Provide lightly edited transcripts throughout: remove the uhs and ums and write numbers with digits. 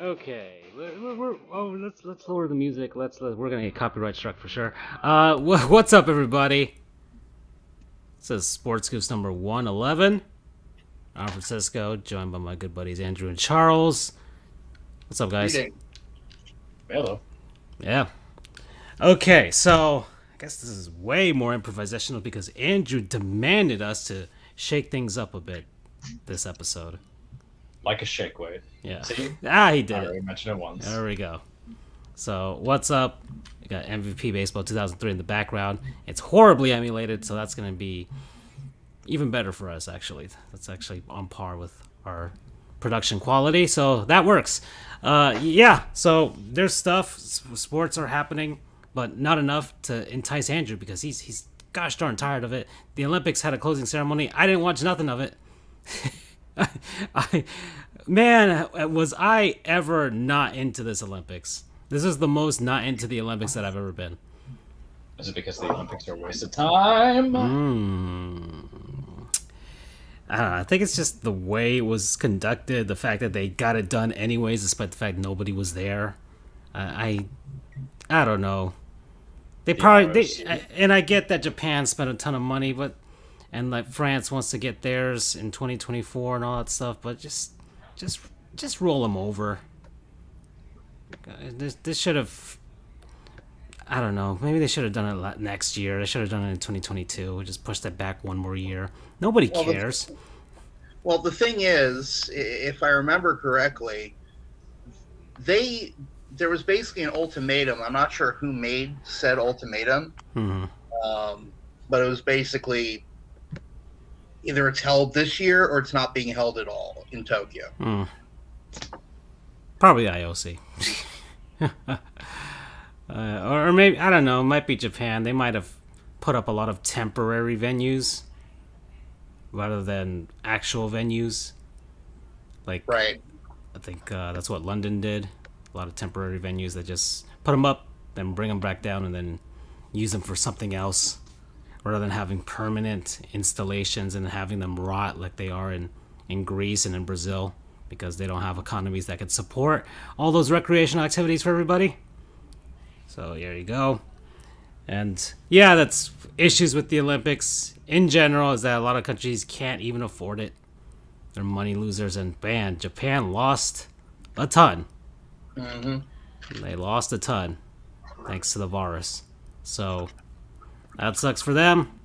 Okay, let's lower the music. We're gonna get copyright struck for sure. What's up, everybody? This is Sports Goofs number 111. I'm Francisco, joined by my good buddies Andrew and Charles. What's up, guys? Greeting. Hello. Yeah. Okay, so I guess this is way more improvisational because Andrew demanded us to shake things up a bit this episode. Like a shake weight. Yeah. See? He did I it. already mentioned it once. There we go. So, what's up? We got MVP Baseball 2003 in the background. It's horribly emulated, so that's going to be even better for us, actually. That's actually on par with our production quality, so that works. Yeah, so there's stuff. Sports are happening, but not enough to entice Andrew because he's gosh darn tired of it. The Olympics had a closing ceremony. I didn't watch nothing of it. I man, was I ever not into this Olympics? This is the most not into the Olympics that I've ever been. Is it because the Olympics are a waste of time? I don't know. I think it's just the way it was conducted, the fact that they got it done anyways, despite the fact nobody was there. I don't know. And I get that Japan spent a ton of money, but and like France wants to get theirs in 2024 and all that stuff, but just roll them over. This should have. I don't know. Maybe they should have done it next year. They should have done it in 2022. Just push that back one more year. Nobody cares. The thing is, if I remember correctly, there was basically an ultimatum. I'm not sure who made said ultimatum, but it was basically either it's held this year or it's not being held at all in Tokyo. Probably IOC. Or maybe, I don't know, it might be Japan. They might have put up a lot of temporary venues rather than actual venues. Like, right. I think that's what London did. A lot of temporary venues that just put them up, then bring them back down, and then use them for something else, rather than having permanent installations and having them rot like they are in Greece and in Brazil, because they don't have economies that could support all those recreational activities for everybody. So there you go. And yeah, that's issues with the Olympics in general, is that a lot of countries can't even afford it. They're money losers, and man, Japan lost a ton. They lost a ton thanks to the virus. So that sucks for them.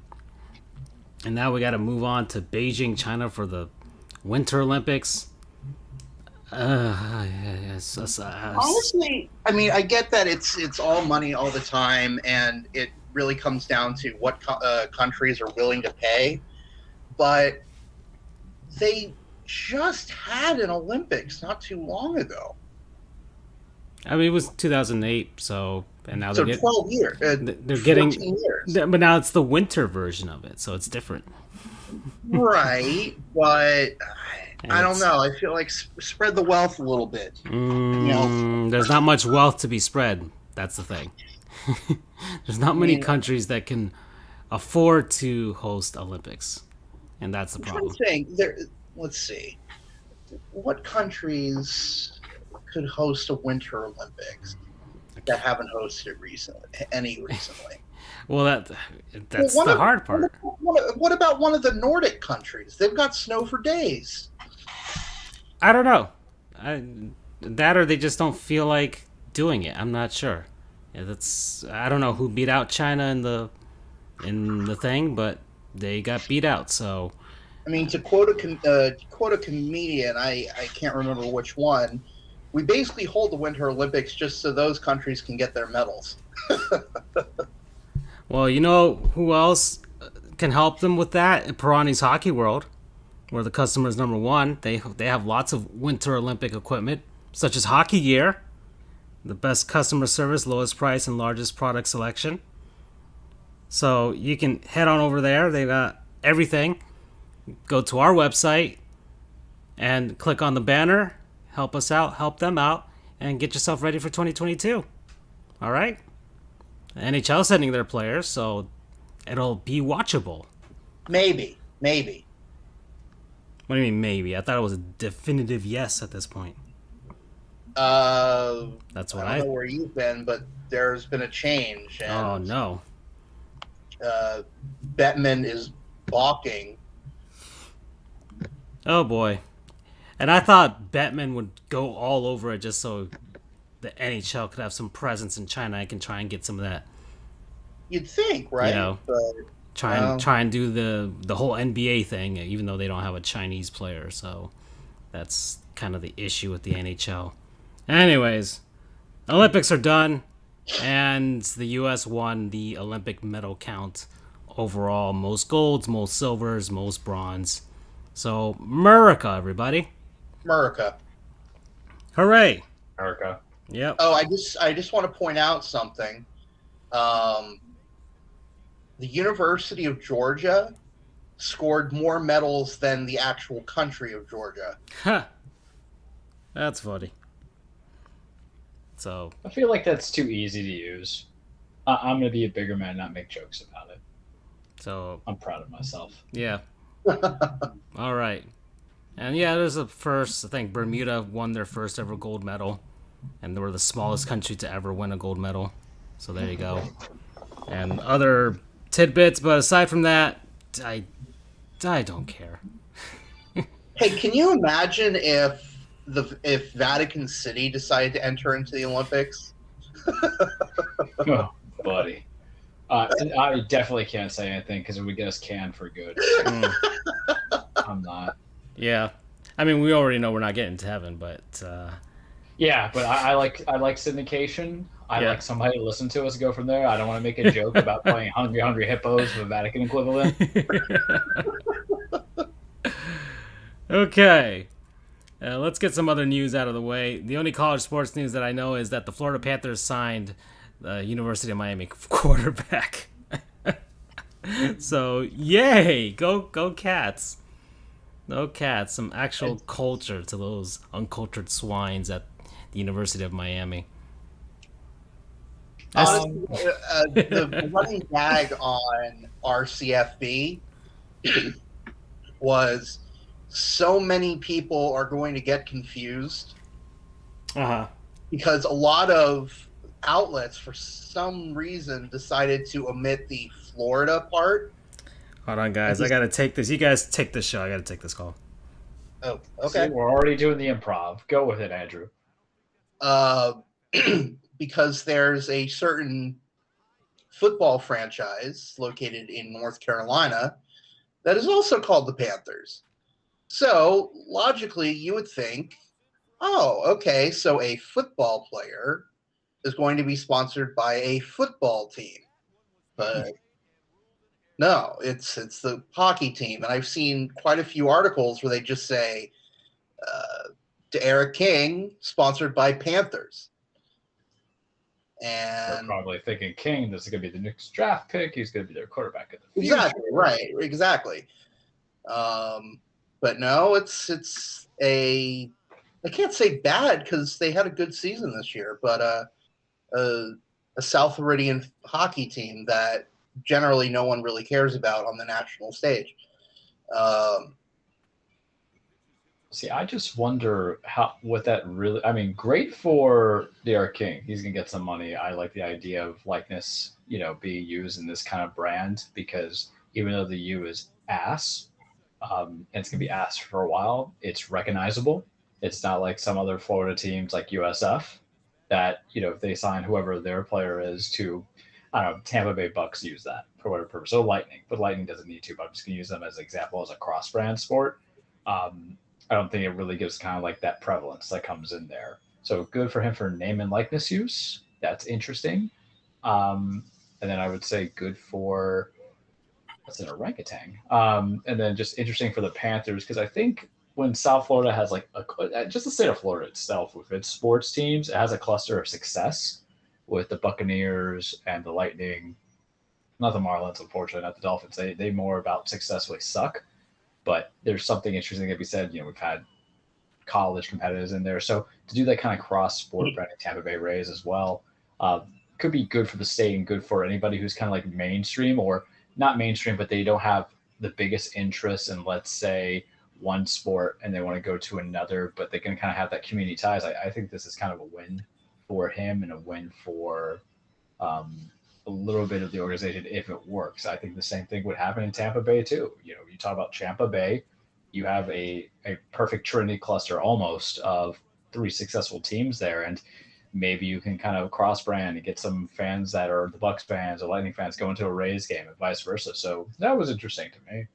And now we got to move on to Beijing, China for the Winter Olympics. Honestly, I mean, I get that it's all money all the time, and it really comes down to what countries are willing to pay. But they just had an Olympics not too long ago. I mean, it was 2008, so and now So they're 12 years. they're 14 getting, years. but now it's the winter version of it, so it's different. Right, but And I don't know. I feel like spread the wealth a little bit. There's not much wealth to be spread. That's the thing. There's not many countries that can afford to host Olympics, and that's the problem. Let's see. What countries could host a Winter Olympics that haven't hosted recently? Well, that's the hard part. What about one of the Nordic countries? They've got snow for days. I don't know. That or they just don't feel like doing it. I'm not sure. Yeah, I don't know who beat out China in the thing, but they got beat out. So, I mean, to quote a comedian, I can't remember which one. We basically hold the Winter Olympics just so those countries can get their medals. well, you know who else can help them with that? Pirani's Hockey World, where the customer is number one. They have lots of Winter Olympic equipment, such as hockey gear, the best customer service, lowest price, and largest product selection. So you can head on over there. They got everything. Go to our website and click on the banner. Help us out, help them out, and get yourself ready for 2022. All right? The NHL sending their players, so it'll be watchable. Maybe. What do you mean maybe? I thought it was a definitive yes at this point. That's I what don't know where you've been, but there's been a change, Oh and no. Bettman is balking. Oh boy. And I thought Batman would go all over it just so the NHL could have some presence in China. I can try and get some of that. You'd think, You right? know, But try and no. try and do the whole NBA thing, even though they don't have a Chinese player. So that's kind of the issue with the NHL. Anyways, Olympics are done, and the U.S. won the Olympic medal count overall: most golds, most silvers, most bronze. So America, everybody, America. hooray! America. Yep. Oh, I just want to point out something. Um, the University of Georgia scored more medals than the actual country of Georgia. Huh. That's funny. So I feel like that's too easy to use. I'm gonna be a bigger man, not make jokes about it. so I'm proud of myself. yeah. All right. And yeah, there's a first. I think Bermuda won their first ever gold medal, and they were the smallest country to ever win a gold medal. So there you go. And other tidbits, but aside from that, I I don't care. Hey, can you imagine if Vatican City decided to enter into the Olympics? Oh, buddy. I definitely can't say anything because it would get us canned for good. Mm, I'm not. yeah. I mean, we already know we're not getting to heaven, but Yeah, but I like syndication. I Yeah. like somebody to listen to us go from there. I don't want to make a joke about playing Hungry Hungry Hippos for the Vatican equivalent. okay. Let's get some other news out of the way. The only college sports news that I know is that the Florida Panthers signed the University of Miami quarterback. So, yay! Go Cats! No Cats. Some actual culture to those uncultured swines at the University of Miami. Honestly, the running gag on RCFB was so many people are going to get confused Uh-huh. because a lot of outlets, for some reason, decided to omit the Florida part. Hold on, guys. I gotta take this. You guys take this show. I gotta take this call. Oh, See, okay. we're already doing the improv. Go with it, Andrew. Uh, because there's a certain football franchise located in North Carolina that is also called the Panthers. So logically, you would think, oh, okay, so a football player is going to be sponsored by a football team, but no, it's the hockey team, and I've seen quite a few articles where they just say, to Eric King, sponsored by Panthers, They're and probably thinking King, this is going to be the next draft pick. He's going to be their quarterback in the future. exactly right, exactly. But no, it's a I can't say bad because they had a good season this year, but a South Floridian hockey team that generally no one really cares about on the national stage. Um, See, I just wonder what that really. I mean, great for Derek King. He's gonna get some money. I like the idea of likeness, being used in this kind of brand because even though the U is ass, and it's gonna be ass for a while, it's recognizable. It's not like some other Florida teams like USF that if they sign whoever their player is to, I don't know, Tampa Bay Bucks use that for whatever purpose. So Lightning, but Lightning doesn't need to. But I'm just gonna use them as an example as a cross brand sport. Um, I don't think it really gives kind of like that prevalence that comes in there. So good for him for name and likeness use. That's interesting. And then I would say good for what's an orangutan. And then just interesting for the Panthers because I think when South Florida has like just the state of Florida itself with its sports teams, it has a cluster of success with the Buccaneers and the Lightning. Not the Marlins, unfortunately, not the Dolphins. They more about successfully suck. But there's something interesting that we said. We've had college competitors in there, so to do that kind of cross sport branding Tampa Bay Rays as well could be good for the state and good for anybody who's kind of like mainstream or not mainstream, but they don't have the biggest interest in, let's say, one sport and they want to go to another, but they can kind of have that community ties. I think this is kind of a win for him and a win for a little bit of the organization if it works. I think the same thing would happen in Tampa Bay too. You know, you talk about Tampa Bay, you have a perfect Trinity cluster almost of three successful teams there, and maybe you can kind of cross brand and get some fans that are the Bucks fans or Lightning fans going to a Rays game and vice versa. So that was interesting to me.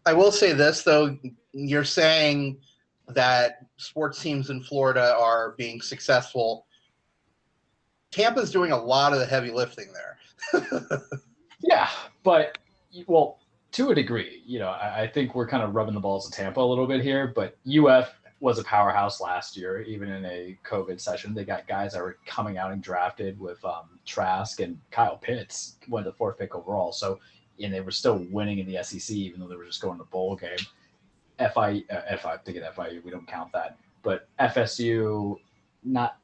I will say this though, you're saying that sports teams in Florida are being successful. Tampa's doing a lot of the heavy lifting there. Yeah, but well, to a degree, you know, I think we're kind of rubbing the balls of Tampa a little bit here, but UF was a powerhouse last year, even in a COVID session. They got guys that were coming out and drafted with Trask, and Kyle Pitts went the fourth pick overall. So, and they were still winning in the SEC, even though they were just going to bowl game. FIU, we don't count that. But FSU, not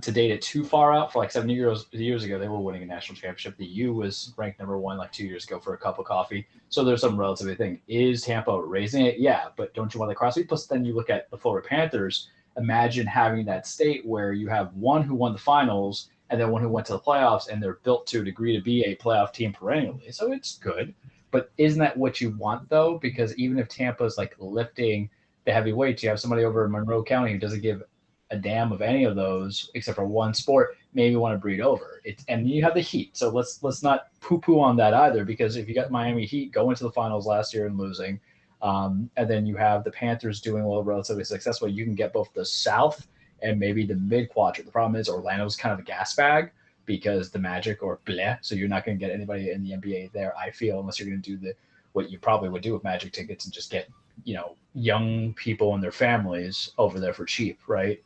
to date it too far out, for like 7 years ago, they were winning a national championship. The U was ranked number one like 2 years ago for a cup of coffee. So there's some relativity thing. Is Tampa raising it? Yeah, but don't you want the crossfeed? Plus, then you look at the Florida Panthers. Imagine having that state where you have one who won the finals and then one who went to the playoffs, and they're built to a degree to be a playoff team perennially. So it's good. But isn't that what you want, though? Because even if Tampa's like lifting the heavyweights, you have somebody over in Monroe County who doesn't give a damn of any of those except for one sport, maybe want to breed over. And you have the Heat. So let's not poo-poo on that either, because if you got Miami Heat going to the finals last year and losing, and then you have the Panthers doing well, relatively successful, you can get both the South and maybe the mid-quadrant. The problem is Orlando's kind of a gas bag because the Magic or bleh, so you're not going to get anybody in the NBA there, I feel, unless you're going to do what you probably would do with Magic tickets and just get, you know, young people and their families over there for cheap, right?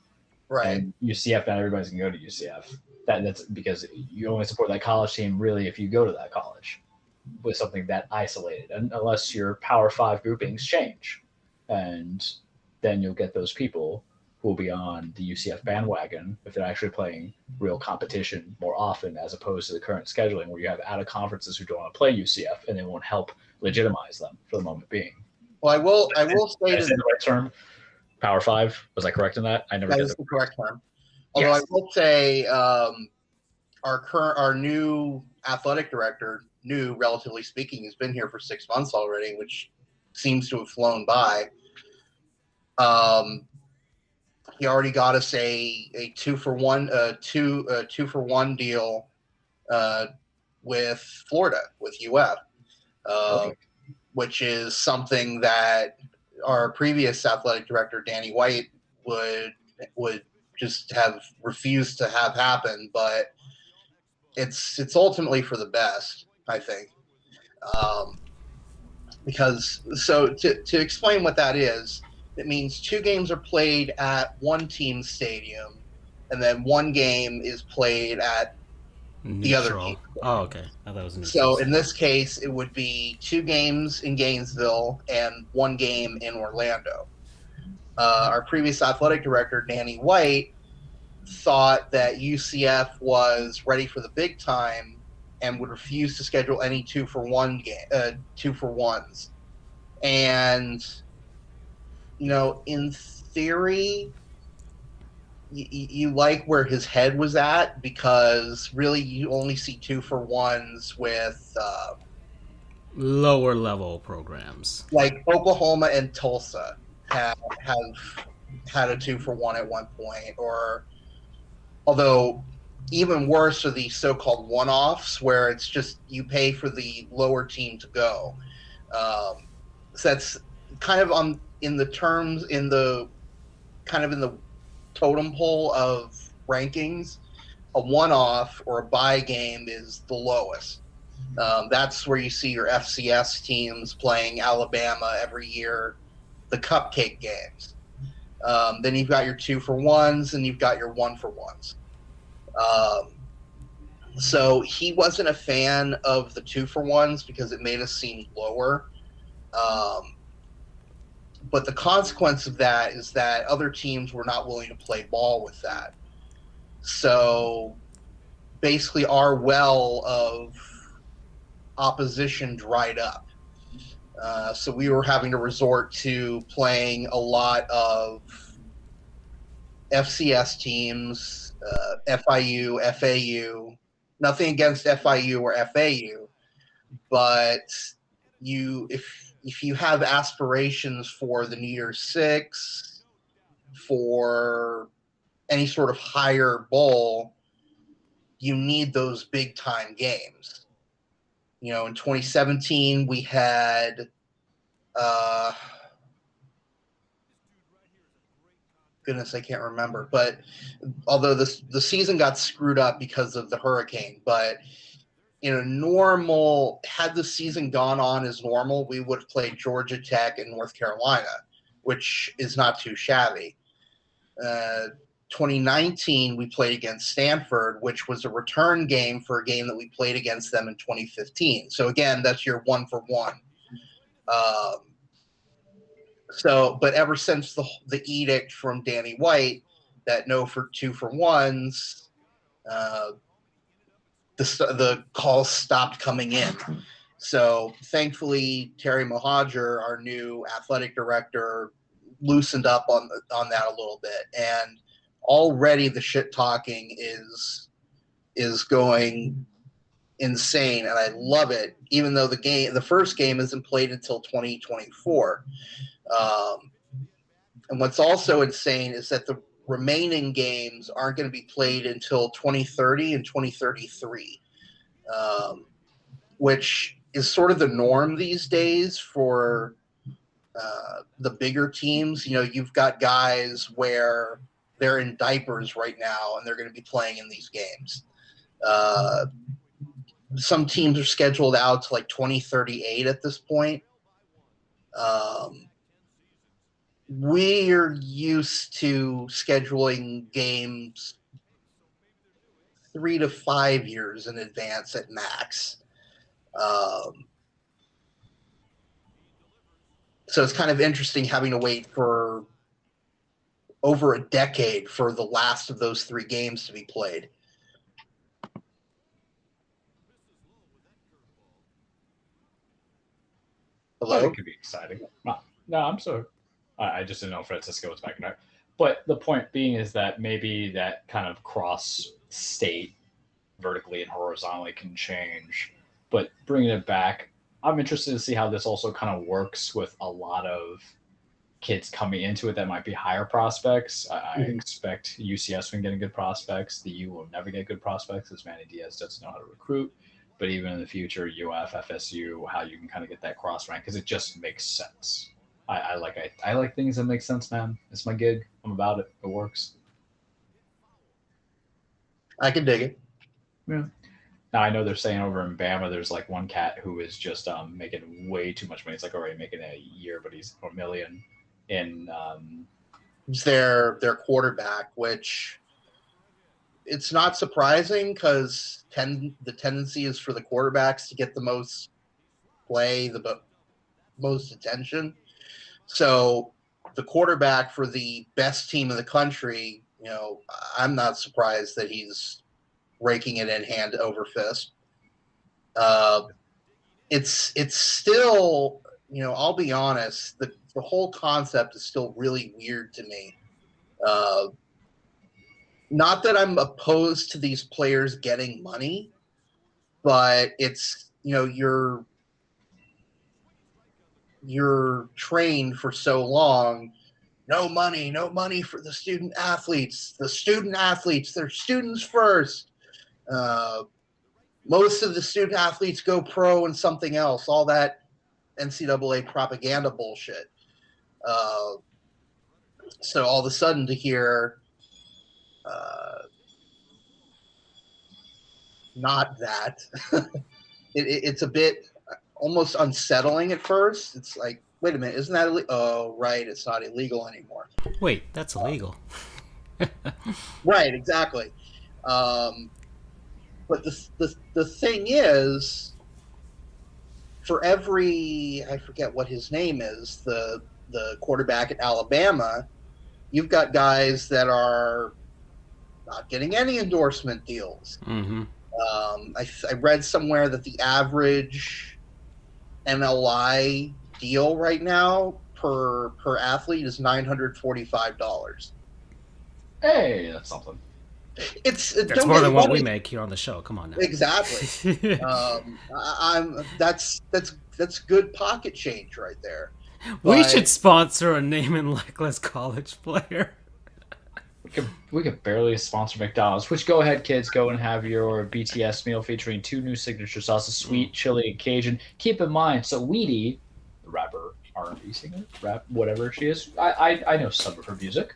Right. And UCF, not everybody's going to go to UCF. That's because you only support that college team really if you go to that college with something that isolated, unless your Power 5 groupings change. And then you'll get those people who will be on the UCF bandwagon if they're actually playing real competition more often, as opposed to the current scheduling where you have out of conferences who don't want to play UCF and they won't help legitimize them for the moment being. Well, I will say the right term. Power 5, was I correct in that? I never that did is the correct term. Although yes. I will say our new athletic director, relatively speaking, has been here for 6 months already, which seems to have flown by. He already got us a 2-for-1 deal with Florida, with UF, which is something that our previous athletic director, Danny White, would just have refused to have happen, but it's ultimately for the best, I think. Because to explain what that is, it means 2 games are played at one team's stadium, and then 1 game is played at the other team. Oh, okay. I thought it was neutral. So in this case, it would be 2 games in Gainesville and 1 game in Orlando. Our previous athletic director, Danny White, thought that UCF was ready for the big time and would refuse to schedule any 2-for-1s. And, you know, in theory, you like where his head was at, because really you only see 2-for-1s with lower level programs like Oklahoma and Tulsa have had a 2-for-1 at one point, or although even worse are the so-called one-offs where it's just you pay for the lower team to go. So that's kind of in the totem pole of rankings. A one-off or a bye game is the lowest. That's where you see your FCS teams playing Alabama every year, the cupcake games. Then you've got your 2-for-1s and you've got your 1-for-1s. So he wasn't a fan of the 2-for-1s because it made us seem lower. But the consequence of that is that other teams were not willing to play ball with that. So basically our well of opposition dried up. So we were having to resort to playing a lot of FCS teams, FIU, FAU. Nothing against FIU or FAU, but if you have aspirations for the New Year's Six, for any sort of higher bowl, you need those big time games. You know, in 2017 we had goodness, I can't remember, but although the season got screwed up because of the hurricane, but in a normal, had the season gone on as normal, we would have played Georgia Tech and North Carolina, which is not too shabby. 2019, we played against Stanford, which was a return game for a game that we played against them in 2015. So again, that's your 1-for-1. But ever since the edict from Danny White that no for 2-for-1s, the calls stopped coming in. So thankfully, Terry Mohajer, our new athletic director, loosened up on that a little bit, and already the shit talking is going insane, and I love it. Even though the first game isn't played until 2024. And what's also insane is that the remaining games aren't going to be played until 2030 and 2033, which is sort of the norm these days for the bigger teams. You know, you've got guys where they're in diapers right now and they're going to be playing in these games. Some teams are scheduled out to like 2038 at this point. We're used to scheduling games 3 to 5 years in advance at max. So it's kind of interesting having to wait for over a decade for the last of those 3 games to be played. Hello? It could be exciting. No, I'm sorry. I just didn't know Francisco was back in there. But the point being is that maybe that kind of cross state vertically and horizontally can change. But bringing it back, I'm interested to see how this also kind of works with a lot of kids coming into it that might be higher prospects. I expect UCS when getting good prospects. The U will never get good prospects as Manny Diaz doesn't know how to recruit. But even in the future, UF, FSU, how you can kind of get that cross rank, because it just makes sense. I like things that make sense, man. It's my gig. I'm about it. It works. I can dig it. Yeah. Now I know they're saying over in Bama, there's like one cat who is just making way too much money. It's like already making a year, but he's $1 million in. He's their quarterback, which it's not surprising because the tendency is for the quarterbacks to get the most play, the most attention. So the quarterback for the best team in the country, you know, I'm not surprised that he's raking it in hand over fist. It's still, you know, I'll be honest, the whole concept is still really weird to me. Not that I'm opposed to these players getting money, but it's, you know, you're trained for so long. No money for the student athletes. The student athletes, they're students first. Most of the student athletes go pro in something else. All that NCAA propaganda bullshit. So all of a sudden to hear not that, it's a bit almost unsettling at first. It's like, wait a minute, isn't that illegal? Oh, right, it's not illegal anymore. Wait, that's illegal. Right, exactly. But the thing is, for every, I forget what his name is, the quarterback at Alabama, you've got guys that are not getting any endorsement deals. Mm-hmm. I read somewhere that the average MLI deal right now per athlete is $945. Hey, that's something. That's more than what we make here on the show. Come on now. Exactly. That's good pocket change right there. We should sponsor a name and likeness college player. We could barely sponsor McDonald's. Which, go ahead, kids, go and have your BTS meal featuring 2 new signature sauces: sweet, chili, and Cajun. Keep in mind, so Weedy, the rapper, R&B singer, rap, whatever she is, I know some of her music.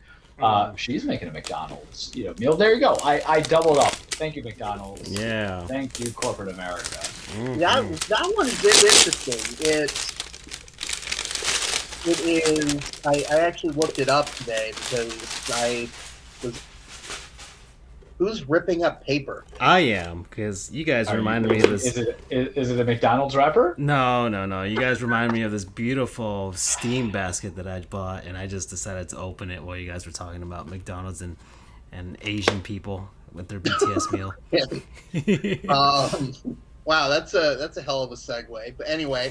She's making a McDonald's meal. There you go. I doubled up. Thank you, McDonald's. Yeah. Thank you, corporate America. Mm-hmm. That one's been interesting. It is. I actually looked it up today because I was. Who's ripping up paper? I am, because you guys reminded me of this. Is it a McDonald's wrapper? No. You guys remind me of this beautiful steam basket that I bought, and I just decided to open it while you guys were talking about McDonald's and Asian people with their BTS meal. Wow, that's a hell of a segue. But anyway,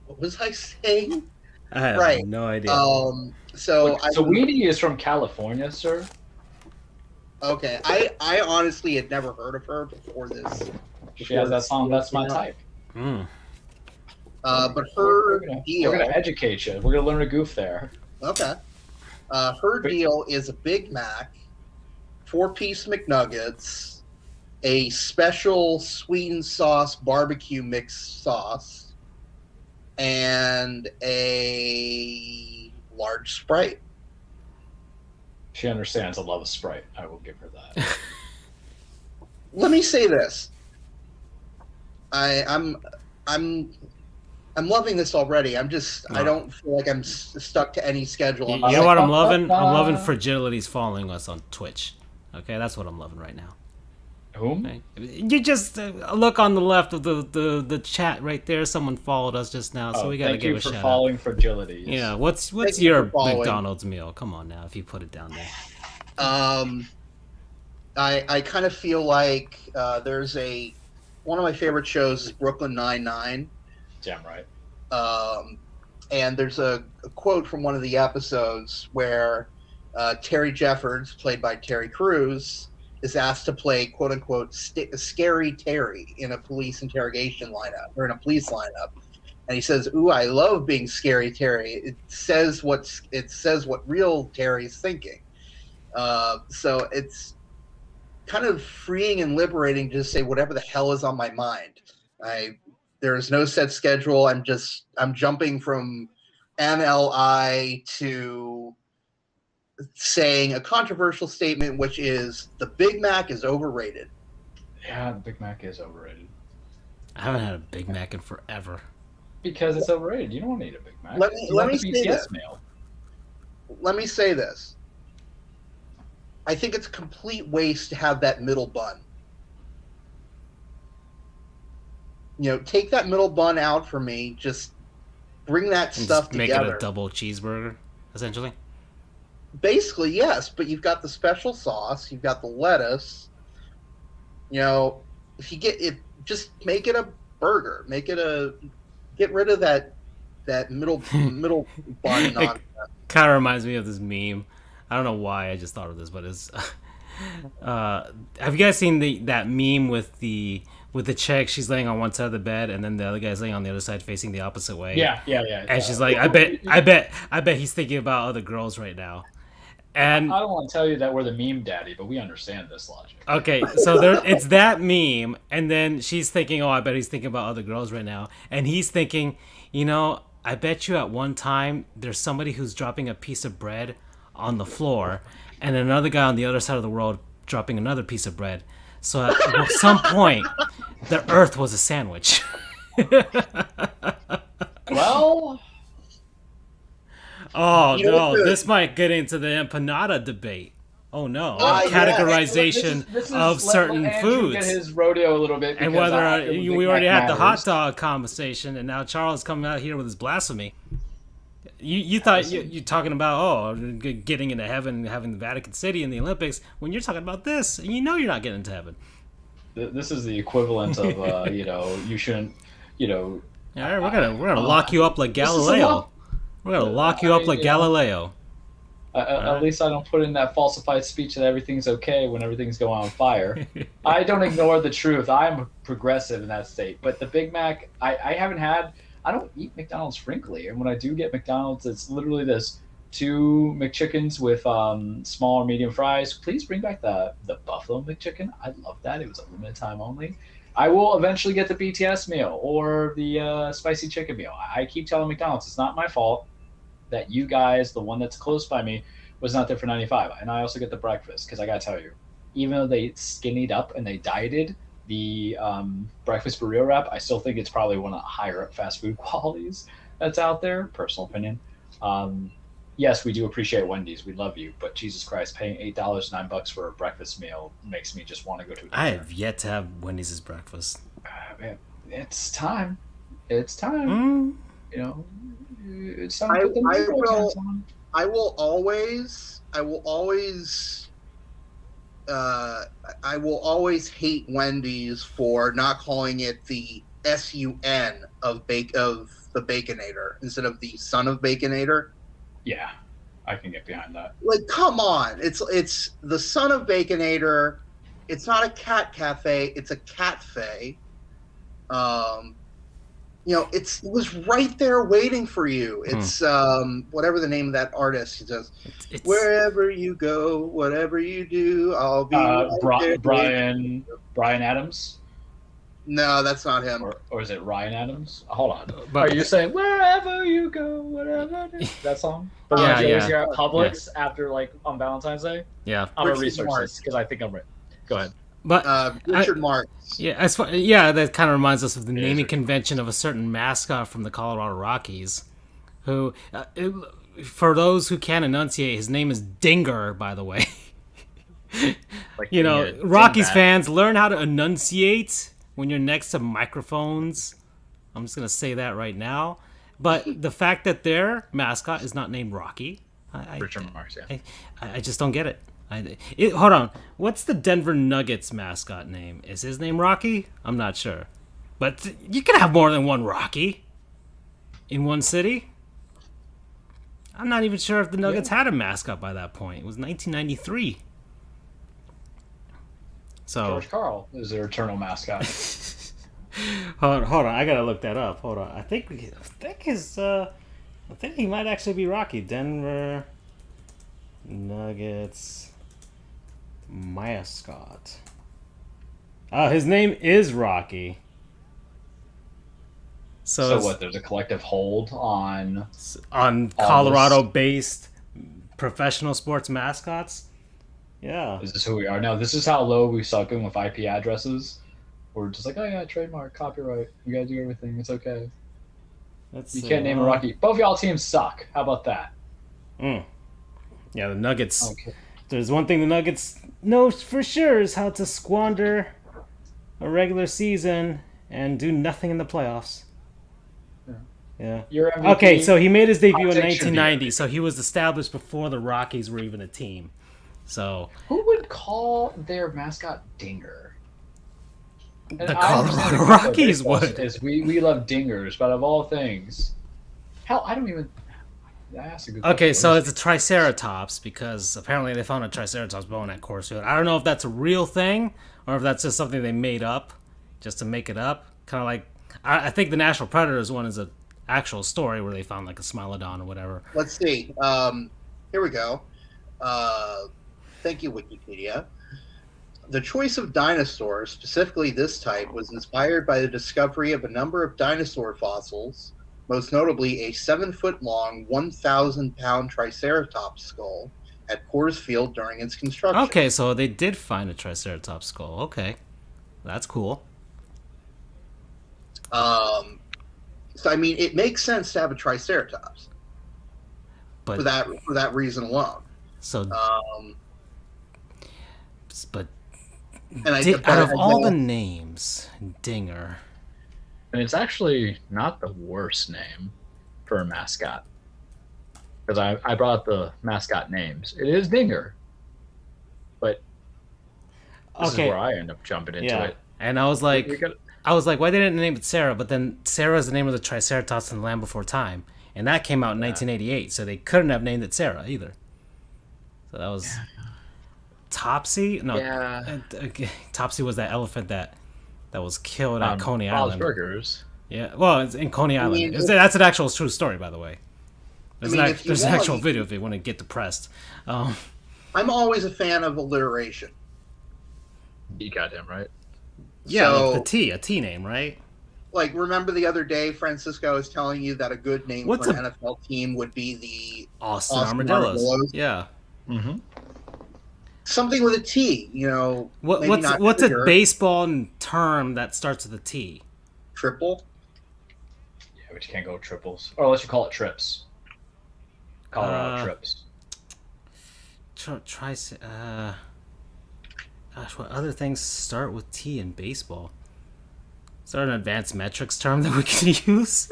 what was I saying? I have no idea. So Weedy is from California, sir. Okay, I honestly had never heard of her before this. She has that song. That's my type. But her deal. We're gonna educate you. We're gonna learn a goof there. Okay. Her deal is a Big Mac, 4-piece McNuggets, a special sweet and sauce barbecue mixed sauce, and a large Sprite. She understands the love of Sprite. I will give her that. Let me say this. I'm loving this already. I don't feel like I'm stuck to any schedule. You know what I'm loving? I'm loving Fragility's following us on Twitch. Okay, that's what I'm loving right now. Whom? Okay. You just look on the left of the chat right there. Someone followed us just now, so we gotta give a shout out. Thank you for following Fragility. Yeah, what's your McDonald's meal? Come on now, if you put it down there. I kind of feel like there's one of my favorite shows is Brooklyn Nine-Nine. Damn right. And there's a quote from one of the episodes where Terry Jeffords, played by Terry Crews, is asked to play "quote unquote" Scary Terry in a police interrogation lineup or in a police lineup, and he says, "Ooh, I love being Scary Terry. It says what real Terry's thinking." So it's kind of freeing and liberating to just say whatever the hell is on my mind. There's no set schedule. I'm jumping from MLI to saying a controversial statement, which is the Big Mac is overrated. Yeah, the Big Mac is overrated. I haven't had a Big Mac in forever. Because it's overrated. You don't want to eat a Big Mac. Let me say this. Let me say this. I think it's a complete waste to have that middle bun. Take that middle bun out for me. Just bring that stuff together. Make it a double cheeseburger, essentially. Basically, yes, but you've got the special sauce, you've got the lettuce. If you get it, just make it a burger. Get rid of that middle bun nonsense. Kind of reminds me of this meme. I don't know why I just thought of this, but it's. Have you guys seen that meme with the chick? She's laying on one side of the bed, and then the other guy's laying on the other side, facing the opposite way. Yeah. And she's like, I bet he's thinking about other girls right now. And I don't want to tell you that we're the meme daddy, but we understand this logic. Okay, so it's that meme, and then she's thinking, oh, I bet he's thinking about other girls right now. And he's thinking, I bet you at one time there's somebody who's dropping a piece of bread on the floor, and another guy on the other side of the world dropping another piece of bread. So at some point, the earth was a sandwich. Well... Oh, no, this might get into the empanada debate. Oh, no. Categorization of certain foods. Get his rodeo a little bit. And whether we already had the hot dog conversation, and now Charles is coming out here with his blasphemy. You thought you're talking about, getting into heaven, having the Vatican City and the Olympics, when you're talking about this, and you're not getting into heaven. This is the equivalent of, you shouldn't, All right, we're gonna lock you up like Galileo. We're gonna lock you up like Galileo. At least I don't put in that falsified speech that everything's okay when everything's going on fire. I don't ignore the truth. I'm progressive in that state. But the Big Mac, I haven't had. I don't eat McDonald's frequently, and when I do get McDonald's, it's literally this 2 McChickens with small or medium fries. Please bring back the Buffalo McChicken. I love that. It was a limited time only. I will eventually get the BTS meal or the spicy chicken meal. I keep telling McDonald's it's not my fault that you guys, the one that's close by me, was not there for 95. And I also get the breakfast because I got to tell you, even though they skinnied up and they dieted the breakfast burrito wrap, I still think it's probably one of the higher up fast food qualities that's out there. Personal opinion. Yes, we do appreciate Wendy's. We love you. But Jesus Christ, paying $8, $9 for a breakfast meal makes me just want to go to a dinner. I have yet to have Wendy's as breakfast. Man, it's time. It's time. You know, it's time to put the I will always hate Wendy's for not calling it the SUN of the Baconator instead of the Son of Baconator. Yeah, I can get behind that. Like, come on. It's the Son of Baconator. It's not a cat cafe, it's a catfe. It was right there waiting for you. It's whatever the name of that artist. He says, "Wherever you go, whatever you do, I'll be." Brian Adams. No, that's not him. Or is it Ryan Adams? Hold on. Are you saying "Wherever you go, whatever"? That song? Yeah. You're at Publix after on Valentine's Day. Yeah, I'm gonna research this because I think I'm right. Go ahead. But Richard Marx. Yeah, that kind of reminds us of the naming convention of a certain mascot from the Colorado Rockies, who, for those who can't enunciate, his name is Dinger, by the way. Rockies fans, learn how to enunciate when you're next to microphones. I'm just going to say that right now. But the fact that their mascot is not named Rocky, Richard Marx, yeah. I just don't get it. Hold on. What's the Denver Nuggets mascot name? Is his name Rocky? I'm not sure. But you can have more than one Rocky in one city. I'm not even sure if the Nuggets had a mascot by that point. It was 1993. So George Karl is their eternal mascot. hold on. I gotta look that up. Hold on. I think he might actually be Rocky. Denver Nuggets mascot. His name is Rocky. So what? There's a collective hold on Colorado-based professional sports mascots. Yeah. Is this who we are? No, this is how low we suck in with IP addresses. We're just like, oh yeah, trademark, copyright. We gotta do everything. It's okay. You can't name a Rocky. Both y'all teams suck. How about that? Yeah, the Nuggets. Okay. There's one thing the Nuggets know for sure is how to squander a regular season and do nothing in the playoffs. Yeah. Okay, so he made his debut in 1990, so he was established before the Rockies were even a team. So who would call their mascot Dinger? The Colorado Rockies would. We love dingers, but of all things, hell, I don't even. That's a good okay, so it's a Triceratops because apparently they found a Triceratops bone at Coors Field. I don't know if that's a real thing or if that's just something they made up just to make it up. Kind of like, I think the National Predators one is an actual story where they found like a Smilodon or whatever. Let's see. Here we go. Thank you, Wikipedia. The choice of dinosaurs, specifically this type, was inspired by the discovery of a number of dinosaur fossils, most notably a 7-foot-long, 1,000-pound Triceratops skull at Coors Field during its construction. Okay, so they did find a Triceratops skull. Okay, that's cool. So I mean, it makes sense to have a Triceratops, but for that reason alone. So, but out of all the names, Dinger. And it's actually not the worst name for a mascot. Because I brought up the mascot names. It is Dinger. But this is where I end up jumping into it. And I was like, I was like, why didn't they name it Sarah? But then Sarah is the name of the Triceratops in The Land Before Time, and that came out in 1988, so they couldn't have named it Sarah either. So that was Topsy. No, Topsy was that elephant that was killed at Coney Island. Burgers. Yeah, well, it's in Coney Island. mean, That's an actual true story, by the way. There's, if you an want- actual video if you want to get depressed. I'm always a fan of alliteration. You got him right. Yeah, So, like a T name, right? like, remember the other day, Francisco was telling you that a good name What's for an NFL team would be the Austin Austin Armadillos. Armadillos. Yeah. Mm-hmm. something with a T. You know, maybe not What's a Tiger, baseball term that starts with a T? triple? Yeah, but you can't go with triples. Or unless you call it trips. Colorado trips. Gosh, what other things start with T in baseball? Is there an advanced metrics term that we can use?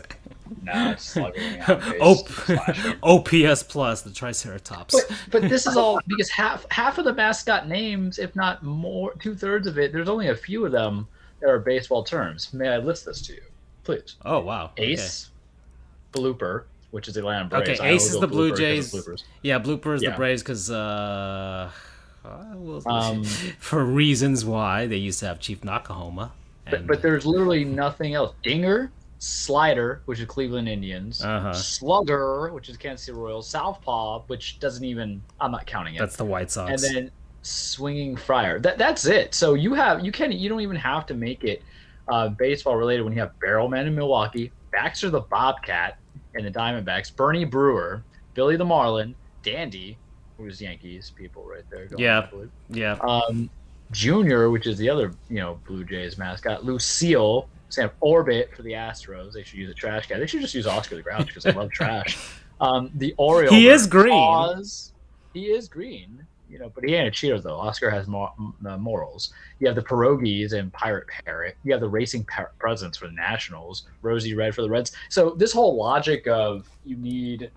Nah, it's slugging on base, slashing. OPS plus the Triceratops. But this is all because half of the mascot names, if not more, 2/3 of it, there's only a few of them that are baseball terms. May I list this to you, please? Oh wow. Ace, blooper, which is the Atlanta Braves. Okay, I Ace always is go the Blue blooper Jays. because of bloopers. Yeah, blooper is the Yeah. Braves because for reasons why they used to have Chief Nakahoma. But there's literally nothing else. Dinger, slider, which is Cleveland Indians, slugger, which is Kansas City Royals, southpaw, which doesn't even, I'm not counting it. That's the White Sox. And then swinging friar. That's it. So you don't even have to make it baseball related when you have Barrelman in Milwaukee, Baxter the Bobcat and the Diamondbacks, Bernie Brewer, Billy the Marlin, Dandy, who's Yankees people right there. Yeah. Junior, which is the other, Blue Jays mascot, Lucille, Sam Orbit for the Astros. They should use a trash guy. They should just use Oscar the Grouch because I love trash. The Oriole. He is green. He is green, but he ain't a cheater though. Oscar has morals. You have the Pierogies and Pirate Parrot. You have the Racing Presence for the Nationals. Rosie Red for the Reds. So this whole logic of you need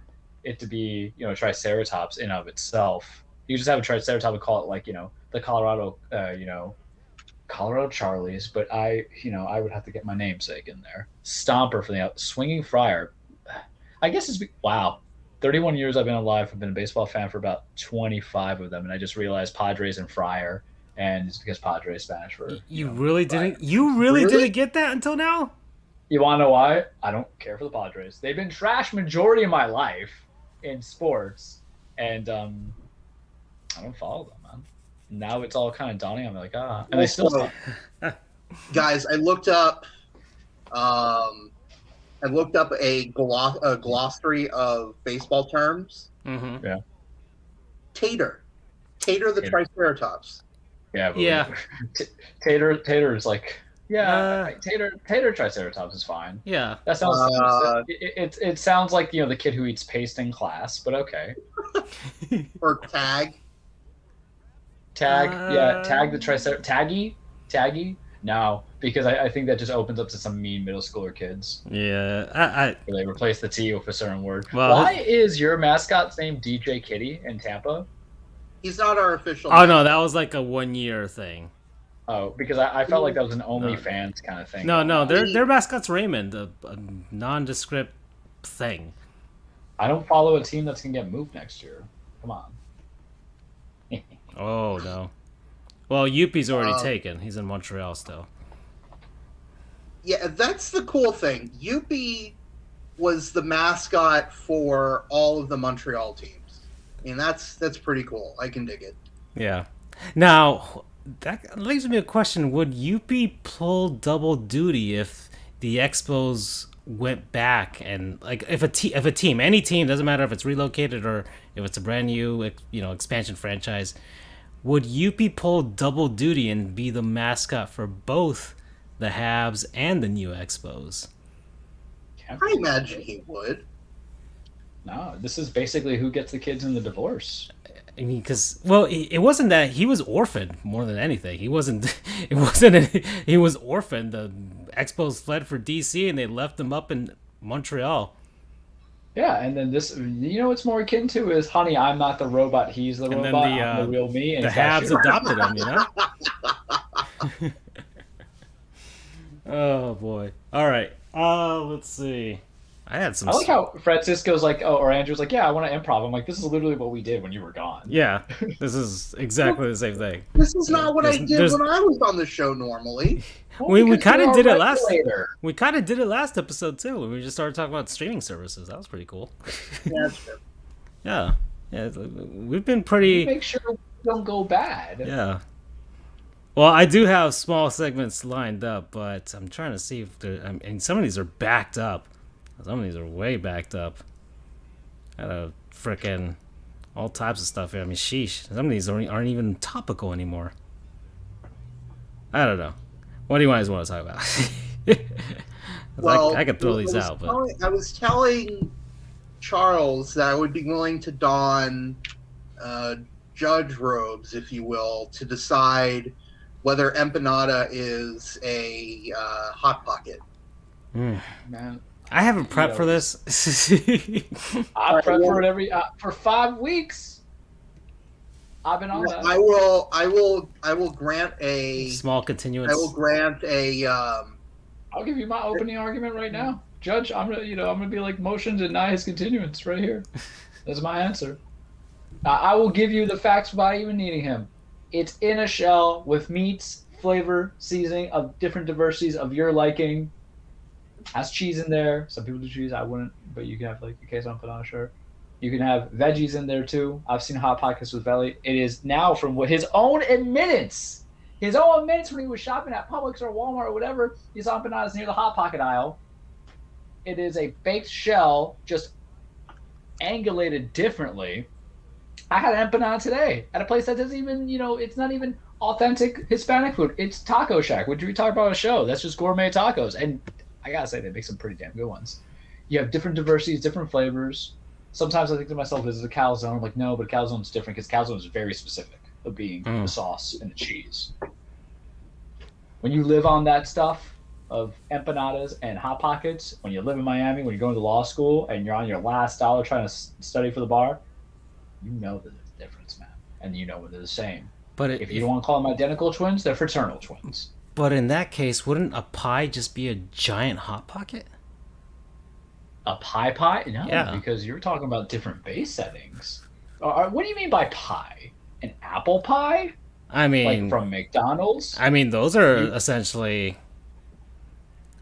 it to be, Triceratops in of itself. You just have a Triceratops and call it the Colorado, Colorado Charlies, but I would have to get my namesake in there. Stomper for the Swinging Friar. I guess it's 31 years I've been alive. I've been a baseball fan for about 25 of them, and I just realized Padres and Friar, and it's because Padres Spanish for You really Friar. didn't. You really didn't get that until now. You want to know why? I don't care for the Padres. They've been trash majority of my life in sports, and I don't follow them, man. Now it's all kind of dawning on me, and they still suck. Guys, I looked up. I looked up a glossary of baseball terms. Mm-hmm. Yeah. Tater the Triceratops. Yeah. But Yeah. Tater is like. Yeah, Tater Triceratops is fine. Yeah. That sounds. It sounds like the kid who eats paste in class, but okay. Or tag. Tag the Triceratops. Taggy. No, because I think that just opens up to some mean middle schooler kids. Yeah. Where they replace the T with a certain word. Well, why is your mascot's name DJ Kitty in Tampa? He's not our official. Oh no, that was like a 1-year thing. Oh, because I felt like that was an OnlyFans kind of thing. No, their mascot's Raymond, a nondescript thing. I don't follow a team that's gonna get moved next year. Come on. Oh no. Well, Yuppie's already taken. He's in Montreal still. Yeah, that's the cool thing. Yuppie was the mascot for all of the Montreal teams. I mean, that's pretty cool. I can dig it. Yeah. Now, that leaves me a question. Would Yuppie pull double duty if the Expos went back and if a team, any team, doesn't matter if it's relocated or if it's a brand new expansion franchise, would Yuppie pull double duty and be the mascot for both the Habs and the new Expos? I imagine he would. No, this is basically who gets the kids in the divorce. I mean, because it wasn't that he was orphaned more than anything. He wasn't. It wasn't. He was orphaned. The Expos fled for DC and they left him up in Montreal. Yeah, and then this, what's more akin to is, honey, I'm not the robot, he's the And robot, then I'm the real me. And the Habs adopted him, Oh boy. All right. Let's see. I had some. I like how Francisco's like, oh, or Andrew's like, yeah, I want to improv. I'm like, this is literally what we did when you were gone. Yeah, this is exactly the same thing. This is not what I There's- did there's- when I was on the show normally. Well, we because kind you're of our did it last. regulator. We kind of did it last episode too. When we just started talking about streaming services. That was pretty cool. Yeah, that's true. Yeah. We've been We pretty. make sure we don't go bad. Yeah. Well, I do have small segments lined up, but I'm trying to see if there. I mean, some of these are backed up. Some of these are way backed up. Got a frickin' all types of stuff here. I mean, sheesh. Some of these aren't even topical anymore. I don't know. What do you guys want to talk about? 'Cause I could throw these out, but I was telling Charles that I would be willing to don judge robes, if you will, to decide whether empanada is a hot pocket. Man, I haven't prepped for this. I prep for it for 5 weeks. I've been on that. I will grant a Small continuance. I will grant a I'll give you my opening argument right now, Judge. I'm gonna be like, motion to deny his continuance right here. That's my answer. I will give you the facts without even needing him. It's in a shell with meats, flavor, seasoning of different diversities of your liking. Has cheese in there. Some people do cheese. I wouldn't, but you can have like a queso empanada, sure. You can have veggies in there too. I've seen hot pockets with belly. It is now, from what his own admittance when he was shopping at Publix or Walmart or whatever, he saw empanadas near the hot pocket aisle. It is a baked shell, just angulated differently. I had an empanada today at a place that doesn't even, it's not even authentic Hispanic food. It's Taco Shack, which we talk about on the show. That's just gourmet tacos. And I gotta say, they make some pretty damn good ones. You have different diversities, different flavors. Sometimes I think to myself, this is a calzone. I'm like, no, but calzone's different because calzone is very specific of being the sauce and the cheese. When you live on that stuff of empanadas and hot pockets, when you live in Miami, when you're going to law school and you're on your last dollar trying to study for the bar, you know that there's a difference, man. And you know they're the same. But If you don't want to call them identical twins, they're fraternal twins. But in that case, wouldn't a pie just be a giant hot pocket? A pie? No, Yeah. because you're talking about different base settings. What do you mean by pie? An apple pie? I mean, Like from McDonald's? those are essentially,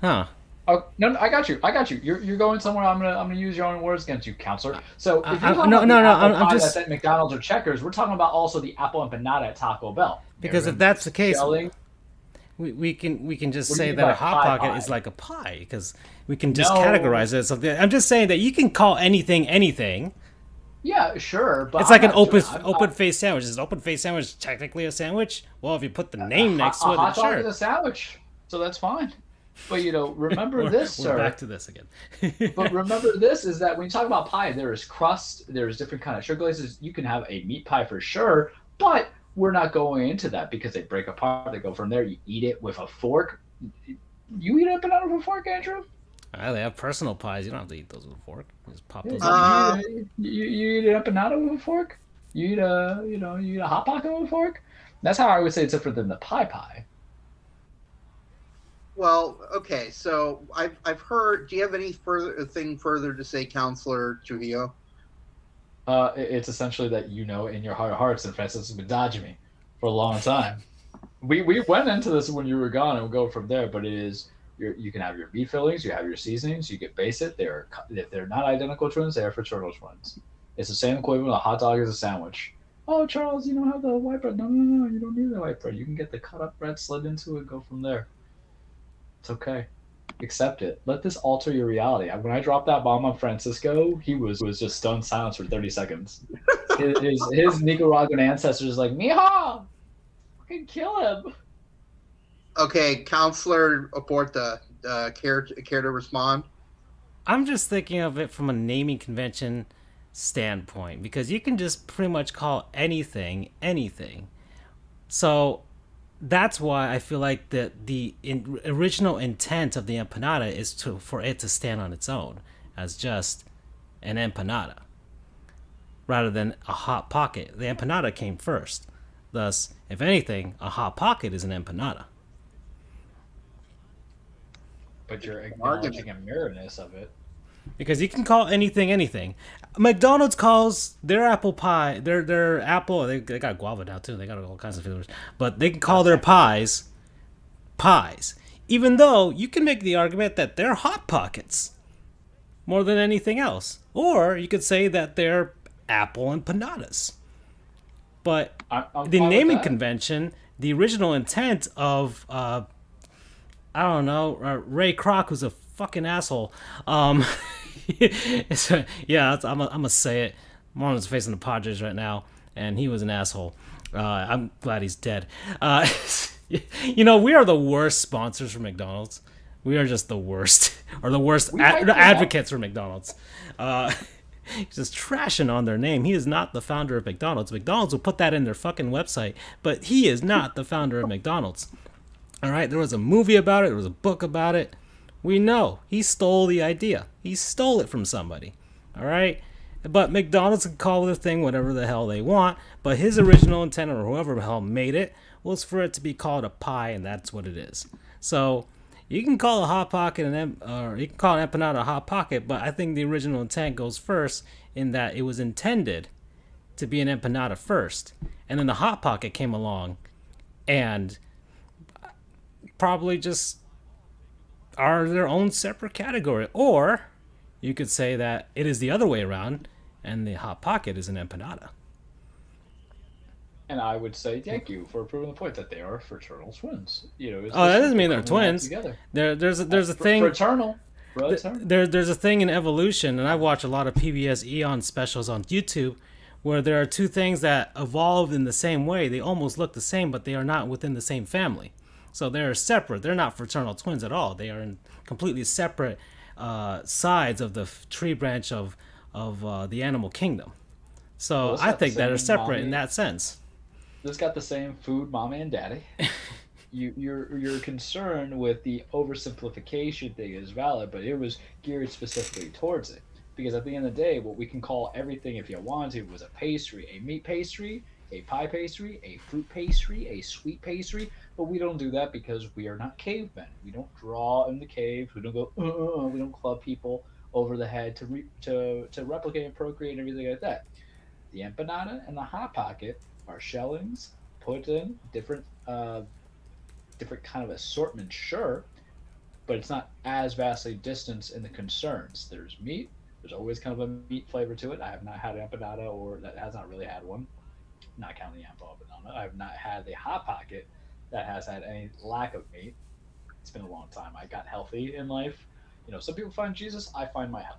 huh? Oh, no, I got you. You're going somewhere. I'm gonna use your own words against you, counselor. So if you're talking about the apple pie that's at McDonald's or Checkers, we're talking about also the apple empanada at Taco Bell. Because if that's the case, Shelling, we can just What do you say mean that by a hot pie pocket pie? is like a pie because we can just No. categorize it as something. I'm just saying that you can call anything. yeah, sure, but It's like I'm an not doing- I'm open not- face sandwich. Is an open face sandwich technically a sandwich? Well, if you put the name next to a it, hot then dog sure. is a sandwich, so that's fine. But remember We're- this, we're sir. back to this again. But remember this is that when you talk about pie, there is crust, there's different kind of sugar glazes. You can have a meat pie for sure, but we're not going into that because they break apart. They go from there. You eat it with a fork. You eat empanada with a fork, Andrew? They have personal pies. You don't have to eat those with a fork. You just pop those. Uh, You eat an empanada with a fork? You eat a hot pocket with a fork? That's how I would say it's different than the pie. well, okay. So I've heard. Do you have any further to say, Counselor Trujillo? It's essentially that in your heart of hearts, and Francis has been dodging me for a long time. We went into this when you were gone, and we'll go from there. But it is you can have your meat fillings, you have your seasonings, you can base it. If they're not identical twins, they are fraternal twins. It's the same equivalent. A hot dog is a sandwich. Oh, Charles, you don't have the white bread. No, you don't need the white bread. You can get the cut up bread, slid into it, and go from there. It's okay. Accept it. Let this alter your reality. When I dropped that bomb on Francisco, he was just stunned silence for 30 seconds. His Nicaraguan ancestors like, Mija! Fucking kill him! Okay, Counselor Oporta, care to respond? I'm just thinking of it from a naming convention standpoint because you can just pretty much call anything. So that's why I feel like the original intent of the empanada is for it to stand on its own as just an empanada rather than a hot pocket. The empanada came first. Thus, if anything, a hot pocket is an empanada. but you're Argument. acknowledging a mirrorness of it. Because you can call anything anything. McDonald's calls their apple pie, their apple. They got guava now too. They got all kinds of flavors, but they can call their pies pies. Even though you can make the argument that they're hot pockets more than anything else, or you could say that they're apple empanadas. But I'm the fine with naming that. convention, the original intent of I don't know, Ray Kroc, who's a fucking asshole. Yeah, I'm gonna say it. Marlon's facing the Padres right now, and he was an asshole. I'm glad he's dead. We are the worst sponsors for McDonald's. We are just the worst, or the worst hype them up. advocates for McDonald's. He's just trashing on their name. He is not the founder of McDonald's. McDonald's will put that in their fucking website, but he is not the founder of McDonald's. All right, there was a movie about it. There was a book about it. We know he stole the idea. He stole it from somebody. All right, but McDonald's can call the thing whatever the hell they want. But his original intent, or whoever the hell made it, was for it to be called a pie, and that's what it is. So you can call a hot pocket or you can call an empanada a hot pocket, but I think the original intent goes first in that it was intended to be an empanada first, and then the hot pocket came along, and probably just are their own separate category. Or you could say that it is the other way around, and the hot pocket is an empanada. And I would say thank you for proving the point that they are fraternal twins. Oh, that doesn't mean they're coming along twins. Together. There's a thing. Fraternal. There's a thing in evolution, and I watch a lot of PBS Eon specials on YouTube, where there are two things that evolved in the same way. They almost look the same, but they are not within the same family. So they're separate. They're not fraternal twins at all. They are in completely separate sides of the tree branch of the animal kingdom. So Well, I think that are same separate in mommy. that sense. This got the same food, mommy and daddy. Your concern with the oversimplification thing is valid, but it was geared specifically towards it. Because at the end of the day, what we can call everything, if you want to, was a pastry, a meat pastry, a pie pastry, a fruit pastry, a sweet pastry. But we don't do that because we are not cavemen. We don't draw in the cave. We don't go. We don't club people over the head to replicate and procreate and everything like that. The empanada and the hot pocket are shellings put in different kind of assortment, sure, but it's not as vastly distanced in the concerns. There's meat. There's always kind of a meat flavor to it. I have not had empanada, or that has not really had one. Not counting the empanada. I have not had the hot pocket that has had any lack of meat. It's been a long time. I got healthy in life. Some people find Jesus. I find my health.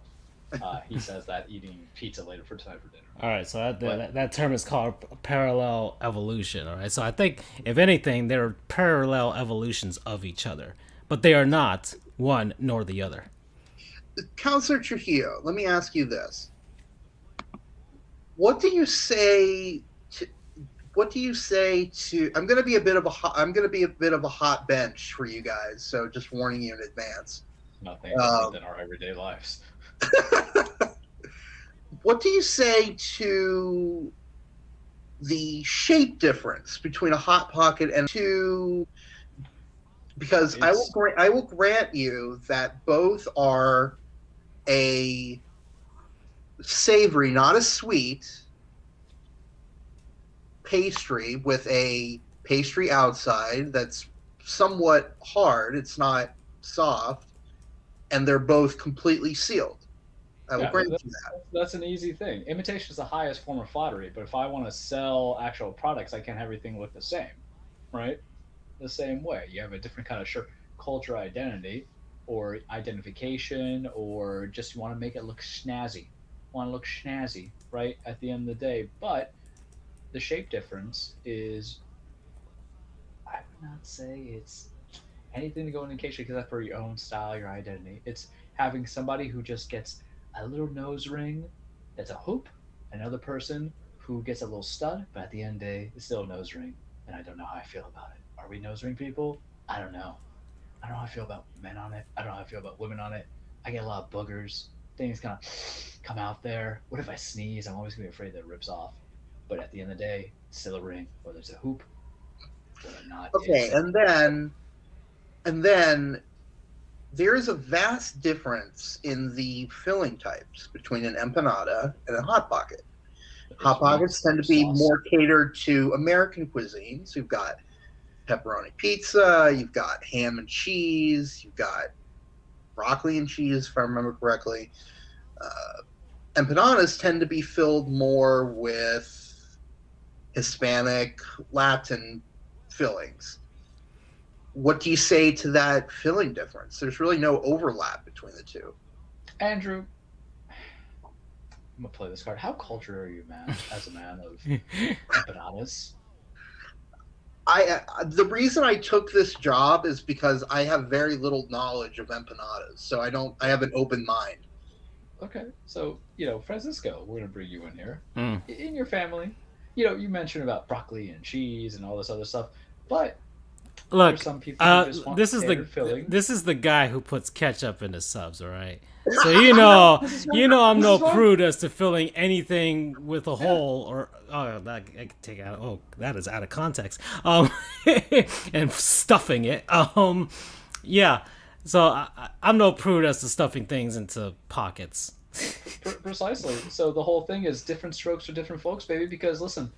He says that eating pizza later for tonight for dinner. All right, so that term is called parallel evolution. All right, so I think if anything, they're parallel evolutions of each other, but they are not one nor the other. Counselor Trujillo, let me ask you this: What do you say to? I'm going to be a bit of a hot bench for you guys. So just warning you in advance. Nothing different than our everyday lives. What do you say to the shape difference between a hot pocket and two? Because I will grant you that both are a savory, not a sweet pastry with a pastry outside that's somewhat hard. It's not soft, and they're both completely sealed. I will grant you that. That's an easy thing. Imitation is the highest form of flattery, but if I want to sell actual products, I can't have everything look the same, right? The same way. You have a different kind of culture identity or identification, or just want to make it look snazzy. Want to look snazzy, right? At the end of the day. But the shape difference is, I would not say it's anything to go in indication except for your own style, your identity. It's having somebody who just gets a little nose ring that's a hoop, another person who gets a little stud, but at the end of the day, it's still a nose ring, and I don't know how I feel about it. Are we nose ring people? I don't know. I don't know how I feel about men on it. I don't know how I feel about women on it. I get a lot of boogers. Things kind of come out there. What if I sneeze? I'm always going to be afraid that it rips off. But at the end of the day, it's still a ring, whether it's a hoop, whether or not. Okay, and then there's a vast difference in the filling types between an empanada and a hot pocket. Hot pockets tend to be more catered to American cuisines. You've got pepperoni pizza, you've got ham and cheese, you've got broccoli and cheese, if I remember correctly. Empanadas tend to be filled more with Hispanic, Latin fillings. What do you say to that filling difference? There's really no overlap between the two. Andrew, I'm gonna play this card. How cultured are you, man? As a man of empanadas. The reason I took this job is because I have very little knowledge of empanadas, so I have an open mind. Okay, so Francisco, we're gonna bring you in here. Mm. In your family, you mentioned about broccoli and cheese and all this other stuff, but Look, for some people who just want this is filling. this is the guy who puts ketchup in his subs, all right? So I'm no prude as to filling anything with a hole or that I can take out. Oh, that is out of context. And stuffing it. Yeah. So I'm no prude as to stuffing things into pockets. Precisely. So the whole thing is different strokes for different folks, baby. Because listen,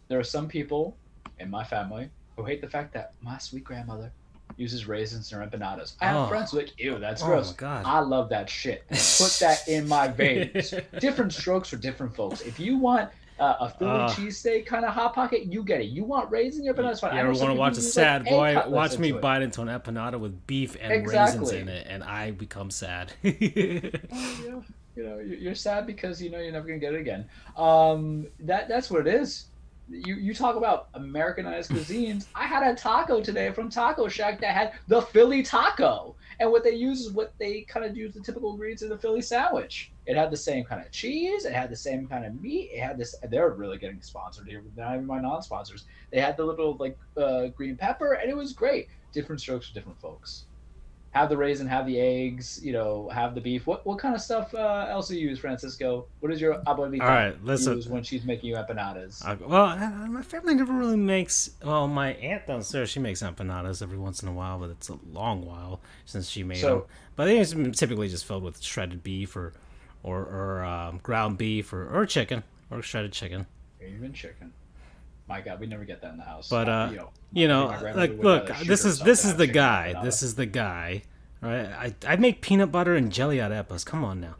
there are some people in my family who hate the fact that my sweet grandmother uses raisins in her empanadas. I have friends who are like, ew, that's gross. Oh my God. I love that shit. Put that in my veins. Different strokes for different folks. If you want a Philly cheesesteak kind of hot pocket, you get it. You want raisins in your empanadas, fine. You ever want to watch a sad boy? Watch me bite into an empanada with beef and raisins in it, and I become sad. You're sad because you're never gonna get it again. That's what it is. You talk about Americanized cuisines. I had a taco today from Taco Shack that had the Philly taco. And what they use is what they kind of use the typical ingredients of the Philly sandwich. It had the same kind of cheese. It had the same kind of meat. It had this. They're really getting sponsored here. Not even my non-sponsors. They had the little green pepper, and it was great. Different strokes for different folks. Have the raisin, have the eggs, have the beef. What kind of stuff else do you use, Francisco? What is your abuelita use when she's making you empanadas? My family never really makes. Well, my aunt downstairs, she makes empanadas every once in a while, but it's a long while since she made them. But I think it's typically just filled with shredded beef or ground beef or chicken or shredded chicken. Even chicken. My God, we never get that in the house. But look, this is the guy. This is the guy. Right? I make peanut butter and jelly out of Eppas. Come on now.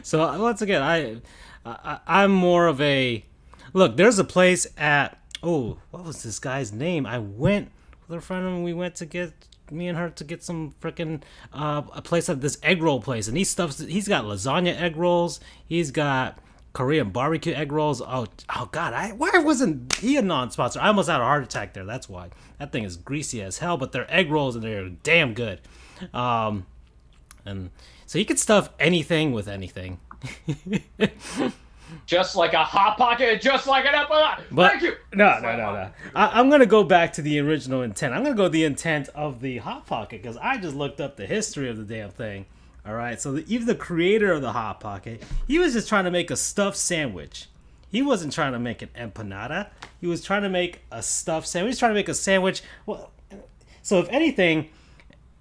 So once again, I'm more of a look. There's a place at what was this guy's name? I went with a friend and we went to get me and her to get some freaking a place at this egg roll place, and he's got lasagna egg rolls. He's got Korean barbecue egg rolls. Oh God! Why wasn't he a non-sponsor? I almost had a heart attack there. That's why. That thing is greasy as hell, but they're egg rolls and they're damn good. And so you could stuff anything with anything. Just like a hot pocket, just like an empanada. Thank you. No. I'm gonna go back to the original intent. I'm gonna go the intent of the hot pocket because I just looked up the history of the damn thing. All right, so even the creator of the Hot Pocket, he was just trying to make a stuffed sandwich. He wasn't trying to make an empanada. He was trying to make a stuffed sandwich. He was trying to make a sandwich. Well, so if anything,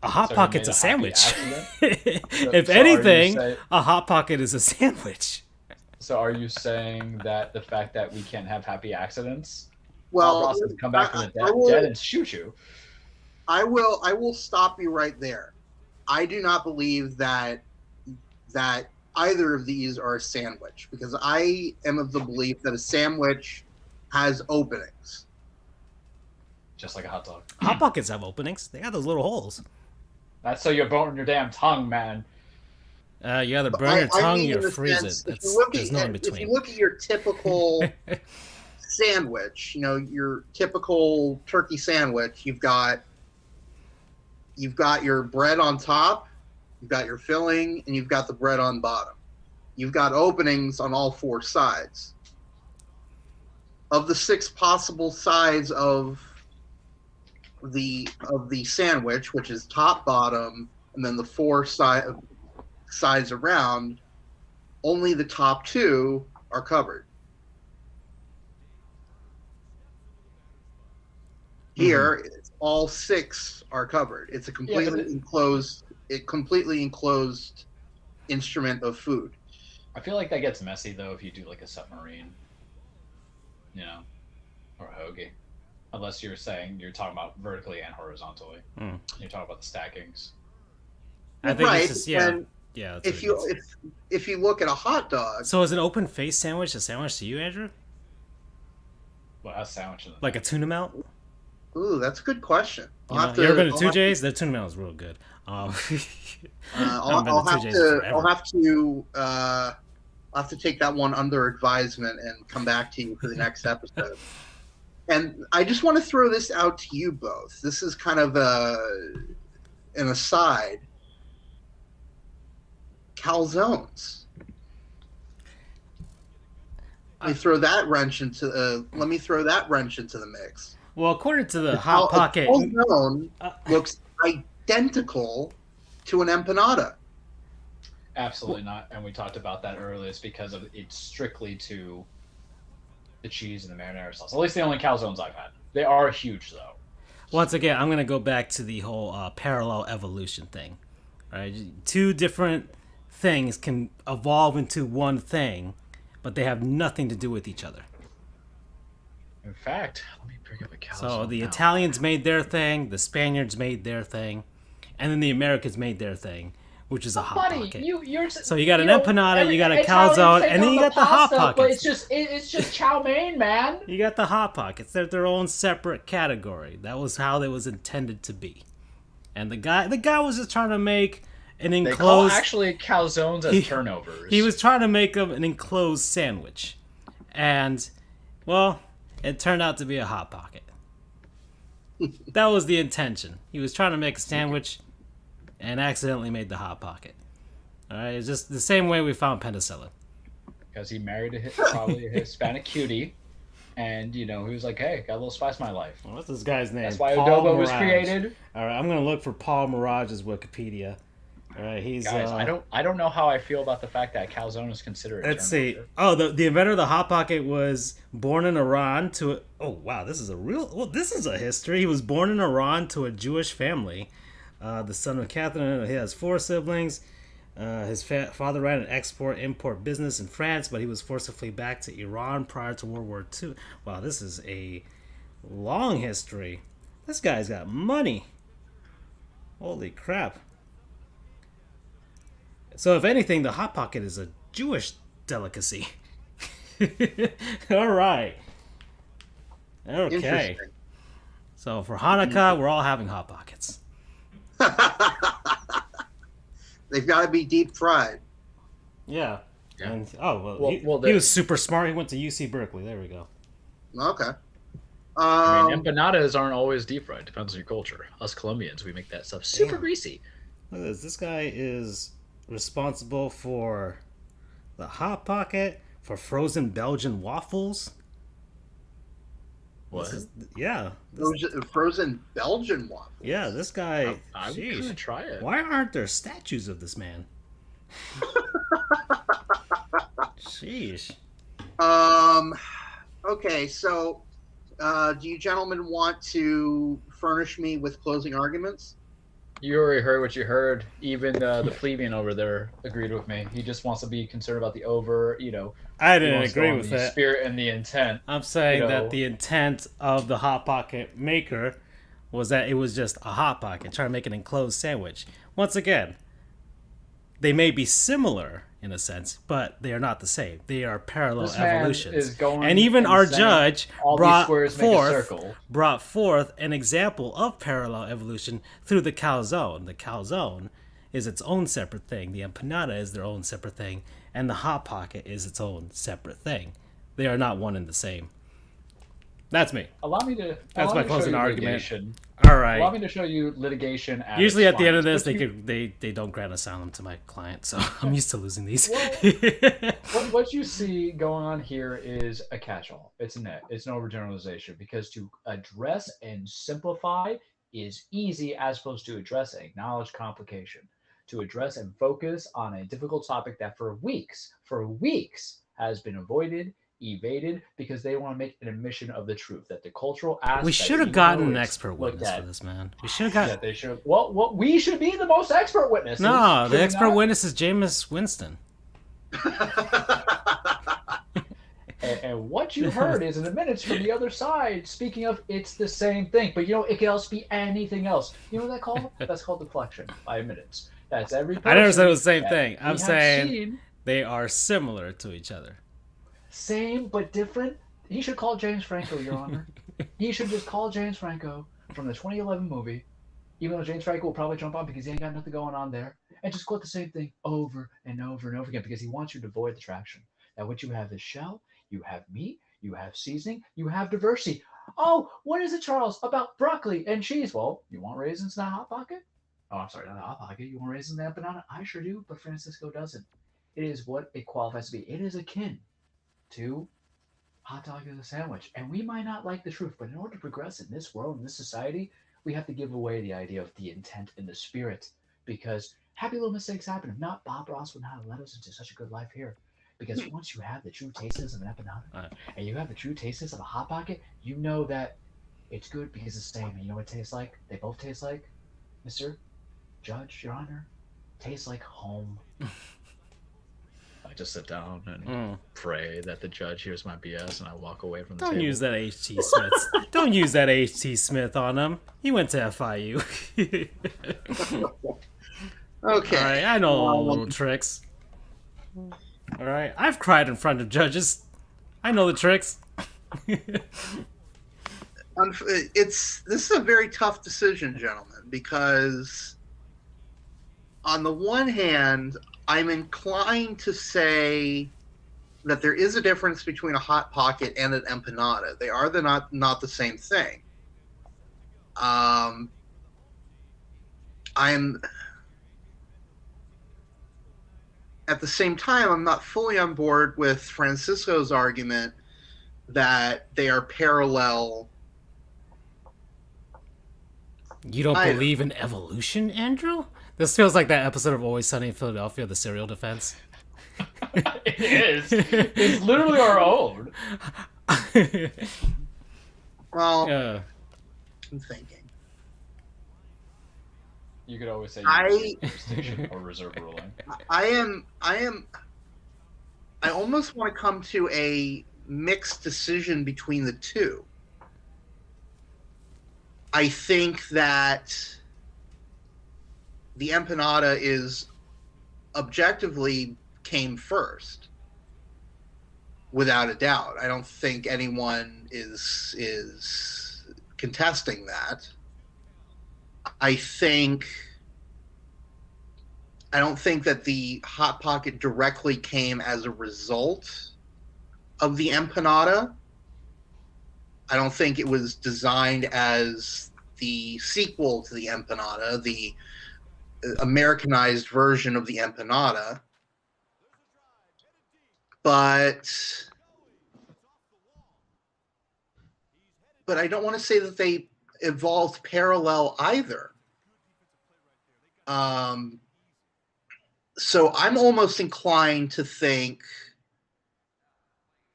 a Hot Pocket's a sandwich. If anything, a Hot Pocket is a sandwich. So are you saying that the fact that we can't have happy accidents? Well, Ross has come back from the dead and shoot you. I will stop you right there. I do not believe that either of these are a sandwich because I am of the belief that a sandwich has openings. Just like a hot dog. Hot Pockets have openings. They got those little holes. That's so you're burning your damn tongue, man. You either burn your tongue or freeze it. There's no in between. If you look at your typical sandwich, your typical turkey sandwich, you've got your bread on top, you've got your filling, and you've got the bread on bottom. You've got openings on all four sides. Of the 6 possible sides of the sandwich, which is top, bottom, and then the 4 sides around, only the top 2 are covered. Here, it's all 6 are covered. It's a completely enclosed instrument of food. I feel like that gets messy though if you do like a submarine, or a hoagie. Unless you're talking about vertically and horizontally. You're talking about the stackings. I think Right. it's just yeah. That's If you look at a hot dog, so is an open face sandwich a sandwich to you, Andrew? Well, that's sandwich. Like a tuna melt? ooh, that's a good question. You ever been to 2J's? The tuna melt is real good. I'll have to take that one under advisement and come back to you for the next episode. And I just want to throw this out to you both. This is kind of an aside. Calzones. Let me throw that wrench into the mix. Well, according to the Hot Pocket, calzone looks identical to an empanada. Absolutely not. And we talked about that earlier. It's because it's strictly to the cheese and the marinara sauce. At least the only calzones I've had. They are huge, though. Once again, I'm going to go back to the whole parallel evolution thing. Right? 2 different things can evolve into one thing, but they have nothing to do with each other. In fact, let me bring up a calzone. So the Italians made their thing, the Spaniards made their thing, and then the Americans made their thing, which is a Hot Pocket. So you got an empanada, you got a calzone, and then you got the Hot Pockets. But it's just chow mein, man. You got the Hot Pockets. They're their own separate category. That was how they was intended to be. And the guy was just trying to make an enclosed. They call actually calzones as turnovers. He was trying to make them an enclosed sandwich, and well, it turned out to be a Hot Pocket. That was the intention. He was trying to make a sandwich, and accidentally made the Hot Pocket. All right, it's just the same way we found penicillin. Because he married probably a Hispanic cutie, and he was like, "Hey, got a little spice in my life." Well, what's this guy's name? That's why Paul adobo was Mirage. created. All right, I'm gonna look for Paul Mirage's Wikipedia. All right, he's guys. I don't know how I feel about the fact that calzone is considered. Let's see. Oh, the inventor of the Hot Pocket was born in Iran to. Oh wow, this is a history. He was born in Iran to a Jewish family. The son of Catherine. He has 4 siblings. His father ran an export-import business in France, but he was forced to flee back to Iran prior to World War II. Wow, this is a long history. This guy's got money. Holy crap. So if anything, the Hot Pocket is a Jewish delicacy. All right. Okay. So for Hanukkah, we're all having Hot Pockets. They've got to be deep fried. Yeah. Yeah. And, he was super smart. He went to UC Berkeley. There we go. Okay. Empanadas aren't always deep fried. Depends on your culture. Us Colombians, we make that stuff super greasy. Look at this. This guy is responsible for the Hot Pocket, for frozen Belgian waffles. What? Frozen Belgian waffles. Yeah, this guy. I'm gonna try it. Why aren't there statues of this man? Sheesh. Okay, so do you gentlemen want to furnish me with closing arguments? You already heard what you heard. Even the plebeian over there agreed with me. He just wants to be concerned about the I didn't agree with that. Spirit and the intent. I'm saying that the intent of the Hot Pocket maker was that it was just a Hot Pocket, trying to make an enclosed sandwich. Once again, they may be similar in a sense, but they are not the same. They are parallel evolutions. And even our judge brought forth an example of parallel evolution through the calzone. The calzone is its own separate thing. The empanada is their own separate thing. And the Hot Pocket is its own separate thing. They are not one and the same. That's me. That's my closing argument. Litigation. All right. Allow me to show you litigation. Usually at the end of this, they don't grant asylum to my client, so I'm used to losing these. What you see going on here is a catch-all. It's a net. It's an overgeneralization, because to address and simplify is easy as opposed to address and acknowledge complication. To address and focus on a difficult topic that for weeks has been avoided evaded because they want to make an admission of the truth that the cultural aspect. We should have gotten an expert witness for this, man. We should have got. Yeah, they should. Well, we should be the most expert witnesses. No, the expert witness is Jameis Winston. And what you heard is in the minutes from the other side. Speaking of, it's the same thing, but it can also be anything else. You know what that called? That's called deflection. 5 minutes. That's every person. I never said it was the same thing. I'm saying they are similar to each other. Same but different. He should call James Franco, Your Honor. He should just call James Franco from the 2011 movie, even though James Franco will probably jump on because he ain't got nothing going on there, and just quote the same thing over and over and over again because he wants you to avoid the traction. Now, what you have is shell, you have meat, you have seasoning, you have diversity. Oh, what is it, Charles, about broccoli and cheese? Well, you want raisins in a Hot Pocket? Oh, I'm sorry, not a Hot Pocket. You want raisins in that banana? I sure do, but Francisco doesn't. It is what it qualifies to be. It is akin to hot dog as a sandwich. And we might not like the truth, but in order to progress in this world, in this society, we have to give away the idea of the intent and the spirit because happy little mistakes happen. If not, Bob Ross would not have led us into such a good life here. Because once you have the true tastes of an empanada and you have the true tastes of a Hot Pocket, you know that it's good because it's the same. And you know what it tastes like? They both taste like, Mr. Judge, Your Honor, tastes like home. I just sit down and pray that the judge hears my BS and I walk away from the table. Don't use that H.T. Smith. Don't use that H.T. Smith on him. He went to FIU. Okay. All right, I know all the little tricks. All right, I've cried in front of judges. I know the tricks. This is a very tough decision, gentlemen, because on the one hand, I'm inclined to say that there is a difference between a Hot Pocket and an empanada. They are not the same thing. At the same time, I'm not fully on board with Francisco's argument that they are parallel. You don't believe in evolution, Andrew? This feels like that episode of Always Sunny in Philadelphia, the cereal defense. It is. It's literally our own. Well, I'm thinking. You could always say or reserve ruling. I almost want to come to a mixed decision between the two. I think that the empanada is objectively came first, without a doubt. I don't think anyone is contesting that. I don't think that the Hot Pocket directly came as a result of the empanada. I don't think it was designed as the sequel to the empanada, the Americanized version of the empanada. But I don't want to say that they evolved parallel either. So I'm almost inclined to think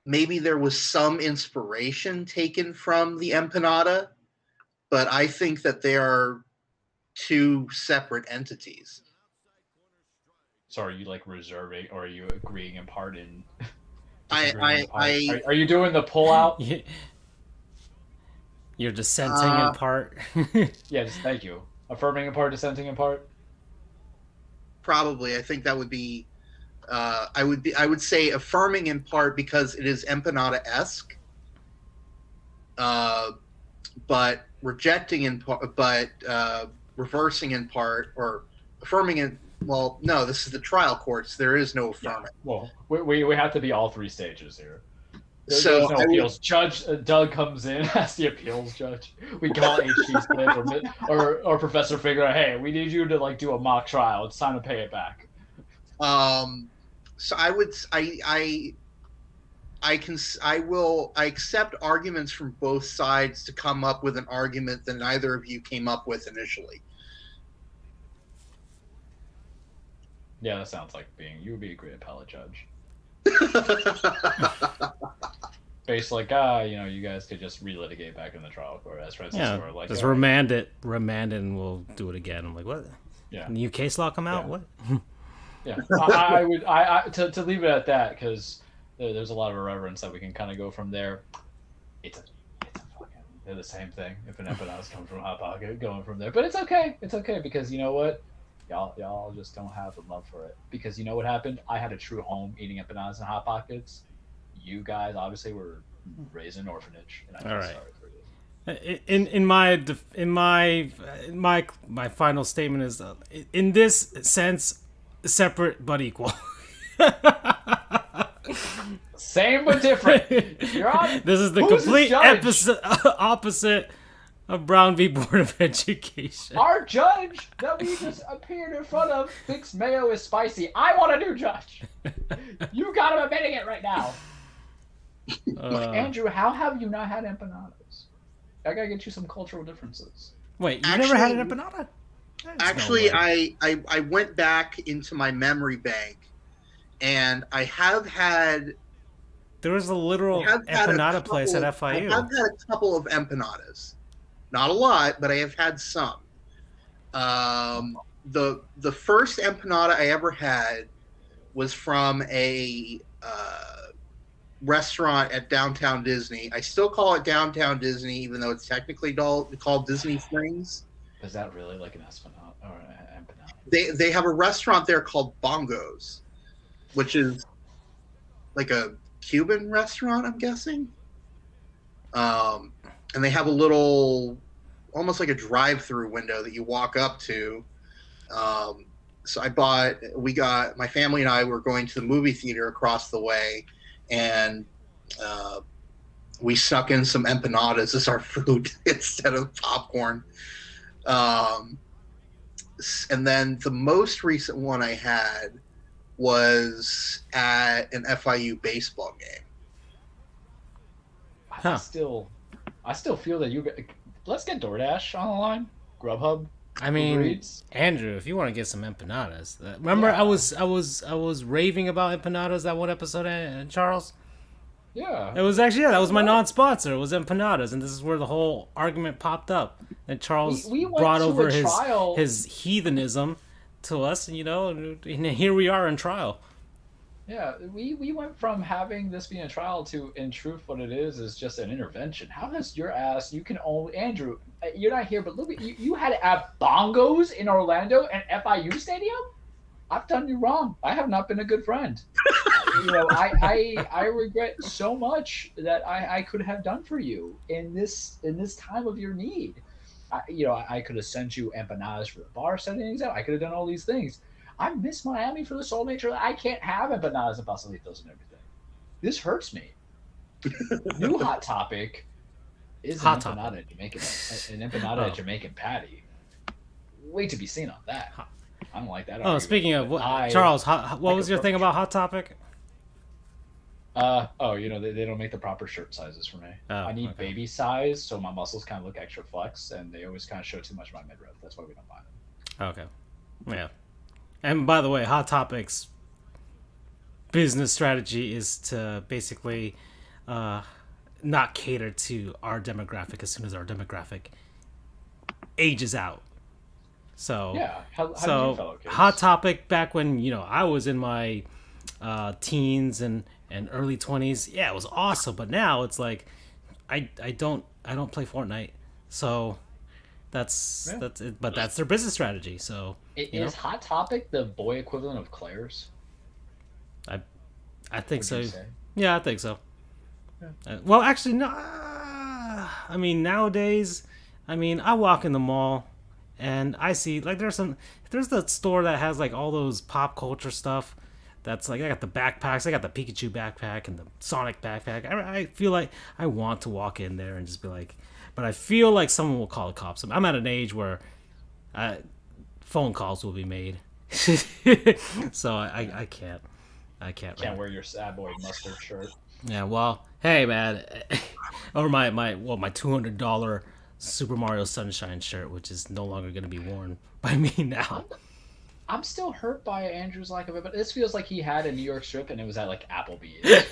maybe there was some inspiration taken from the empanada, but I think that they are two separate entities. So are you like reserving, or are you agreeing in part? Are you doing the pull-out? You're dissenting in part. Yes, thank you. Affirming in part, dissenting in part. Probably, I think that would be. I would say affirming in part because it is empanada-esque, but rejecting in part, but reversing in part, or affirming in. Well, no, this is the trial courts. There is no affirming. Yeah. Well, we have to be all three stages here. There's So no appeals. Judge Doug comes in as the appeals judge. We call H.G. Smith or Professor Figure. Hey, we need you to like do a mock trial. It's time to pay it back. So I will accept arguments from both sides to come up with an argument that neither of you came up with initially. Yeah, that sounds like you would be a great appellate judge. basically like, you guys could just relitigate back in the trial court, as Francisco Yeah, were like, just all right. remand it, and we'll do it again. I'm like, what? Yeah. New case law come out? Yeah. What? Yeah, I would to leave it at that, because there's a lot of irreverence that we can kind of go from there. It's a fucking, they're the same thing. If an empanadas come from Hot Pocket, going from there, but it's okay. It's okay, because you know what, y'all just don't have the love for it. Because you know what happened? I had a true home eating empanadas and Hot Pockets. You guys obviously were raised in an orphanage, and I feel All right. sorry for you. In my final statement is, in this sense, separate but equal. Same but different. You're on. This is the Who's complete judge? opposite of Brown v. Board of Education. Our judge that we just appeared in front of thinks mayo is spicy. I want a new judge. You got him admitting it right now. Andrew, how have you not had empanadas? I gotta get you some cultural differences. Wait, you never had an empanada? Actually, I went back into my memory bank, and I have had. There was a literal empanada place at FIU. I have had a couple of empanadas, not a lot, but I have had some. The first empanada I ever had was from a restaurant at Downtown Disney. I still call it Downtown Disney, even though it's technically called Disney Springs. Is that really like an empanada or an empanada? They have a restaurant there called Bongos, which is like a Cuban restaurant, I'm guessing. And they have a little, almost like a drive-through window that you walk up to. So my family and I were going to the movie theater across the way, and we snuck in some empanadas as our food instead of popcorn. And then the most recent one I had was at an FIU baseball game. I still feel that let's get DoorDash on the line. Grubhub. I mean, Uber Eats. Andrew, if you want to get some empanadas, remember I was raving about empanadas that one episode, Charles. Yeah. It was actually that was my non-sponsor. It was empanadas, and this is where the whole argument popped up. And Charles we went brought to over a trial. his heathenism to us, and here we are in trial. Yeah, we went from having this being a trial to, in truth, what it is just an intervention. How has your ass? You can only Andrew. You're not here, but look at you. You had it at Bongos in Orlando and FIU Stadium. I've done you wrong. I have not been a good friend. I regret so much that I could have done for you in this time of your need. I could have sent you empanadas for the bar settings. I could have done all these things. I miss Miami for the sole nature that I can't have empanadas and pastelitos and everything. This hurts me. New hot topic is an empanada Jamaican patty. Wait to be seen on that. I don't like that. Oh, speaking of Charles, what was your thing about Hot Topic? They don't make the proper shirt sizes for me. I need baby size, so my muscles kind of look extra flex, and they always kind of show too much of my midriff. That's why we don't buy them. Okay, yeah. And by the way, Hot Topic's business strategy is to basically not cater to our demographic as soon as our demographic ages out. So yeah, how do you fellow kids? Hot Topic back when I was in my teens and early 20s, yeah, it was awesome. But now it's like I don't play Fortnite, so that's it. But that's their business strategy. So is Hot Topic the boy equivalent of Claire's? I think so. Yeah, I think so. Yeah. Well, actually, no. I mean, nowadays, I walk in the mall and I see like there's the store that has like all those pop culture stuff. That's like, I got the backpacks. I got the Pikachu backpack and the Sonic backpack. I feel like I want to walk in there and just be like, but I feel like someone will call the cops. I'm at an age where phone calls will be made. So I can't. Can't wear your sad boy mustard shirt. Yeah, well, hey man, or my $200 Super Mario Sunshine shirt, which is no longer going to be worn by me now. I'm still hurt by Andrew's lack of it, but this feels like he had a New York strip and it was at like Applebee's.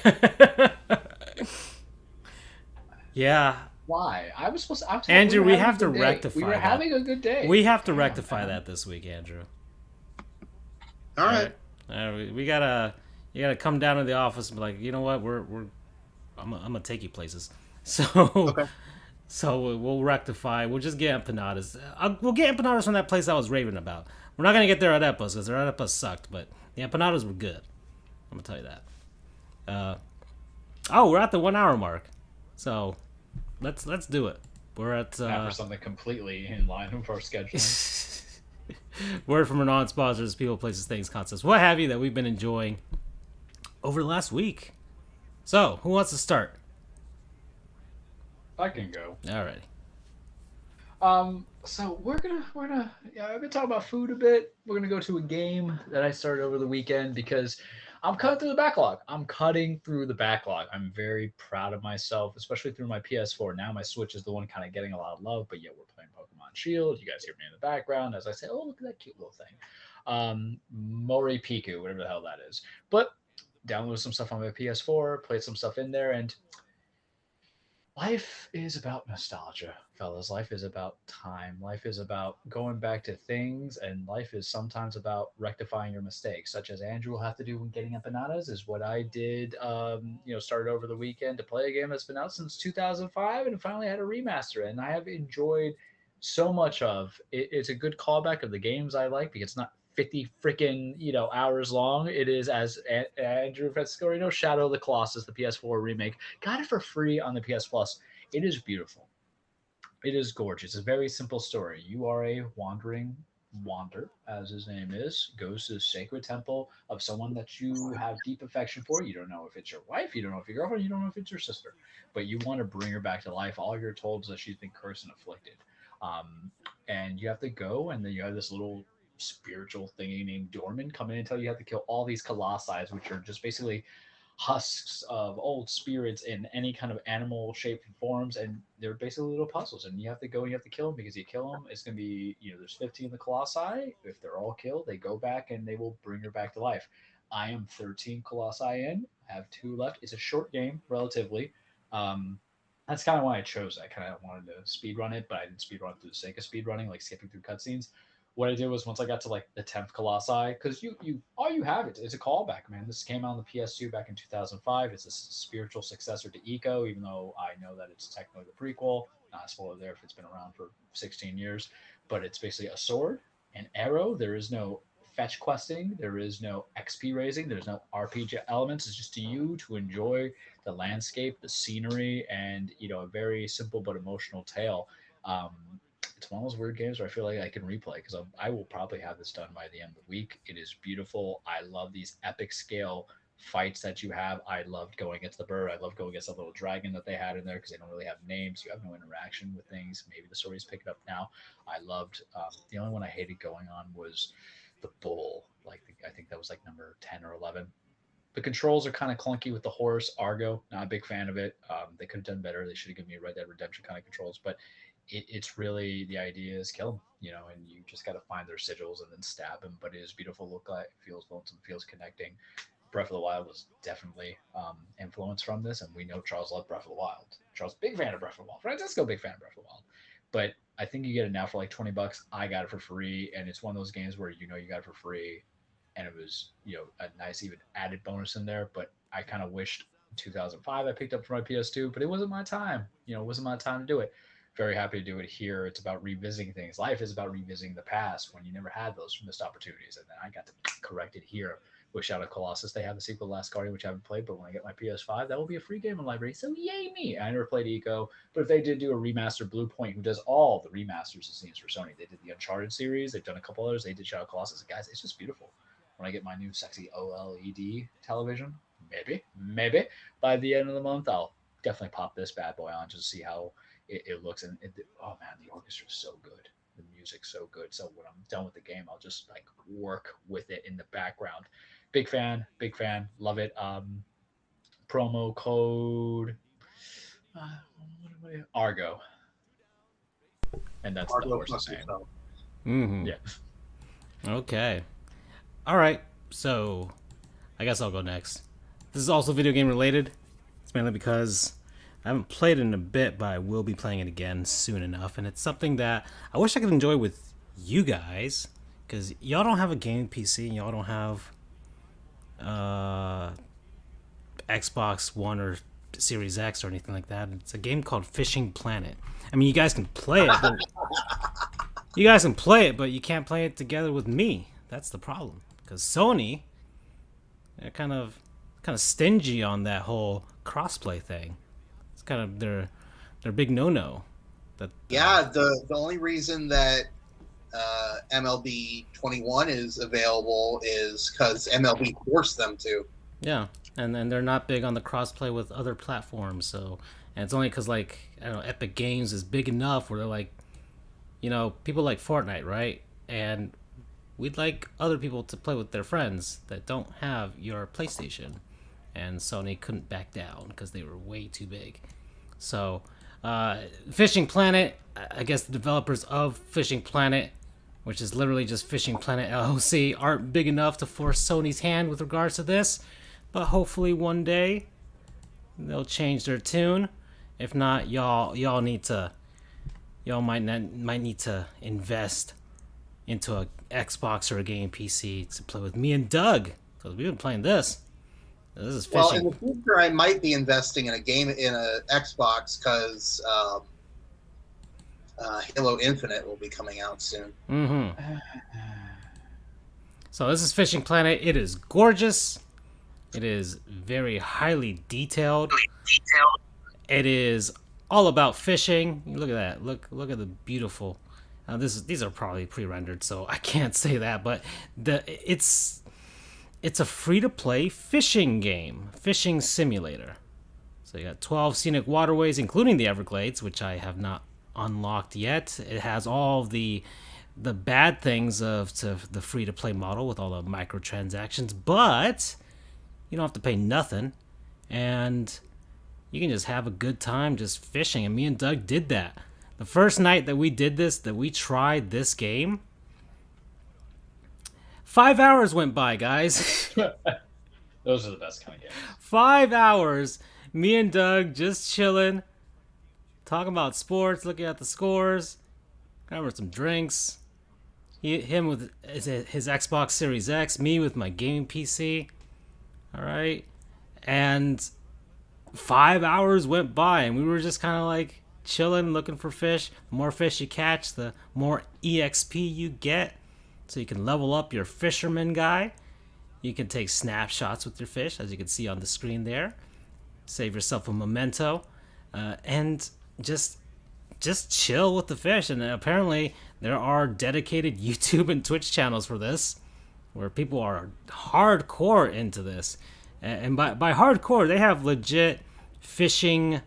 Yeah, Why? I was Andrew, we having a have to good day. rectify We were that. having a good day. We have to Damn, rectify man. that this week, Andrew. All right. We gotta, you gotta come down to the office and be like, you know what, I'm gonna take you places. So, Okay. so we'll rectify. We'll just get empanadas. We'll get empanadas from that place I was raving about. We're not gonna get their arepas because their arepas sucked, but the empanadas were good. I'm gonna tell you that. Oh, we're at the 1 hour mark, so let's do it. We're at Now for something completely in line with our scheduling. word from our non-sponsors, people, places, things, concepts, what have you that we've been enjoying over the last week. So, who wants to start? I can go. Alrighty. So we're gonna yeah, I've been talking about food a bit. We're gonna go to a game that I started over the weekend because I'm cutting through the backlog. I'm very proud of myself, especially through my PS4. Now my Switch is the one kind of getting a lot of love, but yet we're playing Pokemon Shield. You guys hear me in the background as I say, "Oh, look at that cute little thing." Mori Piku, whatever the hell that is. But downloaded some stuff on my PS4, played some stuff in there, and life is about nostalgia, fellas. Life is about time. Life is about going back to things, and life is sometimes about rectifying your mistakes, such as Andrew will have to do when getting empanadas, is what I did. Started over the weekend to play a game that's been out since 2005, and finally had a remaster, and I have enjoyed so much of it. It's a good callback of the games I like because it's not 50 freaking hours long. It is, as Andrew Francisco, Shadow of the Colossus, the PS4 remake. Got it for free on the PS Plus. It is beautiful. It is gorgeous. It's a very simple story. You are a wandering wander, as his name is, goes to the sacred temple of someone that you have deep affection for. You don't know if it's your wife, you don't know if your girlfriend, you don't know if it's your sister, but you want to bring her back to life. All you're told is that she's been cursed and afflicted. Um, and you have to go, and then you have this little spiritual thingy named Dorman come in and tell you have to kill all these colossi, which are just basically husks of old spirits in any kind of animal shaped forms, and they're basically little puzzles, and you have to go and you have to kill them, because you kill them, it's going to be, there's 15 of the colossi. If they're all killed, they go back and they will bring her back to life. I am 13 colossi in, I have 2 left. It's a short game relatively. um, that's kind of why I chose it. I kind of wanted to speed run it, but I didn't speed run it for the sake of speed running, like skipping through cutscenes. What I did was, once I got to like the 10th Colossi, because you all you have it's a callback, man. This came out on the PS2 back in 2005. It's a spiritual successor to Eco, even though I know that it's technically the prequel. Not a spoiler there if it's been around for 16 years, but it's basically a sword, an arrow. There is no fetch questing, there is no XP raising, there's no RPG elements. It's just to you to enjoy the landscape, the scenery, and a very simple but emotional tale. Um, it's one of those weird games where I feel like I can replay, because I will probably have this done by the end of the week. It is beautiful. I love these epic scale fights that you have. I loved going against the bird. I love going against the little dragon that they had in there, because they don't really have names. You have no interaction with things. Maybe the story's picking up now. I loved. The only one I hated going on was the bull. I think that was like number 10 or 11. The controls are kind of clunky with the horse. Argo, not a big fan of it. They could have done better. They should have given me Red Dead Redemption kind of controls, but it's really, the idea is kill them, and you just got to find their sigils and then stab them. But it is beautiful to look like. It feels lonesome, feels connecting. Breath of the Wild was definitely influenced from this, and we know Charles loved Breath of the Wild. Charles, big fan of Breath of the Wild. Francisco, big fan of Breath of the Wild. But I think you get it now for like $20. I got it for free, and it's one of those games where you got it for free, and it was a nice even added bonus in there. But I kind of wished in 2005 I picked up for my PS2, but it wasn't my time. It wasn't my time to do it. Very happy to do it here. It's about revisiting things. Life is about revisiting the past when you never had those missed opportunities, and then I got to correct it here with Shadow of Colossus. They have the sequel, Last Guardian, which I haven't played, but when I get my PS5, that will be a free game in the library. So yay me! I never played Eco, but if they did do a remaster, Blue Point, who does all the remasters it seems for Sony, they did the Uncharted series, they've done a couple others, they did Shadow of Colossus. Guys, it's just beautiful. When I get my new sexy OLED television, maybe by the end of the month, I'll definitely pop this bad boy on just to see how it looks. And oh man, the orchestra is so good, the music's so good. So when I'm done with the game, I'll just like work with it in the background. Big fan, love it. Promo code Argo, and that's the horse's name. Mm-hmm. Yeah. Okay. All right. So, I guess I'll go next. This is also video game related. It's mainly because I haven't played it in a bit, but I will be playing it again soon enough. And it's something that I wish I could enjoy with you guys, because y'all don't have a gaming PC and y'all don't have Xbox One or Series X or anything like that. It's a game called Fishing Planet. I mean, you guys can play it, but you can't play it together with me. That's the problem. Because Sony, they're kind of stingy on that whole crossplay thing. It's kind of their big no-no. The only reason that MLB 21 is available is because MLB forced them to. Yeah, and they're not big on the crossplay with other platforms. So, and it's only because Epic Games is big enough where they're like, people like Fortnite, right? And we'd like other people to play with their friends that don't have your PlayStation. And Sony couldn't back down because they were way too big. So, Fishing Planet, I guess the developers of Fishing Planet, which is literally just Fishing Planet LLC, aren't big enough to force Sony's hand with regards to this. But hopefully one day they'll change their tune. If not, y'all might need to invest into a Xbox or a game PC to play with me and Doug, because we've been playing this. This is fishing. Well, in the future, I might be investing in a game in a Xbox because Halo Infinite will be coming out soon. Mm-hmm. So this is Fishing Planet. It is gorgeous. It is very highly detailed. It is all about fishing. Look at that. Look at the beautiful. These are probably pre-rendered, so I can't say that. But it's a free-to-play fishing game, fishing simulator. So you got 12 scenic waterways, including the Everglades, which I have not unlocked yet. It has all of the bad things of the free-to-play model with all the microtransactions, but you don't have to pay nothing, and you can just have a good time just fishing. And me and Doug did that. The first night that we did this, that we tried this game, 5 hours went by, guys. Those are the best kind of games. 5 hours, me and Doug just chilling, talking about sports, looking at the scores, grabbing some drinks. Him with his Xbox Series X, me with my gaming PC. All right. And 5 hours went by, and we were just kind of like chilling, looking for fish. The more fish you catch, the more EXP you get. So you can level up your fisherman guy. You can take snapshots with your fish, as you can see on the screen there. Save yourself a memento. And just chill with the fish. And apparently there are dedicated YouTube and Twitch channels for this, where people are hardcore into this. And by hardcore, they have legit fishing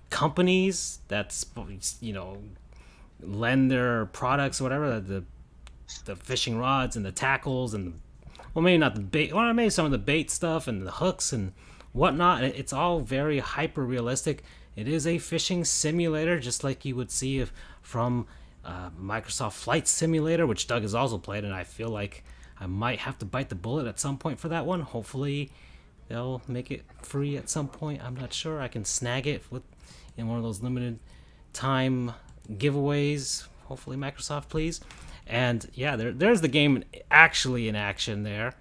companies that's, lend their products or whatever, the fishing rods and the tackles and maybe not the bait, or maybe some of the bait stuff and the hooks and whatnot. It's all very hyper realistic. It is a fishing simulator, just like you would see from Microsoft Flight Simulator, which Doug has also played, and I feel like I might have to bite the bullet at some point for that one. Hopefully they'll make it free at some point. I'm not sure. I can snag it in one of those limited time giveaways. Hopefully Microsoft, please. And yeah, there's the game actually in action there.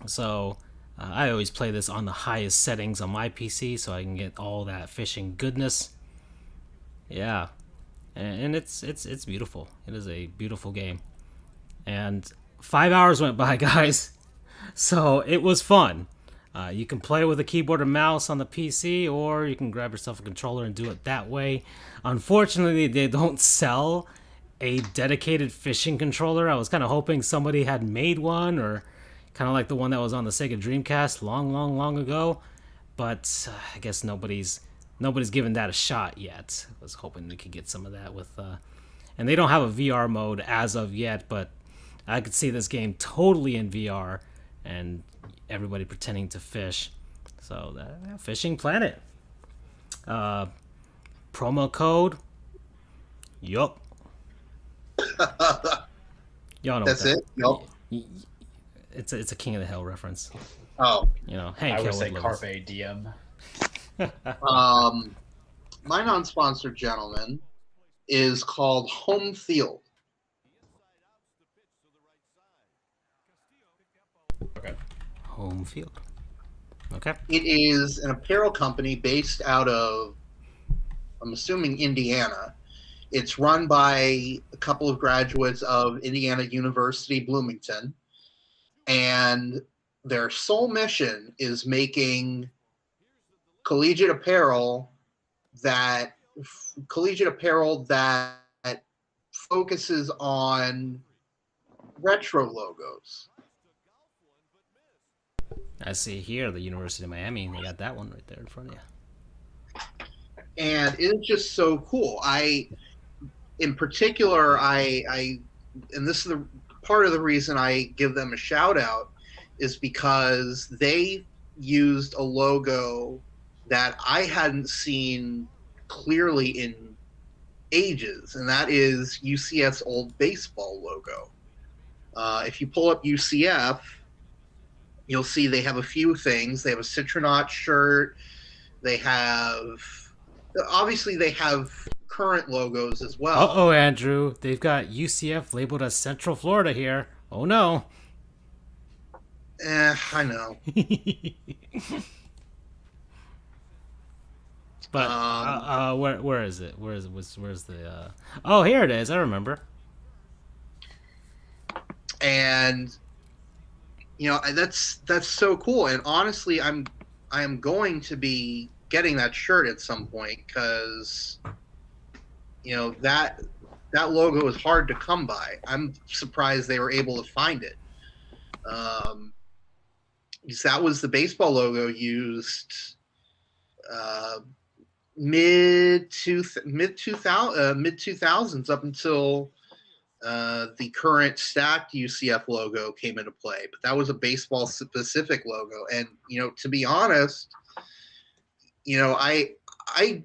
So I always play this on the highest settings on my PC so I can get all that fishing goodness. Yeah, and it's beautiful. It is a beautiful game. And 5 hours went by, guys. So it was fun. You can play with a keyboard and mouse on the PC, or you can grab yourself a controller and do it that way. Unfortunately, they don't sell a dedicated fishing controller. I was kind of hoping somebody had made one, or kind of like the one that was on the Sega Dreamcast long ago. But I guess nobody's given that a shot yet. I was hoping we could get some of that with... and they don't have a VR mode as of yet, but I could see this game totally in VR and everybody pretending to fish. So, Fishing Planet. Promo code. Yup. Y'all know That's it? Yup. It's a King of the Hill reference. Oh. Hank I Hill would say would love Carpe Diem. My non-sponsored gentleman is called Home Field. Okay. Home field. Okay. It is an apparel company based out of, I'm assuming, Indiana. It's run by a couple of graduates of Indiana University Bloomington, and their sole mission is making collegiate apparel that focuses on retro logos. I see here the University of Miami. They got that one right there in front of you. And it's just so cool. In particular, and this is the part of the reason I give them a shout out is because they used a logo that I hadn't seen clearly in ages, and that is UCF's old baseball logo. If you pull up UCF, you'll see they have a few things. They have a Citronaut shirt. They have current logos as well. Uh-oh, Andrew. They've got UCF labeled as Central Florida here. Oh, no. I know. But where is it? Where's the? Oh, here it is. I remember. And that's so cool. And honestly, I am going to be getting that shirt at some point because that logo is hard to come by. I'm surprised they were able to find it. Because that was the baseball logo used mid 2000s up until the current stacked UCF logo came into play. But that was a baseball specific logo. And to be honest, I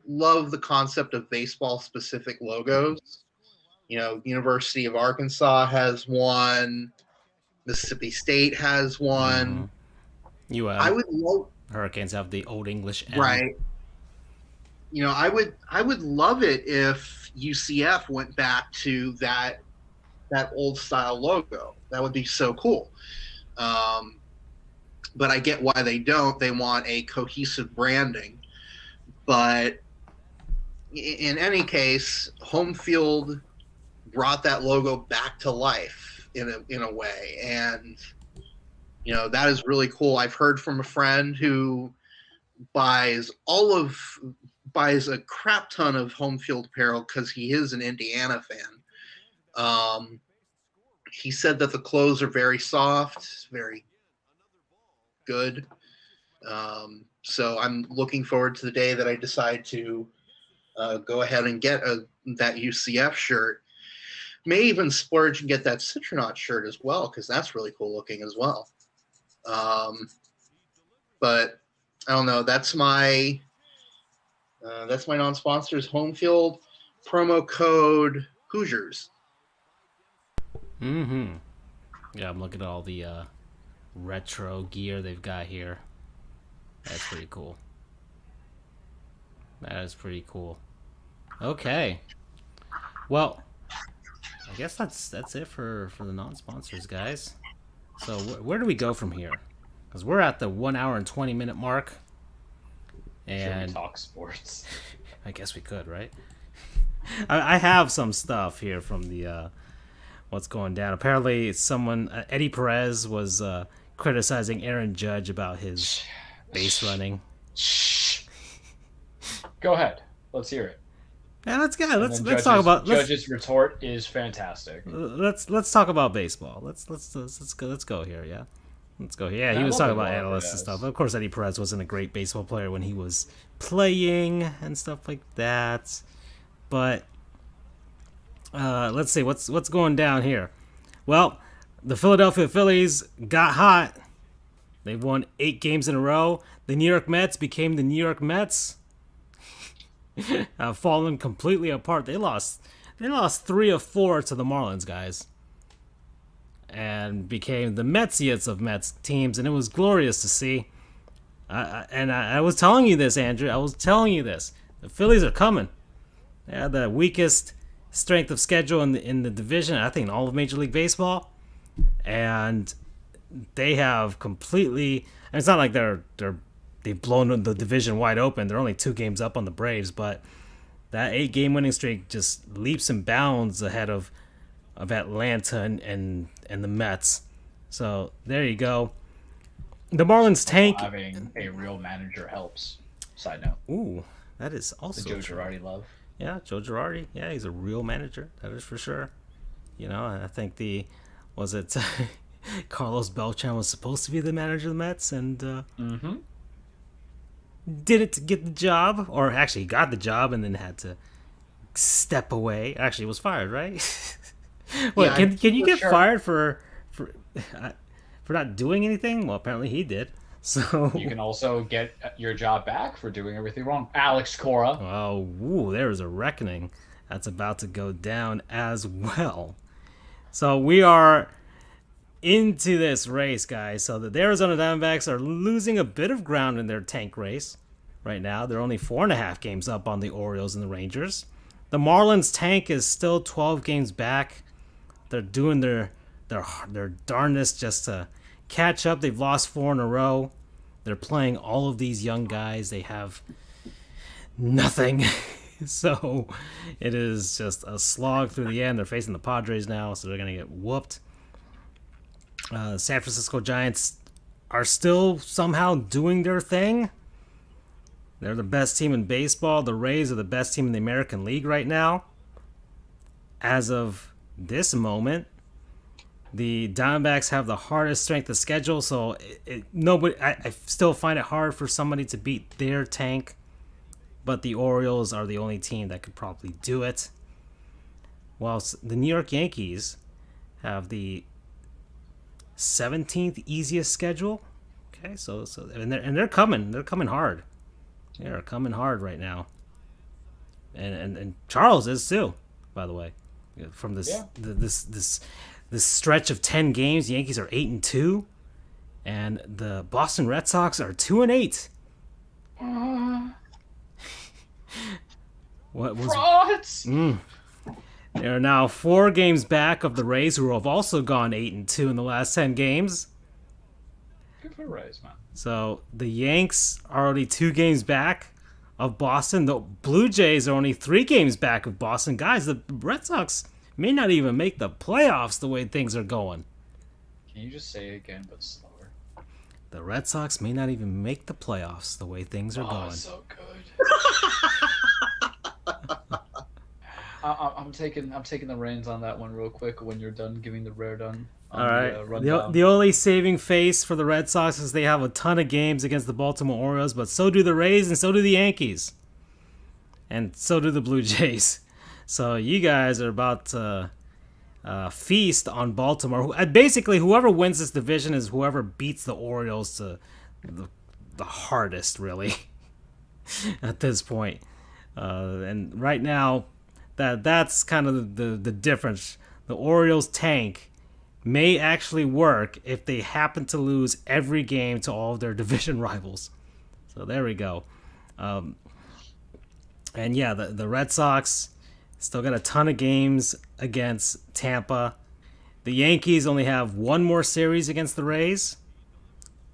love the concept of baseball specific logos. University of Arkansas has one. Mississippi State has one. I would love Hurricanes have the Old English M. Right. I would love it if UCF went back to that old style logo. That would be so cool. But I get why they don't. They want a cohesive branding. But in any case, Home Field brought that logo back to life in a way, and that is really cool. I've heard from a friend who buys a crap ton of Home Field apparel because he is an Indiana fan. He said that the clothes are very soft, very good. So I'm looking forward to the day that I decide to go ahead and get that UCF shirt. May even splurge and get that Citronaut shirt as well, because that's really cool looking as well. But I don't know. That's my non-sponsors. Home Field, promo code Hoosiers. Mm-hmm. Yeah, I'm looking at all the retro gear they've got here. That's pretty cool. That is pretty cool. Okay. Well, I guess that's it for the non-sponsors, guys. So where do we go from here? Because we're at the 1 hour and 20 minute mark. And should we talk sports? I guess we could, right? I have some stuff here from the what's going down. Apparently, Eddie Perez was criticizing Aaron Judge about his base running. Go ahead. Let's hear it. Yeah, let's talk about Judge's retort is fantastic. Let's talk about baseball. Let's go here. Yeah, let's go here. Yeah, he was talking about analysts and stuff. Of course, Eddie Perez wasn't a great baseball player when he was playing and stuff like that. But let's see what's going down here. Well, the Philadelphia Phillies got hot. They won 8 games in a row. The New York Mets became the New York Mets. Fallen completely apart. They lost 3 of 4 to the Marlins, guys, and became the Metsiest of Mets teams, and it was glorious to see. I was telling you this, Andrew. I was telling you this. The Phillies are coming. They have the weakest strength of schedule in the division, I think, in all of Major League Baseball, and they have completely. And it's not like they've blown the division wide open. They're only 2 games up on the Braves, but that 8-game winning streak just leaps and bounds ahead of Atlanta and the Mets. So there you go. The Marlins tank. Having a real manager helps. Side note. Ooh, that is also The Joe true. Girardi love. Yeah, Joe Girardi. Yeah, he's a real manager. That is for sure. You know, I think Carlos Beltran was supposed to be the manager of the Mets and didn't get the job, or actually got the job and then had to step away. Actually, was fired, right? Wait, Yeah, can you get sure. fired for not doing anything? Well, apparently he did. So You can also get your job back for doing everything wrong. Alex Cora. oh, ooh, there is a reckoning that's about to go down as well. So we are into this race, guys. So the Arizona Diamondbacks are losing a bit of ground in their tank race right now. They're only 4.5 games up on the Orioles and the Rangers. The Marlins tank is still 12 games back. They're doing their darndest just to catch up. They've lost 4 in a row. They're playing all of these young guys. They have nothing. So it is just a slog through the end. They're facing the Padres now, so they're going to get whooped. San Francisco Giants are still somehow doing their thing. They're the best team in baseball. The Rays are the best team in the American League right now. As of this moment, the Diamondbacks have the hardest strength of schedule, so I still find it hard for somebody to beat their tank, but the Orioles are the only team that could probably do it. Whilst the New York Yankees have the 17th easiest schedule. Okay, so they're coming hard. They are coming hard right now. And Charles is too, by the way. From this stretch of 10 games, the Yankees are 8-2, and the Boston Red Sox are 2-8. What was Frauds! They are now 4 games back of the Rays, who have also gone 8-2 in the last 10 games. Good for Rays, man. So the Yanks are already 2 games back of Boston. The Blue Jays are only 3 games back of Boston. Guys, the Red Sox may not even make the playoffs the way things are going. Can you just say it again, but slower? The Red Sox may not even make the playoffs the way things are going. So good. I'm taking the reins on that one real quick when you're done giving the rare done. All right. The only saving face for the Red Sox is they have a ton of games against the Baltimore Orioles, but so do the Rays and so do the Yankees. And so do the Blue Jays. So you guys are about to feast on Baltimore. Basically, whoever wins this division is whoever beats the Orioles to the hardest, really, at this point. And right now, that's kind of the difference. The Orioles tank may actually work if they happen to lose every game to all of their division rivals. So there we go. And yeah, the Red Sox still got a ton of games against Tampa. The Yankees only have 1 more series against the Rays,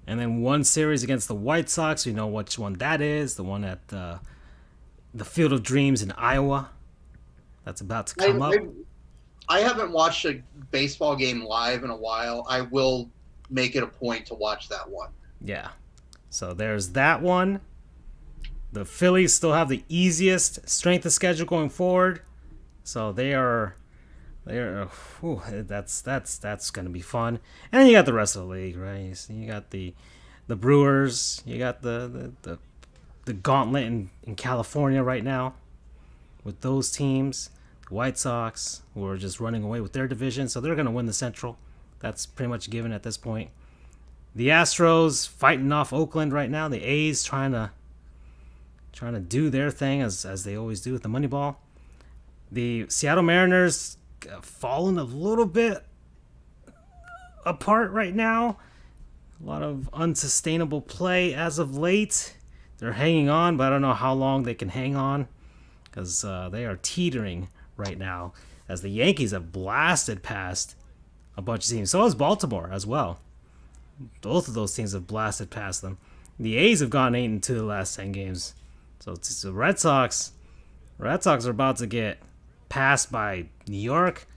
and then 1 series against the White Sox. You know which one that is, the one at the Field of Dreams in Iowa. That's about to come up. I haven't watched a baseball game live in a while. I will make it a point to watch that one. Yeah. So there's that one. The Phillies still have the easiest strength of schedule going forward. So that's going to be fun. And then you got the rest of the league, right? So you got the Brewers, you got the gauntlet in California right now with those teams. The White Sox, who are just running away with their division, so they're going to win the Central. That's pretty much given at this point. The Astros fighting off Oakland right now. The A's trying to do their thing as they always do with the money ball. The Seattle Mariners falling a little bit apart right now. A lot of unsustainable play as of late. They're hanging on, but I don't know how long they can hang on because they are teetering right now as the Yankees have blasted past a bunch of teams. So has Baltimore as well. Both of those teams have blasted past them. The A's have gone 8-2 the last 10 games. So it's the Red Sox. Red Sox are about to get passed by New York,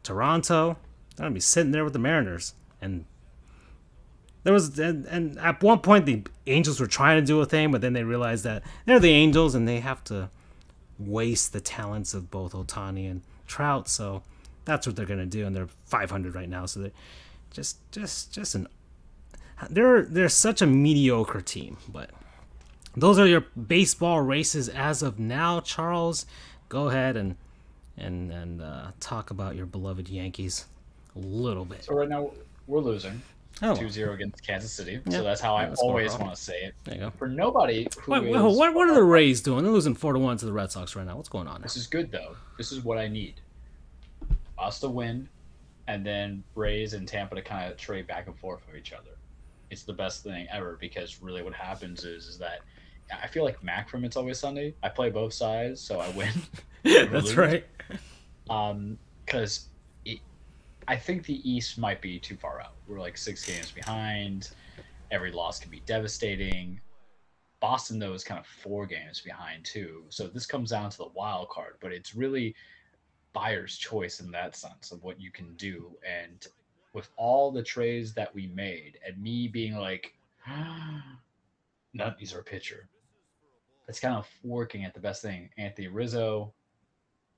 Toronto. They're gonna be sitting there with the Mariners. And there was, and at one point the Angels were trying to do a thing, but then they realized that they're the Angels and they have to waste the talents of both Ohtani and Trout. So that's what they're gonna do, and they're 500 right now. So they're just an they're such a mediocre team. But those are your baseball races as of now. Charles, go ahead and talk about your beloved Yankees a little bit. So right now we're losing. Oh, 2-0 against Kansas City. Yeah. So that's how I That's no always problem. want to say it. There you go. For nobody who What are the Rays doing? They're losing 4-1 to the Red Sox right now. What's going on? This is good, though. This is what I need. Us to win, and then Rays and Tampa to kind of trade back and forth with each other. It's the best thing ever because really what happens is that I feel like Mac from It's Always Sunday. I play both sides, so I win. That's right. Because I think the East might be too far out. We're like 6 games behind. Every loss can be devastating. Boston, though, is kind of 4 games behind, too. So this comes down to the wild card, but it's really buyer's choice in that sense of what you can do. And with all the trades that we made, and me being like, none of these are a pitcher, it's kind of working at the best thing. Anthony Rizzo,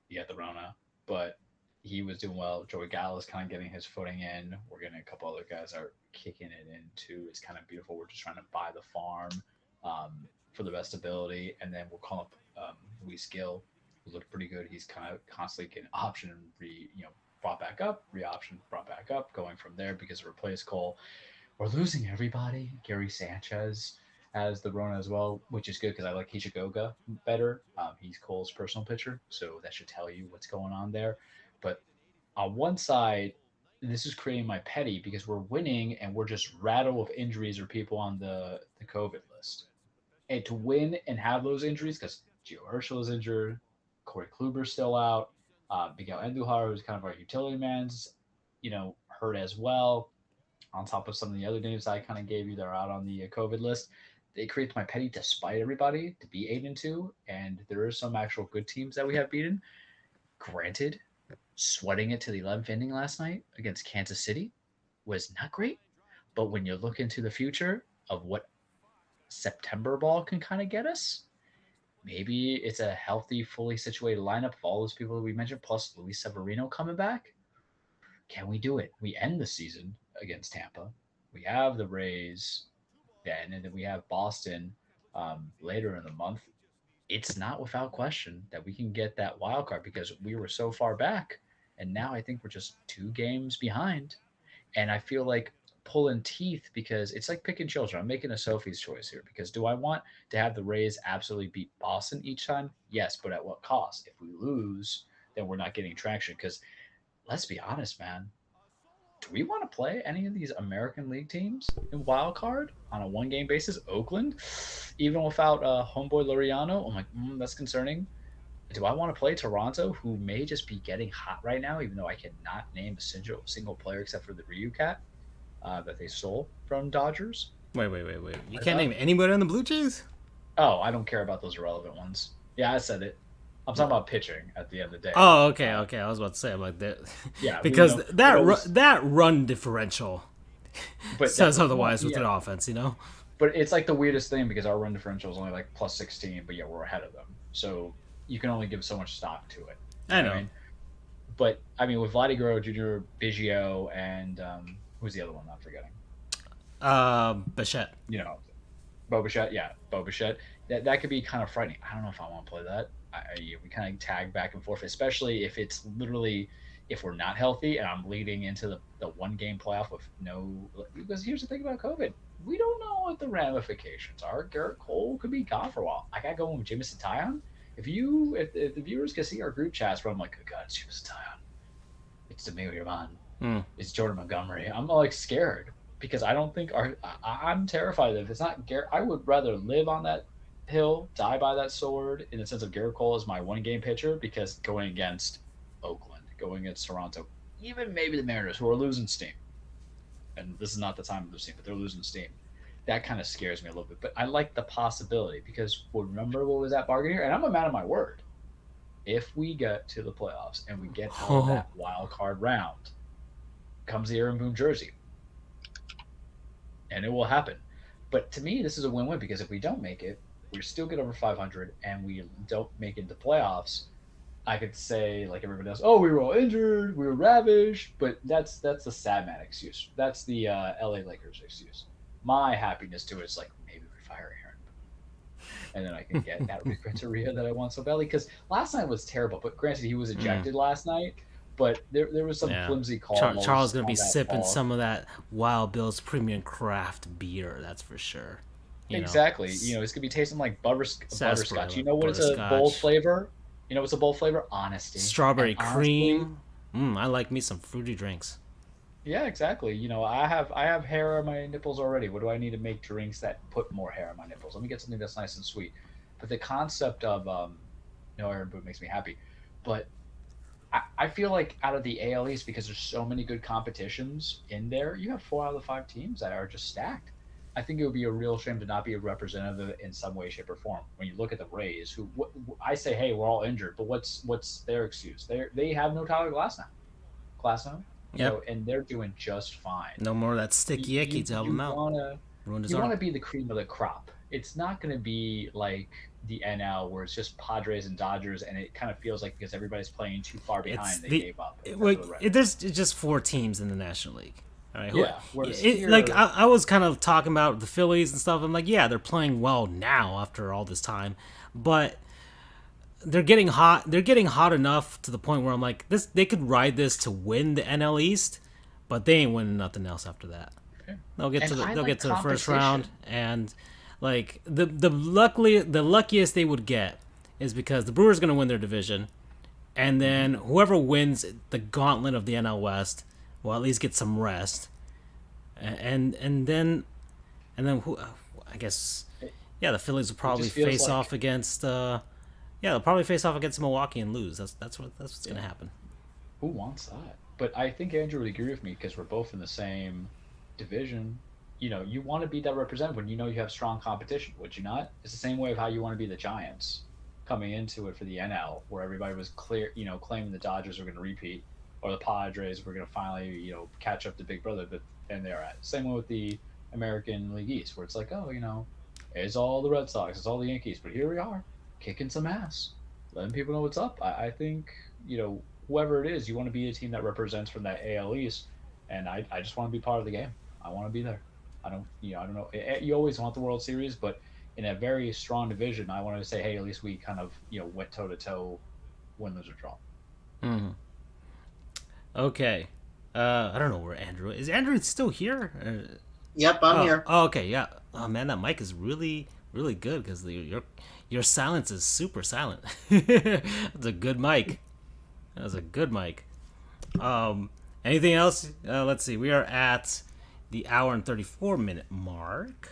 he had the Rona, but he was doing well. Joey Gallo's kind of getting his footing in. We're getting a couple other guys that are kicking it in too. It's kind of beautiful. We're just trying to buy the farm for the best ability, and then we'll call up Luis Gill, who looked pretty good. He's kind of constantly getting option and brought back up, re-option, brought back up, going from there because of replace Cole. We're losing everybody. Gary Sanchez has the Rona as well, which is good because I like Hishigoga better. He's Cole's personal pitcher, so that should tell you what's going on there. But on one side, this is creating my petty because we're winning and we're just rattled with injuries or people on the COVID list. And to win and have those injuries, because Gio Urshela is injured, Corey Kluber's still out, Miguel Andujar, who's kind of our utility man's, hurt as well, on top of some of the other names I kind of gave you that are out on the COVID list. It creates my petty despite everybody to be 8-2, and there are some actual good teams that we have beaten. Granted, sweating it to the 11th inning last night against Kansas City was not great. But when you look into the future of what September ball can kind of get us, maybe it's a healthy, fully situated lineup of all those people that we mentioned, plus Luis Severino coming back. Can we do it? We end the season against Tampa. We have the Rays then, and then we have Boston later in the month. It's not without question that we can get that wild card because we were so far back. And now I think we're just 2 games behind. And I feel like pulling teeth because it's like picking children. I'm making a Sophie's choice here because do I want to have the Rays absolutely beat Boston each time? Yes, but at what cost? If we lose, then we're not getting traction because let's be honest, man. Do we want to play any of these American League teams in wild card on a 1-game basis? Oakland, even without homeboy Laureano, I'm like, that's concerning. Do I want to play Toronto, who may just be getting hot right now, even though I cannot name a single player except for the Ryu Cat that they stole from Dodgers? Wait. You can't name anybody on the Blue Jays? Oh, I don't care about those irrelevant ones. Yeah, I said it. I'm talking about pitching at the end of the day. Oh, okay. I was about to say, I'm like that. Yeah, because that run differential but says otherwise with the offense, But it's like the weirdest thing because our run differential is only like plus 16, but yet we're ahead of them. So you can only give so much stock to it. I know. What I mean? But I mean, with Vladdy Guerrero Jr., Biggio, and who's the other one? I'm forgetting. Bichette. Bo Bichette. Yeah, Bo Bichette. That could be kind of frightening. I don't know if I want to play that. We kind of tag back and forth, especially if it's literally if we're not healthy and I'm leading into the 1-game playoff with no. Because here's the thing about COVID. We don't know what the ramifications are. Garrett Cole could be gone for a while. I got going with Jameson Taillon. If the viewers can see our group chats where I'm like, oh God, it's Taillon. It's Emilio Irvan. It's Jordan Montgomery. I'm like scared. because I don't think I'm terrified of, if it's not Garrett. I would rather live on that hill, die by that sword, in the sense of Garrett Cole as my one game pitcher, because going against Oakland, going against Toronto, even maybe the Mariners, who are losing steam, and this is not the time to lose steam, but they're losing steam. That kind of scares me a little bit. But I like the possibility, because remember what was that bargain here? And I'm a man of my word. If we get to the playoffs and we get out of that wild card round, comes the Aaron Boone jersey. And it will happen. But to me, this is a win-win, because if we don't make it, we still get over 500 and we don't make it into playoffs, I could say, like everybody else, oh, we were all injured, we were ravished, but that's a sad man excuse. That's the LA Lakers excuse. My happiness to it is like, maybe we fire Aaron Boone, and then I can get that Rick Renteria that I want so badly, because last night was terrible. But granted, he was ejected last night, but there was some flimsy call. Charles going to be sipping some of that Wild Bill's premium craft beer, that's for sure. Exactly. It's going to be tasting like butterscotch. You know what it's a bold flavor? You know what's a bold flavor? Honesty. Strawberry cream. I like me some fruity drinks. Yeah, exactly. I have hair on my nipples already. What do I need to make drinks that put more hair on my nipples? Let me get something that's nice and sweet. But the concept of Aaron Boone makes me happy. But I feel like out of the AL East, because there's so many good competitions in there, you have 4 out of the 5 teams that are just stacked. I think it would be a real shame to not be a representative in some way, shape, or form. When you look at the Rays, who I say, hey, we're all injured, but what's their excuse? They have no Tyler Glasnow. Yep. And they're doing just fine. No more of that sticky icky to help them out. You want to be the cream of the crop. It's not going to be like the NL where it's just Padres and Dodgers, and it kind of feels like because everybody's playing too far behind, they gave up. There's just 4 teams in the National League. All right. Yeah. I was kind of talking about the Phillies and stuff. I'm like, yeah, they're playing well now after all this time, but they're getting hot. They're getting hot enough to the point where I'm like, they could ride this to win the NL East, but they ain't winning nothing else after that. Okay. They'll get to the first round, and like the luckiest they would get is because the Brewers going to win their division, and then whoever wins the gauntlet of the NL West will at least get some rest, and then who, I guess, the Phillies will probably face off against. They'll probably face off against Milwaukee and lose. That's what's going to happen. Who wants that? But I think Andrew would agree with me, because we're both in the same division. You want to be that representative when you have strong competition, would you not? It's the same way of how you want to be the Giants coming into it for the NL, where everybody was clear, claiming the Dodgers were going to repeat, or the Padres were going to finally, catch up to Big Brother, but then they're at. Same way with the American League East, where it's like, it's all the Red Sox, it's all the Yankees, but here we are, kicking some ass, letting people know what's up. I think, whoever it is, you want to be a team that represents from that AL East, and I just want to be part of the game. I want to be there. I don't know. You always want the World Series, but in a very strong division, I wanted to say, hey, at least we kind of, went toe-to-toe, win, lose, or draw. Mm-hmm. Okay. I don't know where Andrew is. Andrew still here? Yep, I'm here. Oh, okay, yeah. Oh, man, that mic is really, really good, because your silence is super silent. That's a good mic. That was a good mic. Anything else? Let's see. We are at the hour and 34-minute mark.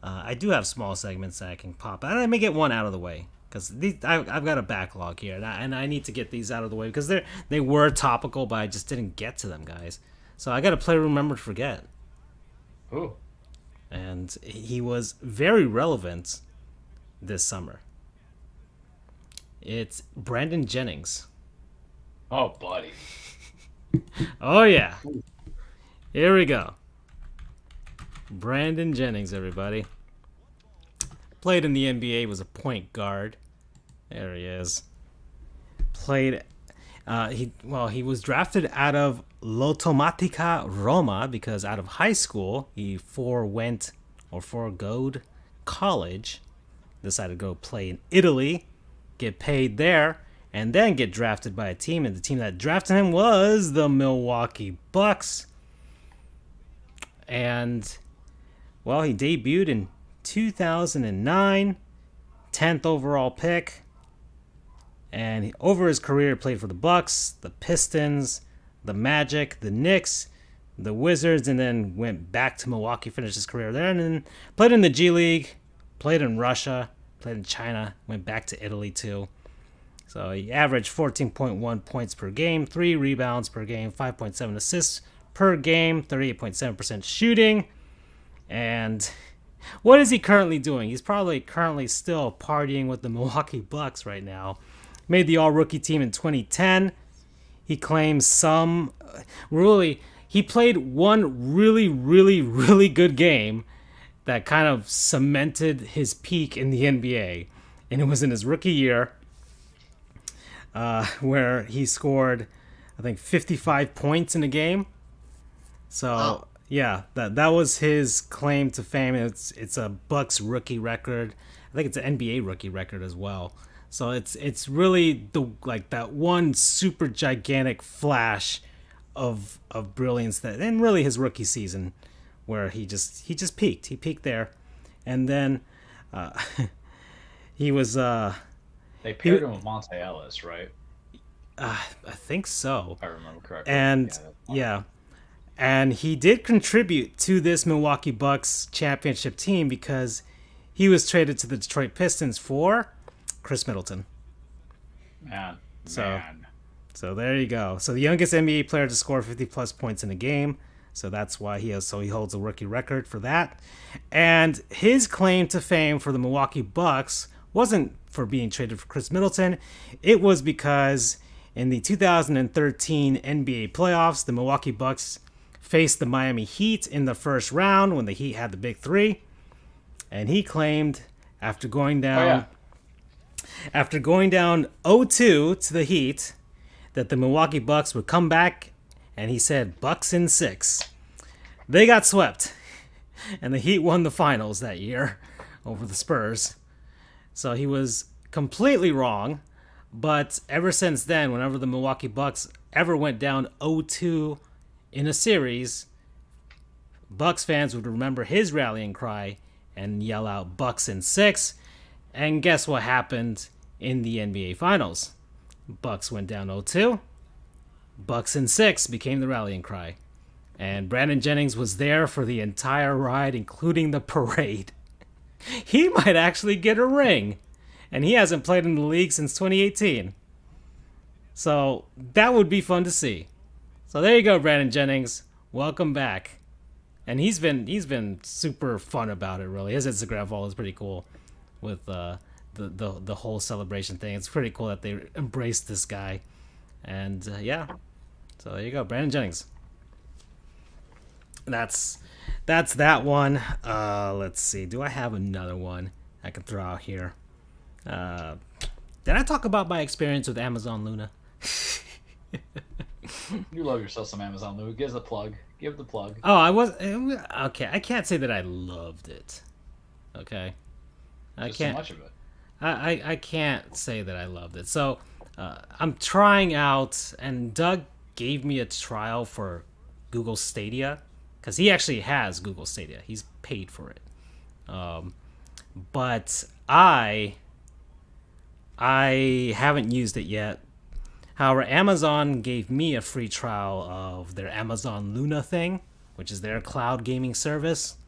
I do have small segments that I can pop out. I may get one out of the way, because I've got a backlog here, and I need to get these out of the way, because they were topical, but I just didn't get to them, guys. So I got to play Remember to Forget. Ooh. And he was very relevant this summer. It's Brandon Jennings. Oh, buddy. Oh, yeah. Here we go. Brandon Jennings, everybody. Played in the NBA, was a point guard. There he is. Played. He was drafted out of Lotomatica Roma, because out of high school he foregoed college, decided to go play in Italy, get paid there, and then get drafted by a team. And the team that drafted him was the Milwaukee Bucks. And he debuted in 2009, 10th overall pick. And over his career, played for the Bucks, the Pistons, the Magic, the Knicks, the Wizards, and then went back to Milwaukee, finished his career there, and then played in the G League, played in Russia, played in China, went back to Italy too. So he averaged 14.1 points per game, 3 rebounds per game, 5.7 assists per game, 38.7% shooting. And what is he currently doing? He's probably currently still partying with the Milwaukee Bucks right now. Made the all-rookie team in 2010. He claims he played one really good game that kind of cemented his peak in the NBA. And it was in his rookie year, where he scored, I think, 55 points in a game. So, yeah, that was his claim to fame. It's a Bucks rookie record. I think it's an NBA rookie record as well. So it's really that one super gigantic flash of brilliance and really his rookie season where he just peaked. He peaked there, and then he was. They paired him with Monte Ellis, right? I think so. If I remember correctly. And and he did contribute to this Milwaukee Bucks championship team because he was traded to the Detroit Pistons for Chris Middleton. Man. So there you go. So the youngest NBA player to score 50-plus points in a game. So that's why he holds a rookie record for that. And his claim to fame for the Milwaukee Bucks wasn't for being traded for Chris Middleton. It was because in the 2013 NBA playoffs, the Milwaukee Bucks faced the Miami Heat in the first round when the Heat had the big three. And he claimed after going down 0-2 to the Heat that the Milwaukee Bucks would come back, and he said Bucks in 6. They got swept, and the Heat won the finals that year over the Spurs. So he was completely wrong, but ever since then, whenever the Milwaukee Bucks ever went down 0-2 in a series, Bucks fans would remember his rallying cry and yell out Bucks in 6. And guess what happened in the NBA Finals? Bucks went down 0-2. Bucks in 6 became the rallying cry. And Brandon Jennings was there for the entire ride, including the parade. He might actually get a ring. And he hasn't played in the league since 2018. So that would be fun to see. So there you go, Brandon Jennings. Welcome back. And he's been super fun about it, really. His Instagram follow is pretty cool with the whole celebration thing. It's pretty cool that they embraced this guy. And yeah. So there you go, Brandon Jennings. That's that one. Let's see. Do I have another one I can throw out here? Did I talk about my experience with Amazon Luna? You love yourself some Amazon Luna. Give the plug. Oh, I was okay. I can't say that I loved it. Okay, I Just can't. so much of it. I can't say that I loved it. So I'm trying out, and Doug gave me a trial for Google Stadia because he actually has Google Stadia. He's paid for it, but I haven't used it yet. However, Amazon gave me a free trial of their Amazon Luna thing, which is their cloud gaming service.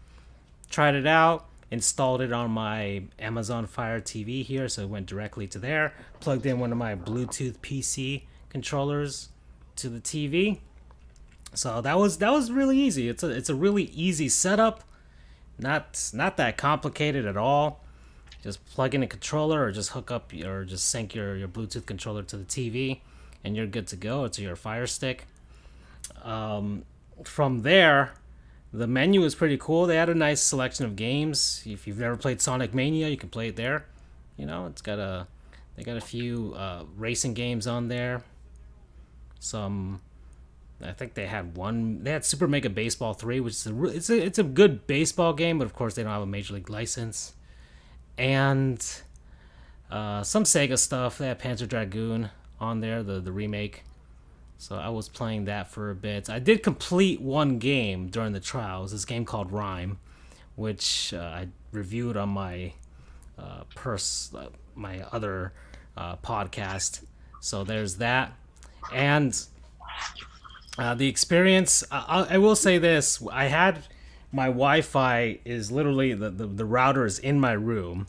Tried it out, installed it on my Amazon Fire TV here, so it went directly to there. Plugged in one of my Bluetooth PC controllers to the TV. So that was really easy. It's a really easy setup. Not that complicated at all. Just plug in a controller or just hook up or just sync your Bluetooth controller to the TV and you're good to go. It's your Fire Stick. From there, the menu is pretty cool. They had a nice selection of games. If you've never played Sonic Mania, you can play it there. You know, they got a few racing games on there. I think they had Super Mega Baseball 3, which is it's a good baseball game, but of course they don't have a Major League license. And some Sega stuff. They had Panzer Dragoon on there, the remake. So I was playing that for a bit. I did complete one game during the trial. It was this game called Rhyme, which I reviewed on my my other podcast. So there's that. And The experience, I will say this: I had my Wi-Fi is literally the router is in my room.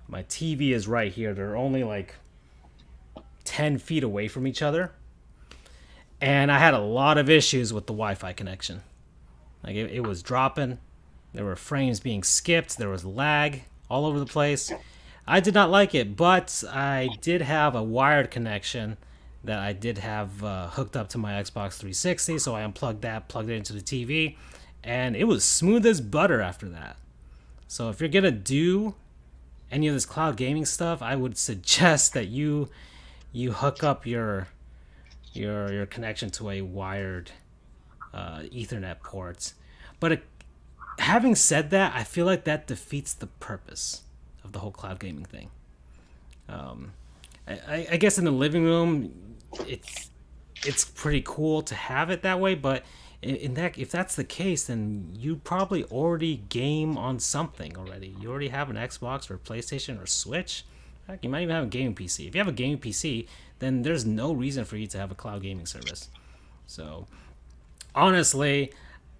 My TV is right here. They're only like 10 feet away from each other, and I had a lot of issues with the Wi-Fi connection. Like it was dropping. There were frames being skipped. There was lag all over the place. I did not like it, but I did have a wired connection that I did have hooked up to my Xbox 360, so I unplugged that, plugged it into the TV, and it was smooth as butter after that. So if you're gonna do any of this cloud gaming stuff, I would suggest that you hook up your connection to a wired Ethernet port. But having said that, I feel like that defeats the purpose of the whole cloud gaming thing. I guess in the living room, it's pretty cool to have it that way. But if that's the case, then you probably already game on something already. You already have an Xbox or a PlayStation or Switch. Heck, you might even have a gaming PC. If you have a gaming PC, then there's no reason for you to have a cloud gaming service. So honestly,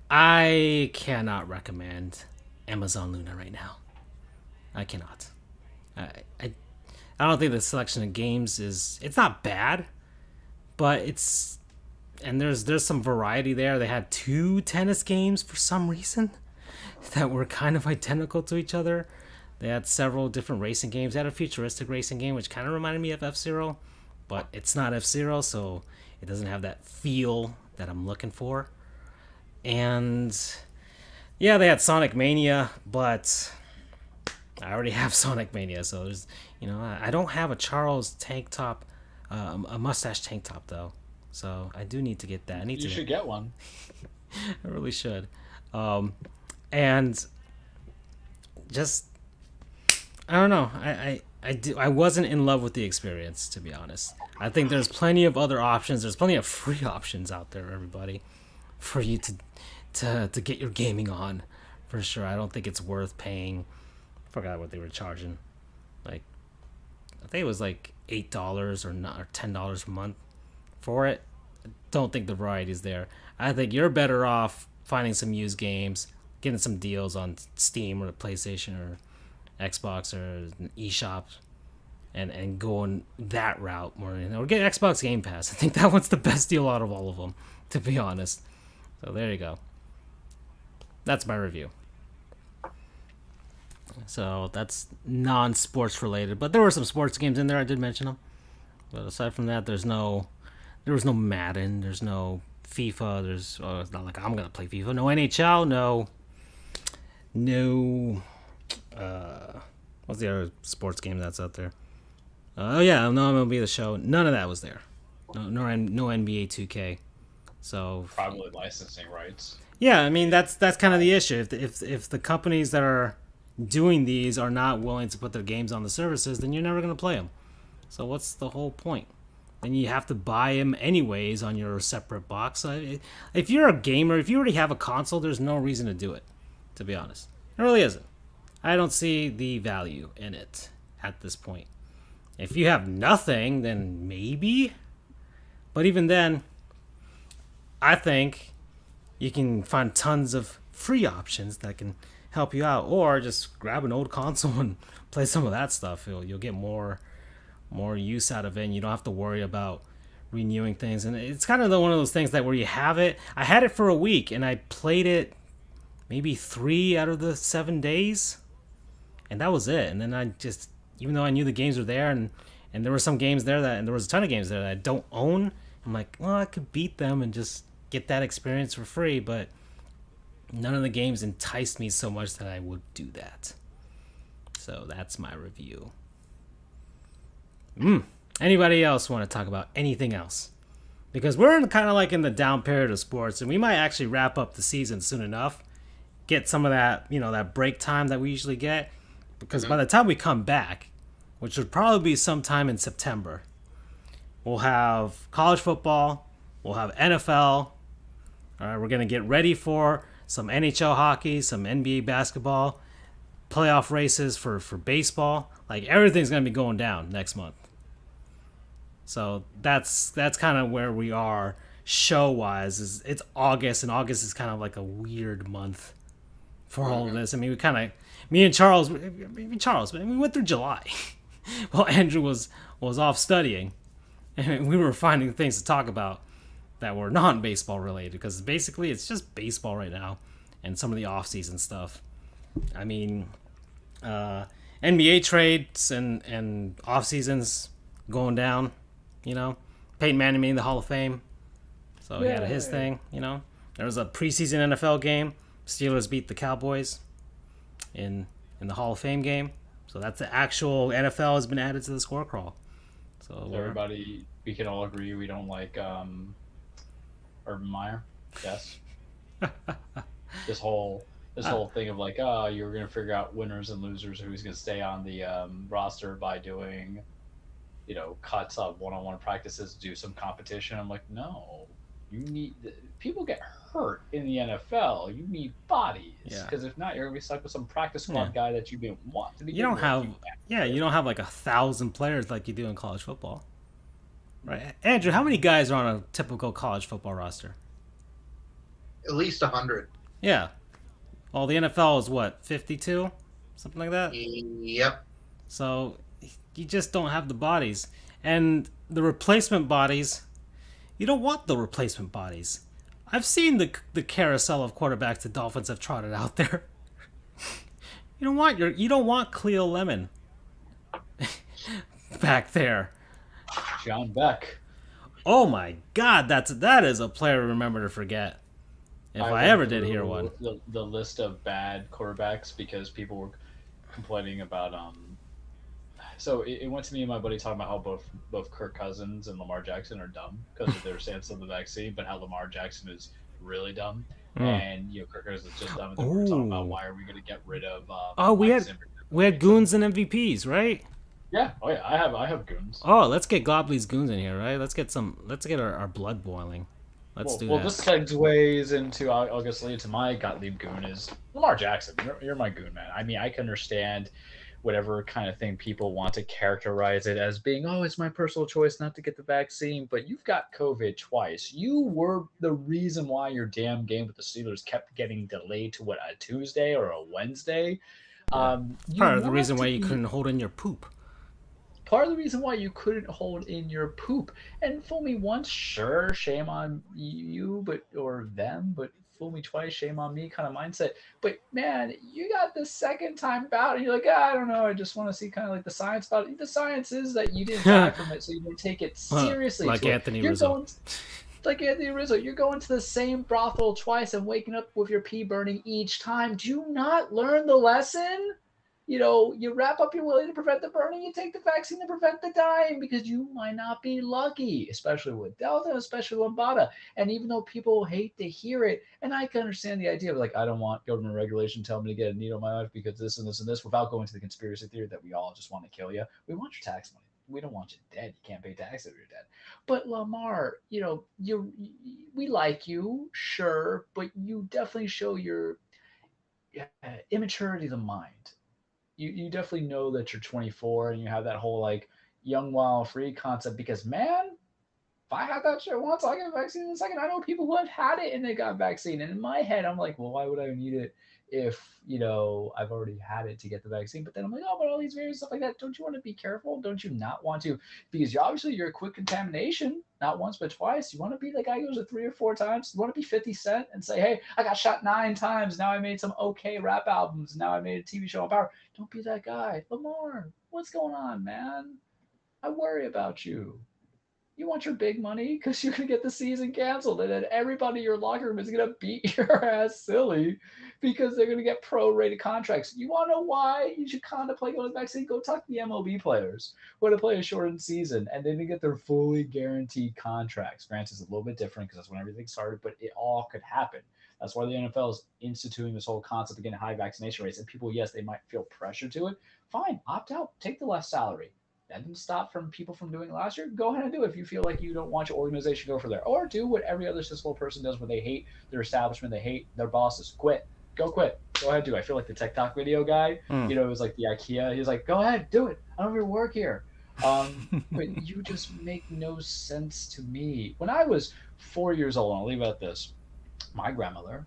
I cannot recommend Amazon Luna right now. I cannot. I don't think the selection of games it's not bad, but there's some variety there. They had 2 tennis games for some reason that were kind of identical to each other. They had several different racing games. They had a futuristic racing game which kind of reminded me of F-Zero, but it's not F-Zero, so it doesn't have that feel that I'm looking for. And yeah, they had Sonic Mania, but I already have Sonic Mania, so there's, I don't have a Charles tank top, a mustache tank top though, so I do need to get that. You should get one. I really should, and just I don't know. I wasn't in love with the experience, to be honest. I think there's plenty of other options. There's plenty of free options out there, everybody, for you to get your gaming on, for sure. I don't think it's worth paying. I forgot what they were charging. Like, I think it was like $8 or $10 a month for it. I don't think the variety is there. I think you're better off finding some used games, getting some deals on Steam or the PlayStation or Xbox or eShop, and going that route more. Or get Xbox Game Pass. I think that one's the best deal out of all of them, to be honest. So there you go. That's my review. So that's non-sports related, but there were some sports games in there. I did mention them, but aside from that, there was no Madden, there's no FIFA, it's not like I'm gonna play FIFA. No NHL, no. What's the other sports game that's out there? Oh yeah, no MLB The Show. None of that was there. No NBA 2K. So probably licensing rights. Yeah, I mean that's kind of the issue. If the companies that are doing these are not willing to put their games on the services, then you're never going to play them. So what's the whole point? Then you have to buy them anyways on your separate box. If you're a gamer, if you already have a console, there's no reason to do it, to be honest. There really isn't. I don't see the value in it at this point. If you have nothing, then maybe. But even then, I think you can find tons of free options that can help you out, or just grab an old console and play some of that stuff. You'll get more use out of it, and you don't have to worry about renewing things. And it's kind of one of those things that where you have it. I had it for a week, and I played it maybe 3 out of the 7 days, and that was it. And then I just, even though I knew the games were there, and there were some games there and there was a ton of games there that I don't own, I'm like, well, I could beat them and just get that experience for free, but none of the games enticed me so much that I would do that. So that's my review. Anybody else want to talk about anything else? Because we're kind of like in the down period of sports, and we might actually wrap up the season soon enough. Get some of that, that break time that we usually get. Because by the time we come back, which would probably be sometime in September, we'll have college football, we'll have NFL. All right, we're going to get ready for some NHL hockey, some NBA basketball, playoff races for baseball. Like, everything's going to be going down next month. So that's kind of where we are show wise is it's August, and August is kind of like a weird month for all of this. I mean, me and Charles, man, we went through July while Andrew was off studying, and we were finding things to talk about that were non-baseball related, because basically it's just baseball right now and some of the off-season stuff. I mean, NBA trades and off-seasons going down, you know. Peyton Manning made the Hall of Fame, so he had his thing, you know. There was a preseason NFL game. Steelers beat the Cowboys in the Hall of Fame game. So that's the actual NFL has been added to the score crawl. So everybody, we can all agree we don't like Urban Meyer. Yes. this whole thing of like, you're going to figure out winners and losers, who's going to stay on the roster by doing, you know, cuts of one-on-one practices, do some competition. I'm like, no, you need people get hurt in the NFL. You need bodies, because if not, you're gonna be stuck with some practice squad guy that you didn't want to be. You don't have like 1,000 players like you do in college football, right? Andrew, how many guys are on a typical college football roster? At least 100. Yeah. Well, the NFL is what, 52, something like that. Yep. So you just don't have the bodies, and the replacement bodies. You don't want the replacement bodies. I've seen the carousel of quarterbacks the Dolphins have trotted out there. You don't want Cleo Lemon back there. John Beck. Oh my God, that is a player to remember to forget. If I ever did hear one. The list of bad quarterbacks, because people were complaining about So it went to me and my buddy talking about how both Kirk Cousins and Lamar Jackson are dumb because of their stance on the vaccine, but how Lamar Jackson is really dumb, and Kirk Cousins is just dumb. And then we're talking about why are we going to get rid of? We had goons and MVPs, right? Yeah. Oh yeah. I have goons. Oh, let's get Gobley's goons in here, right? Let's get our blood boiling. Let's do that. Well, this segues into I'll just lead to my Gottlieb goon is Lamar Jackson. You're my goon, man. I mean, I can understand whatever kind of thing people want to characterize it as being, it's my personal choice not to get the vaccine, but you've got COVID twice. You were the reason why your damn game with the Steelers kept getting delayed to a Tuesday or a Wednesday. Part of the reason why you couldn't hold in your poop. Part of the reason why you couldn't hold in your poop. And fool me once, sure, shame on you, or them, but fool me twice, shame on me kind of mindset. But man, you got the second time about it, and you're like, I don't know, I just want to see kind of like the science about it. The science is that you didn't die from it, so you didn't take it seriously. Like Anthony Rizzo. You're going to the same brothel twice and waking up with your pee burning each time. Do you not learn the lesson? You wrap up your willy to prevent the burning, you take the vaccine to prevent the dying, because you might not be lucky, especially with Delta, especially with Lambada. And even though people hate to hear it, and I can understand the idea of like, I don't want government regulation telling me to get a needle in my life because this and this and this, without going to the conspiracy theory that we all just want to kill you. We want your tax money. We don't want you dead. You can't pay taxes if you're dead. But Lamar, we like you, sure, but you definitely show your immaturity of the mind. You definitely know that you're 24 and you have that whole like young, wild, free concept, because man, if I had that shit once, I'll get a vaccine in a second. I know people who have had it and they got a vaccine. And in my head, I'm like, well, why would I need it if, I've already had it to get the vaccine? But then I'm like, but all these various stuff like that, don't you want to be careful? Don't you not want to? Because you're a quick contamination, not once, but twice. You want to be the guy who goes to 3 or 4 times. You want to be 50 Cent and say, hey, I got shot 9 times. Now I made some okay rap albums. Now I made a TV show on Power. Don't be that guy. Lamar, what's going on, man? I worry about you. You want your big money because you're going to get the season canceled, and then everybody in your locker room is going to beat your ass silly because they're going to get pro-rated contracts. You want to know why you should contemplate going to the vaccine? Go talk to the MLB players who want to play a shortened season, and then they get their fully guaranteed contracts. Granted, it's a little bit different because that's when everything started, but it all could happen. That's why the NFL is instituting this whole concept of getting high vaccination rates. And people, yes, they might feel pressure to it. Fine, opt out. Take the less salary. That didn't stop people from doing it last year. Go ahead and do it if you feel like you don't want your organization to go for there. Or do what every other successful person does when they hate their establishment, they hate their bosses. Quit. Go quit. Go ahead, do it. I feel like the TikTok video guy, it was like the IKEA. He's like, go ahead, do it. I don't even work here. But you just make no sense to me. When I was 4 years old, and I'll leave it at this, my grandmother,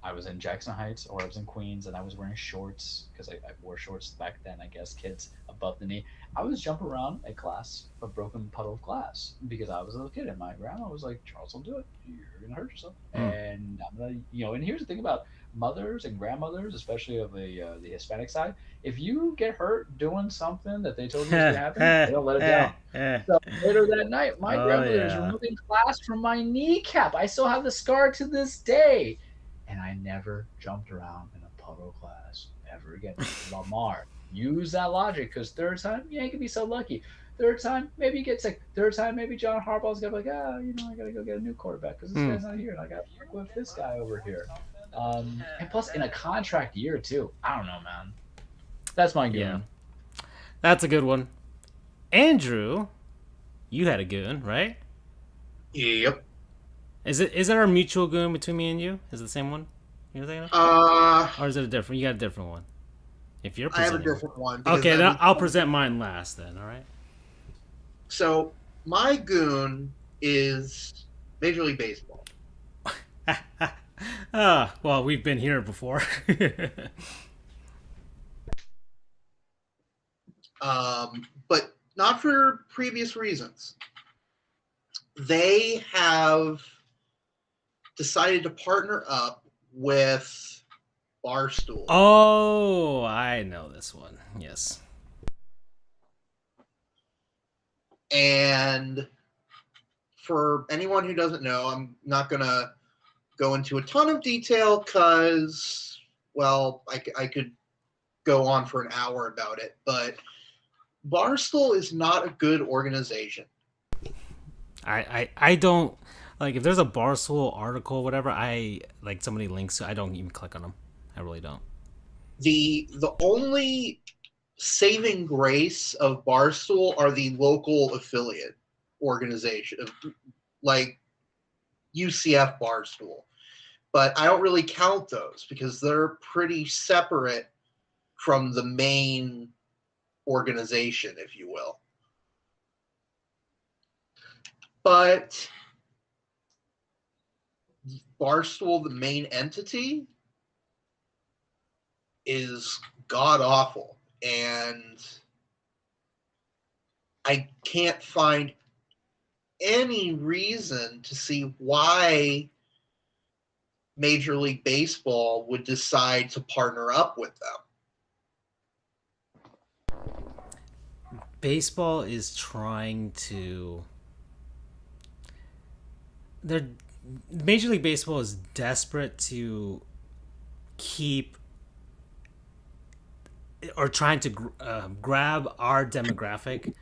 I was in Jackson Heights or I was in Queens and I was wearing shorts because I wore shorts back then, I guess, kids above the knee. I was jumping around a glass, a broken puddle of glass because I was a little kid and my grandma was like, Charles, don't do it. You're going to hurt yourself. And I'm going to, and here's the thing about mothers and grandmothers, especially of the Hispanic side. If you get hurt doing something that they told you was going to happen, they don't let it down. So later that night, my grandmother is removing glass from my kneecap. I still have the scar to this day. And I never jumped around in a puddle of glass ever again. Lamar, use that logic because third time, you ain't gonna be so lucky. Third time, maybe you get sick. Third time, maybe John Harbaugh's gonna be like, I gotta go get a new quarterback because this guy's not here, and I gotta work with this guy over here. And plus, in a contract year too. I don't know, man. That's my goon. Yeah. That's a good one. Andrew, you had a goon, right? Yep. Is it our mutual goon between me and you? Is it the same one you're thinking of? Or is it a different? You got a different one. If you're I have a presenting different one. Okay, then I'll present mine last then. All right. So my goon is Major League Baseball. Well, we've been here before. But not for previous reasons. They have decided to partner up with Barstool. Oh, I know this one. Yes. And for anyone who doesn't know, I'm not going to go into a ton of detail because, well, I could go on for an hour about it. But Barstool is not a good organization. I don't like if there's a Barstool article or whatever, I like somebody links to, I don't even click on them. I really don't. The only saving grace of Barstool are the local affiliate organization, like UCF Barstool. But I don't really count those because they're pretty separate from the main organization, if you will. But Barstool, the main entity, is god-awful. And I can't find any reason to see why Major League Baseball would decide to partner up with them. Baseball is trying to... Major League Baseball is desperate to keep or trying to grab our demographic,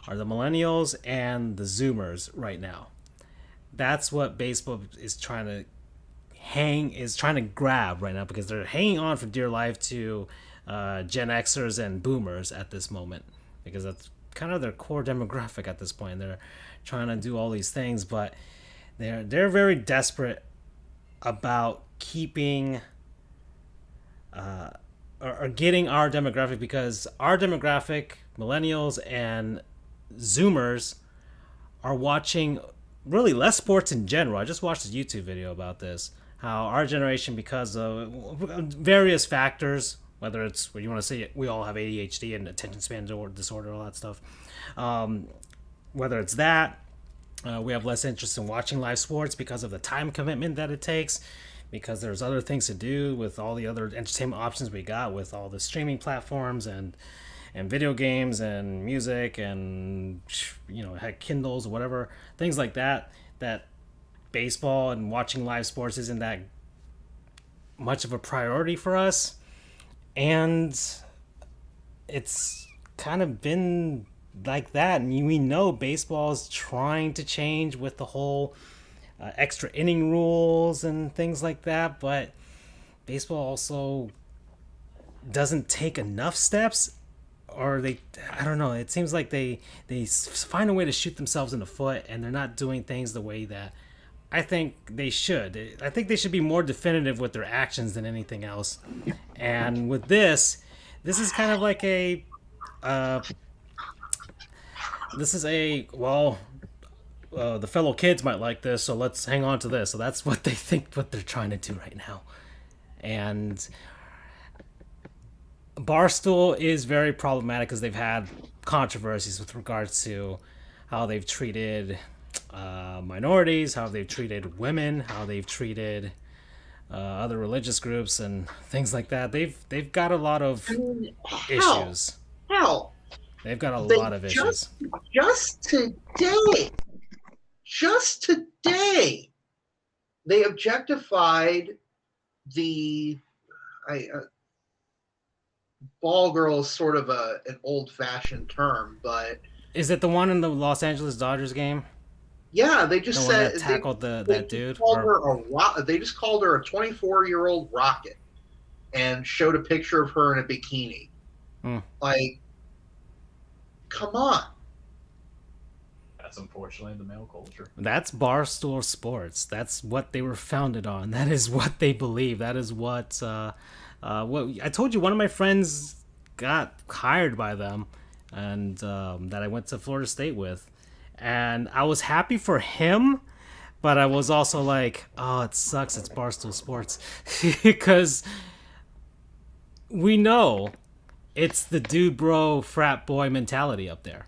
are the millennials and the Zoomers right now. That's what baseball is trying to grab right now because they're hanging on for dear life to Gen Xers and Boomers at this moment because that's kind of their core demographic at this point. They're trying to do all these things, but they're very desperate about keeping or getting our demographic because our demographic, millennials and Zoomers, are watching really less sports in general. I just watched a YouTube video about this, how our generation, because of various factors, whether it's what you want to say, we all have ADHD and attention span disorder, all that stuff. Whether it's that, we have less interest in watching live sports because of the time commitment that it takes, because there's other things to do with all the other entertainment options we got with all the streaming platforms and video games and music and, heck, Kindles or whatever, things like that baseball and watching live sports isn't that much of a priority for us. And it's kind of been like that. And we know baseball is trying to change with the whole extra inning rules and things like that. But baseball also doesn't take enough steps, or I don't know. It seems like they find a way to shoot themselves in the foot, and they're not doing things the way that I think they should. I think they should be more definitive with their actions than anything else. And with this is kind of like a this is the fellow kids might like this, so let's hang on to this. So that's what they think what they're trying to do right now. And Barstool is very problematic because they've had controversies with regards to how they've treated minorities, how they've treated women, how they've treated other religious groups and things like that. They've got a lot of issues. Hell, They've got a they lot of issues. Just today, they objectified the ball girl is sort of an old-fashioned term, but Is it the one in the Los Angeles Dodgers game? yeah, they The just one said that tackled that dude? They just called her a 24-year-old rocket and showed a picture of her in a bikini. Like, come on. That's unfortunately the male culture. That's Barstool Sports. That's what they were founded on. That is what they believe. That is what I told you. One of my friends got hired by them, and that I went to Florida State with, and I was happy for him, but I was also like, oh, it sucks. It's Barstool Sports because we know it's the dude bro frat boy mentality up there.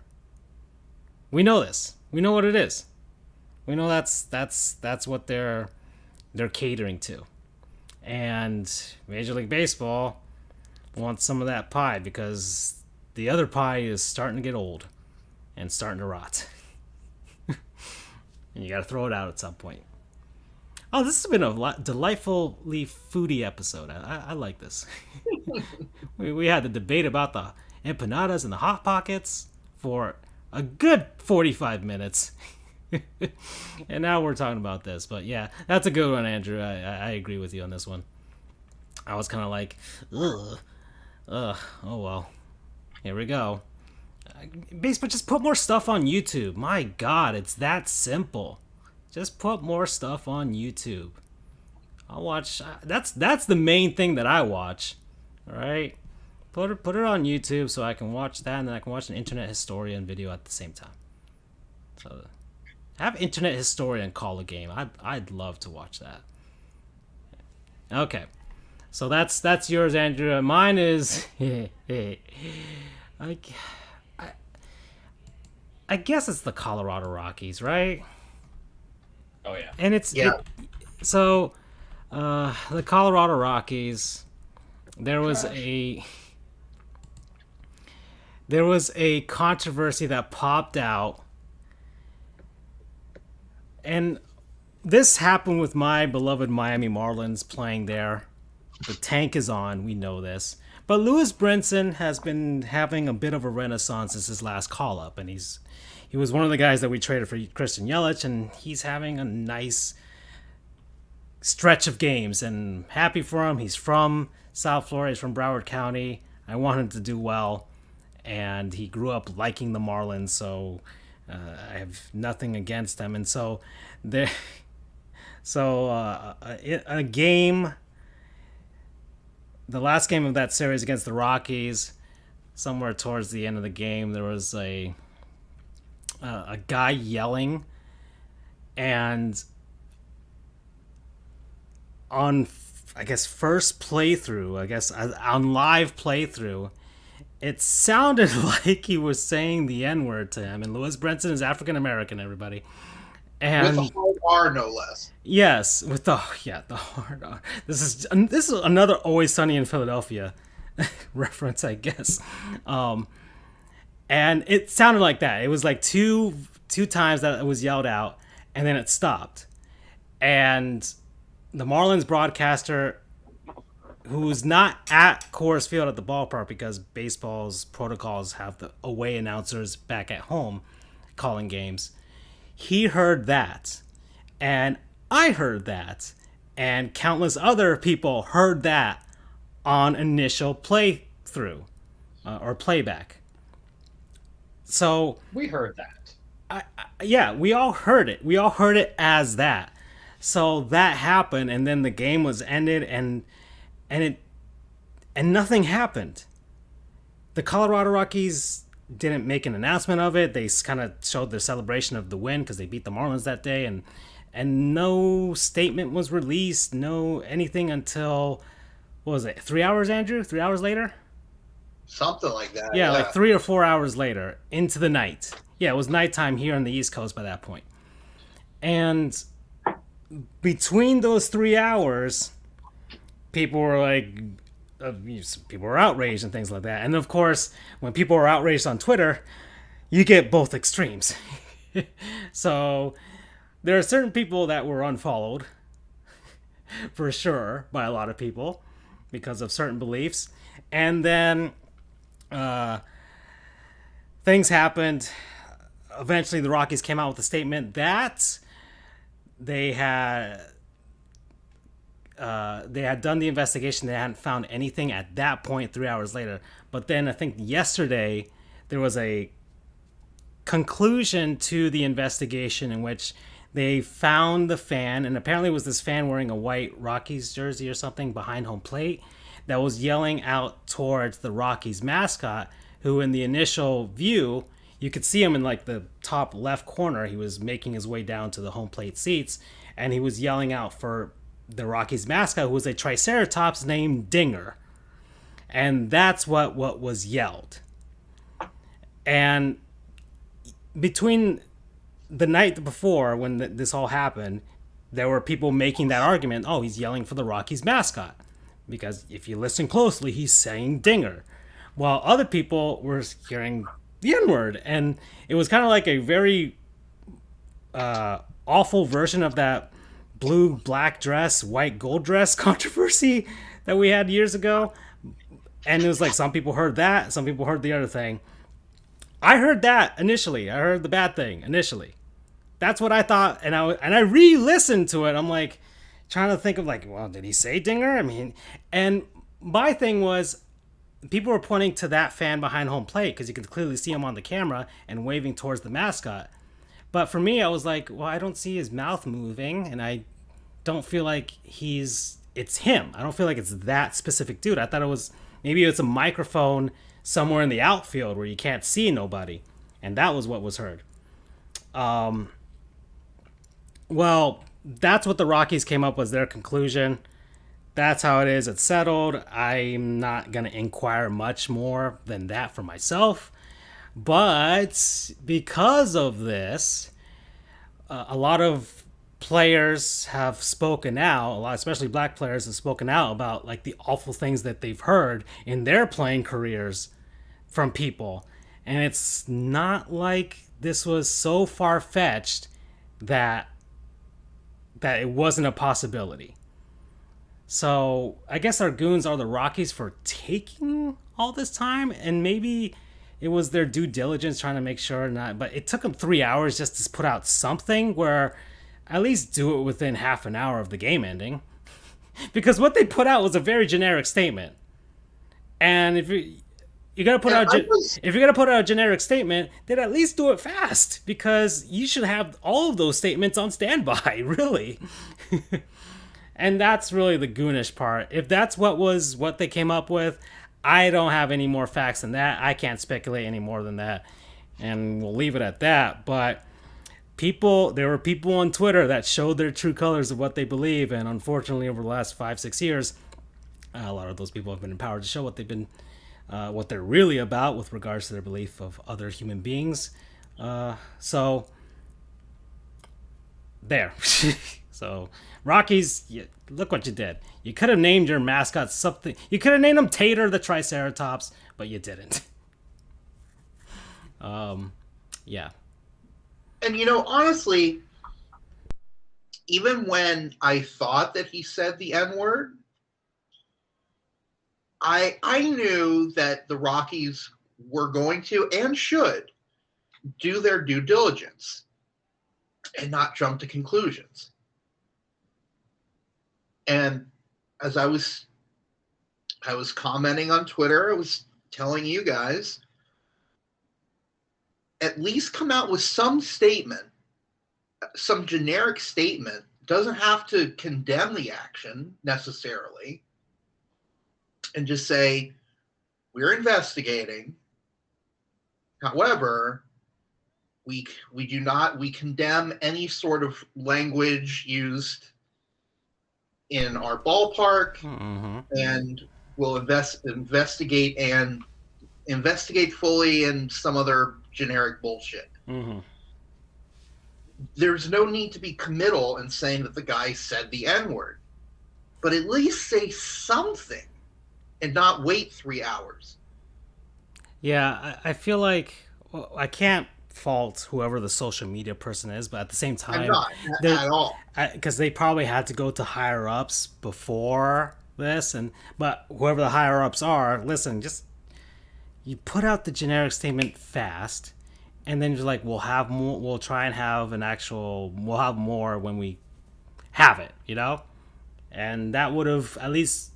We know this. We know what it is. We know that's what they're catering to. And Major League Baseball wants some of that pie because the other pie is starting to get old and starting to rot. And you got to throw it out at some point. Oh, this has been a delightfully foodie episode. I like this. we had the debate about the empanadas and the Hot Pockets for a good 45 minutes. And now we're talking about this. But yeah, that's a good one, Andrew. I agree with you on this one. I was kind of like, oh well. Here we go. Basically, just put more stuff on YouTube. My God, it's that simple. Just put more stuff on YouTube. I'll watch. That's the main thing that I watch. All right. Put it on YouTube so I can watch that, and then I can watch an internet historian video at the same time. So have internet historian call a game. I'd love to watch that. Okay, so that's yours, Andrew. Mine is I guess it's the Colorado Rockies, right? Oh yeah. And it's Yeah. So the Colorado Rockies. There was a controversy that popped out, and this happened with my beloved Miami Marlins playing there. The tank is on, we know this. But Lewis Brinson has been having a bit of a renaissance since his last call-up, and he was one of the guys that we traded for Christian Yelich, and he's having a nice stretch of games, and happy for him. He's from South Florida, he's from Broward County. I want him to do well. And he grew up liking the Marlins, so I have nothing against them. And so, a game, the last game of that series against the Rockies, somewhere towards the end of the game, there was a guy yelling, and on, I guess, first playthrough, on live playthrough, it sounded like he was saying the N-word to him. And Lewis Brinson is African American, everybody. And With a hard R, no less. yes, with the hard R. This is another Always Sunny in Philadelphia reference, I guess. And it sounded like that. It was like two times that it was yelled out, and then it stopped. And the Marlins broadcaster, who's not at Coors Field at the ballpark because baseball's protocols have the away announcers back at home calling games, he heard that, and I heard that, and countless other people heard that on initial playthrough or playback. So We heard that. yeah, we all heard it. We all heard it as that. So that happened, and then the game was ended, and nothing happened. The Colorado Rockies didn't make an announcement of it. They kind of showed their celebration of the win because they beat the Marlins that day, and no statement was released, no anything until, what was it, 3 hours, Andrew? 3 hours later? Something like that. Yeah, like 3 or 4 hours later into the night. Yeah, it was nighttime here on the East Coast by that point. And between those 3 hours, people were like, people were outraged and things like that. And of course, when people are outraged on Twitter, you get both extremes. So there are certain people that were unfollowed, for sure, by a lot of people because of certain beliefs. And then things happened. Eventually, the Rockies came out with a statement that they had done the investigation. They hadn't found anything at that point 3 hours later. But then I think yesterday there was a conclusion to the investigation in which they found the fan, and apparently it was this fan wearing a white Rockies jersey or something behind home plate that was yelling out towards the Rockies mascot, who in the initial view, you could see him in like the top left corner. He was making his way down to the home plate seats, and he was yelling out for the Rockies mascot, who was a Triceratops named Dinger. And that's what was yelled. And between the night before, when this all happened, there were people making that argument, oh, he's yelling for the Rockies mascot. Because if you listen closely, he's saying Dinger. While other people were hearing the N-word. And it was kind of like a very awful version of that blue black dress, white gold dress controversy that we had years ago. And it was like some people heard that, some people heard the other thing. I heard that initially. I heard the bad thing initially. That's what I thought, and I re-listened to it. I'm like trying to think of like, well, did he say Dinger? I mean, and my thing was people were pointing to that fan behind home plate because you could clearly see him on the camera and waving towards the mascot. But for me, I was like, well, I don't see his mouth moving, and I don't feel like it's him. I don't feel like it's that specific dude. I thought it was, maybe it's a microphone somewhere in the outfield where you can't see nobody. And that was what was heard. Well, that's what the Rockies came up with, their conclusion. That's how it is. It's settled. I'm not going to inquire much more than that for myself. But because of this, a lot of players have spoken out, especially black players have spoken out about like the awful things that they've heard in their playing careers from people. And it's not like this was so far-fetched that it wasn't a possibility. So I guess our goons are the Rockies for taking all this time, and maybe it was their due diligence trying to make sure not, but it took them 3 hours just to put out something where at least do it within half an hour of the game ending. Because what they put out was a very generic statement. And if you're gonna put out a generic statement, then at least do it fast, because you should have all of those statements on standby, really. And that's really the goonish part. If that's what they came up with, I don't have any more facts than that. I can't speculate any more than that, and we'll leave it at that. But there were people on Twitter that showed their true colors of what they believe, and unfortunately, over the last 5-6 years, a lot of those people have been empowered to show what they're really about with regards to their belief of other human beings. So there. So Rockies, look what you did. You could have named your mascot something. You could have named him Tater the Triceratops, but you didn't. Yeah. And honestly, even when I thought that he said the N-word, I knew that the Rockies were going to and should do their due diligence and not jump to conclusions. And as I was commenting on Twitter, I was telling you guys, at least come out with some statement, some generic statement. Doesn't have to condemn the action necessarily, and just say, we're investigating. However, we do not we condemn any sort of language used in our ballpark, and will investigate fully and some other generic bullshit. There's no need to be committal in saying that the guy said the N-word, but at least say something and not wait 3 hours. Yeah, I feel like I can't fault whoever the social media person is, but at the same time, I'm not at all, because they probably had to go to higher ups before this, but whoever the higher ups are, listen, just you put out the generic statement fast, and then you're like, we'll have more. We'll try and have we'll have more when we have it, and that would have at least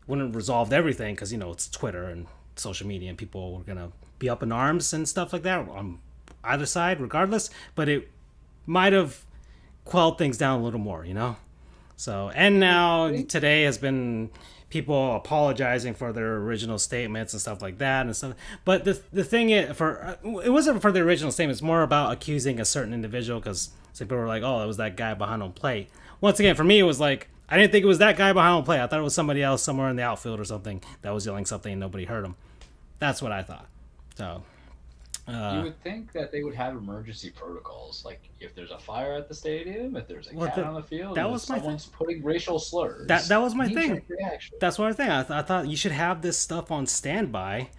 wouldn't have resolved everything, because it's Twitter and social media, and people were gonna be up in arms and stuff like that on either side, regardless. But it might have quelled things down a little more, So, and now today has been people apologizing for their original statements and stuff like that and stuff. But the thing is, it wasn't for the original statements. It's more about accusing a certain individual, because some people were like, "Oh, it was that guy behind home plate." Once again, for me, it was like, I didn't think it was that guy behind home plate. I thought it was somebody else somewhere in the outfield or something that was yelling something and nobody heard him. That's what I thought. So. You would think that they would have emergency protocols, like if there's a fire at the stadium, if there's a cat on the field, that was someone's putting racial slurs. That was my thing. That's what I think. I thought you should have this stuff on standby.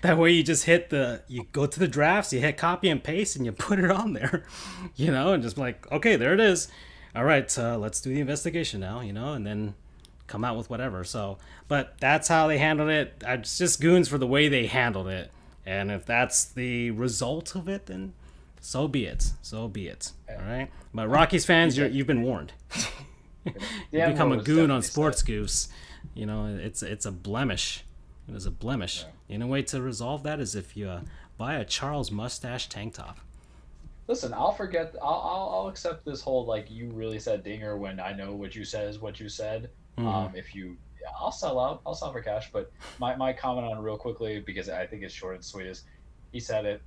That way you just you go to the drafts, you hit copy and paste, and you put it on there, and just like, okay, there it is. All right, let's do the investigation now, and then come out with whatever. So, but that's how they handled it. It's just goons for the way they handled it. And if that's the result of it, then so be it. So be it. All right. But Rockies fans, you've been warned. You become a goon on Sports Goofs. It's a blemish. It is a blemish. Yeah. The only way to resolve that is if you buy a Charles Mustache tank top. Listen, I'll forget. I'll accept this whole like you really said dinger when I know what you said is what you said. If you. Yeah, I'll sell out. I'll sell for cash. But my comment on it real quickly, because I think it's short and sweet, is he said it.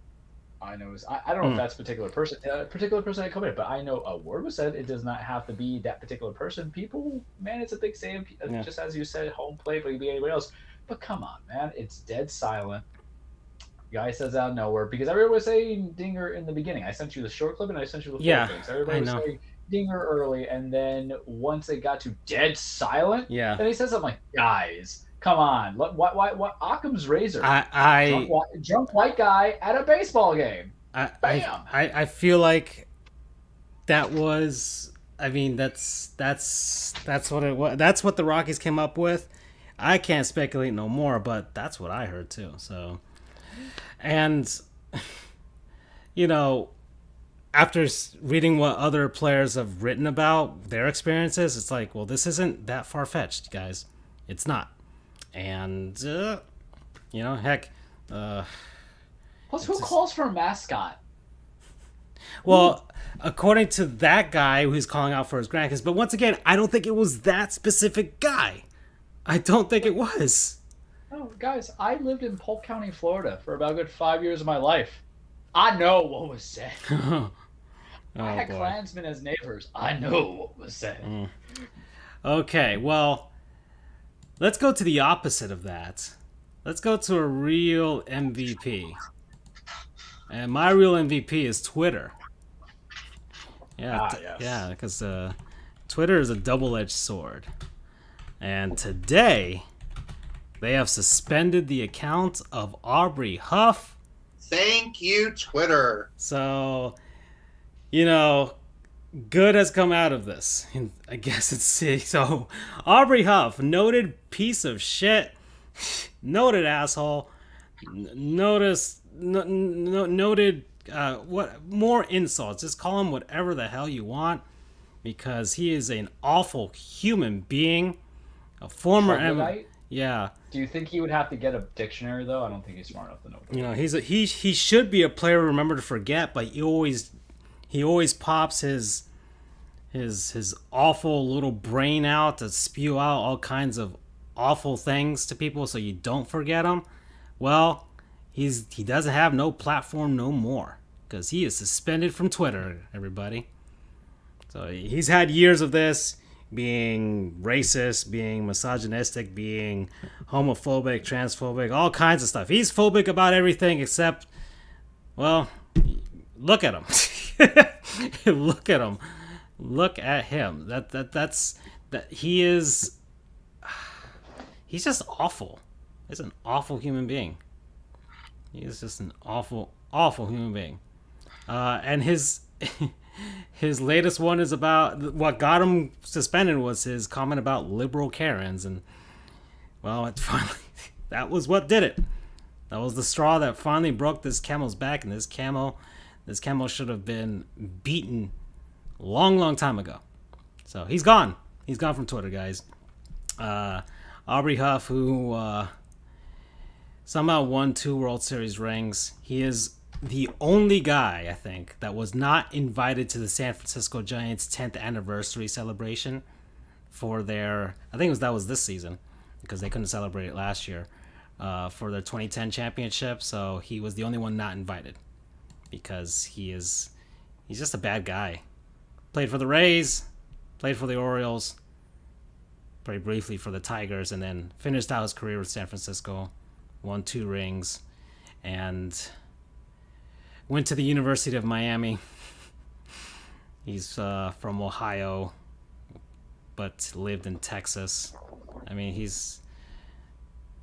I know. I don't know if that's a particular person that commented, but I know a word was said. It does not have to be that particular person. People, man, it's a big saying. Just as you said, home plate, but it could be anybody else. But come on, man, it's dead silent. Guy says out of nowhere, because everyone was saying dinger in the beginning. I sent you the short clip and I sent you the full clip. So everybody was saying dinger early, and then once it got to dead silent, then he says something like, "Guys, come on, what Occam's razor? Drunk white guy at a baseball game." Bam. I feel like that was. I mean, that's what it was. That's what the Rockies came up with. I can't speculate no more, but that's what I heard too. So, and after reading what other players have written about their experiences, it's like, well, this isn't that far-fetched, guys. It's not. And, heck. Plus, who calls for a mascot? Well, according to that guy who's calling out for his grandkids, but once again, I don't think it was that specific guy. I don't think it was. No, guys, I lived in Polk County, Florida for about a good 5 years of my life. I know what was said. I had Klansmen as neighbors. I know what was said. Okay, well, let's go to the opposite of that. Let's go to a real MVP. And my real MVP is Twitter. Yeah, because Twitter is a double-edged sword. And today, they have suspended the account of Aubrey Huff. Thank you, Twitter. So, good has come out of this. I guess it's so. Aubrey Huff, noted piece of shit, noted asshole, noted what more insults. Just call him whatever the hell you want, because he is an awful human being, a former. Yeah. Do you think he would have to get a dictionary though? I don't think he's smart enough to know. He should be a player to remember to forget, but he always pops his awful little brain out to spew out all kinds of awful things to people so you don't forget them. Well, he doesn't have no platform no more because he is suspended from Twitter. Everybody. So he's had years of this being racist, being misogynistic, being homophobic, transphobic, all kinds of stuff. He's phobic about everything except, well, look at him. Look at him. Look at him. That's he is. He's just awful. He's an awful human being. He is just an awful, awful human being. And his his latest one is about what got him suspended was his comment about liberal Karens, and well, it finally that was what did it. That was the straw that finally broke this camel's back, and this camel should have been beaten long time ago. So he's gone. He's gone from Twitter, guys. Aubrey Huff, who somehow won 2 World Series rings. He is the only guy, I think, that was not invited to the San Francisco Giants 10th anniversary celebration for their, I think that was this season, because they couldn't celebrate it last year, for their 2010 championship. So he was the only one not invited because he's just a bad guy. Played for the Rays, played for the Orioles, very briefly for the Tigers, and then finished out his career with San Francisco, won 2 rings, and went to the University of Miami. He's from Ohio, but lived in Texas. I mean, he's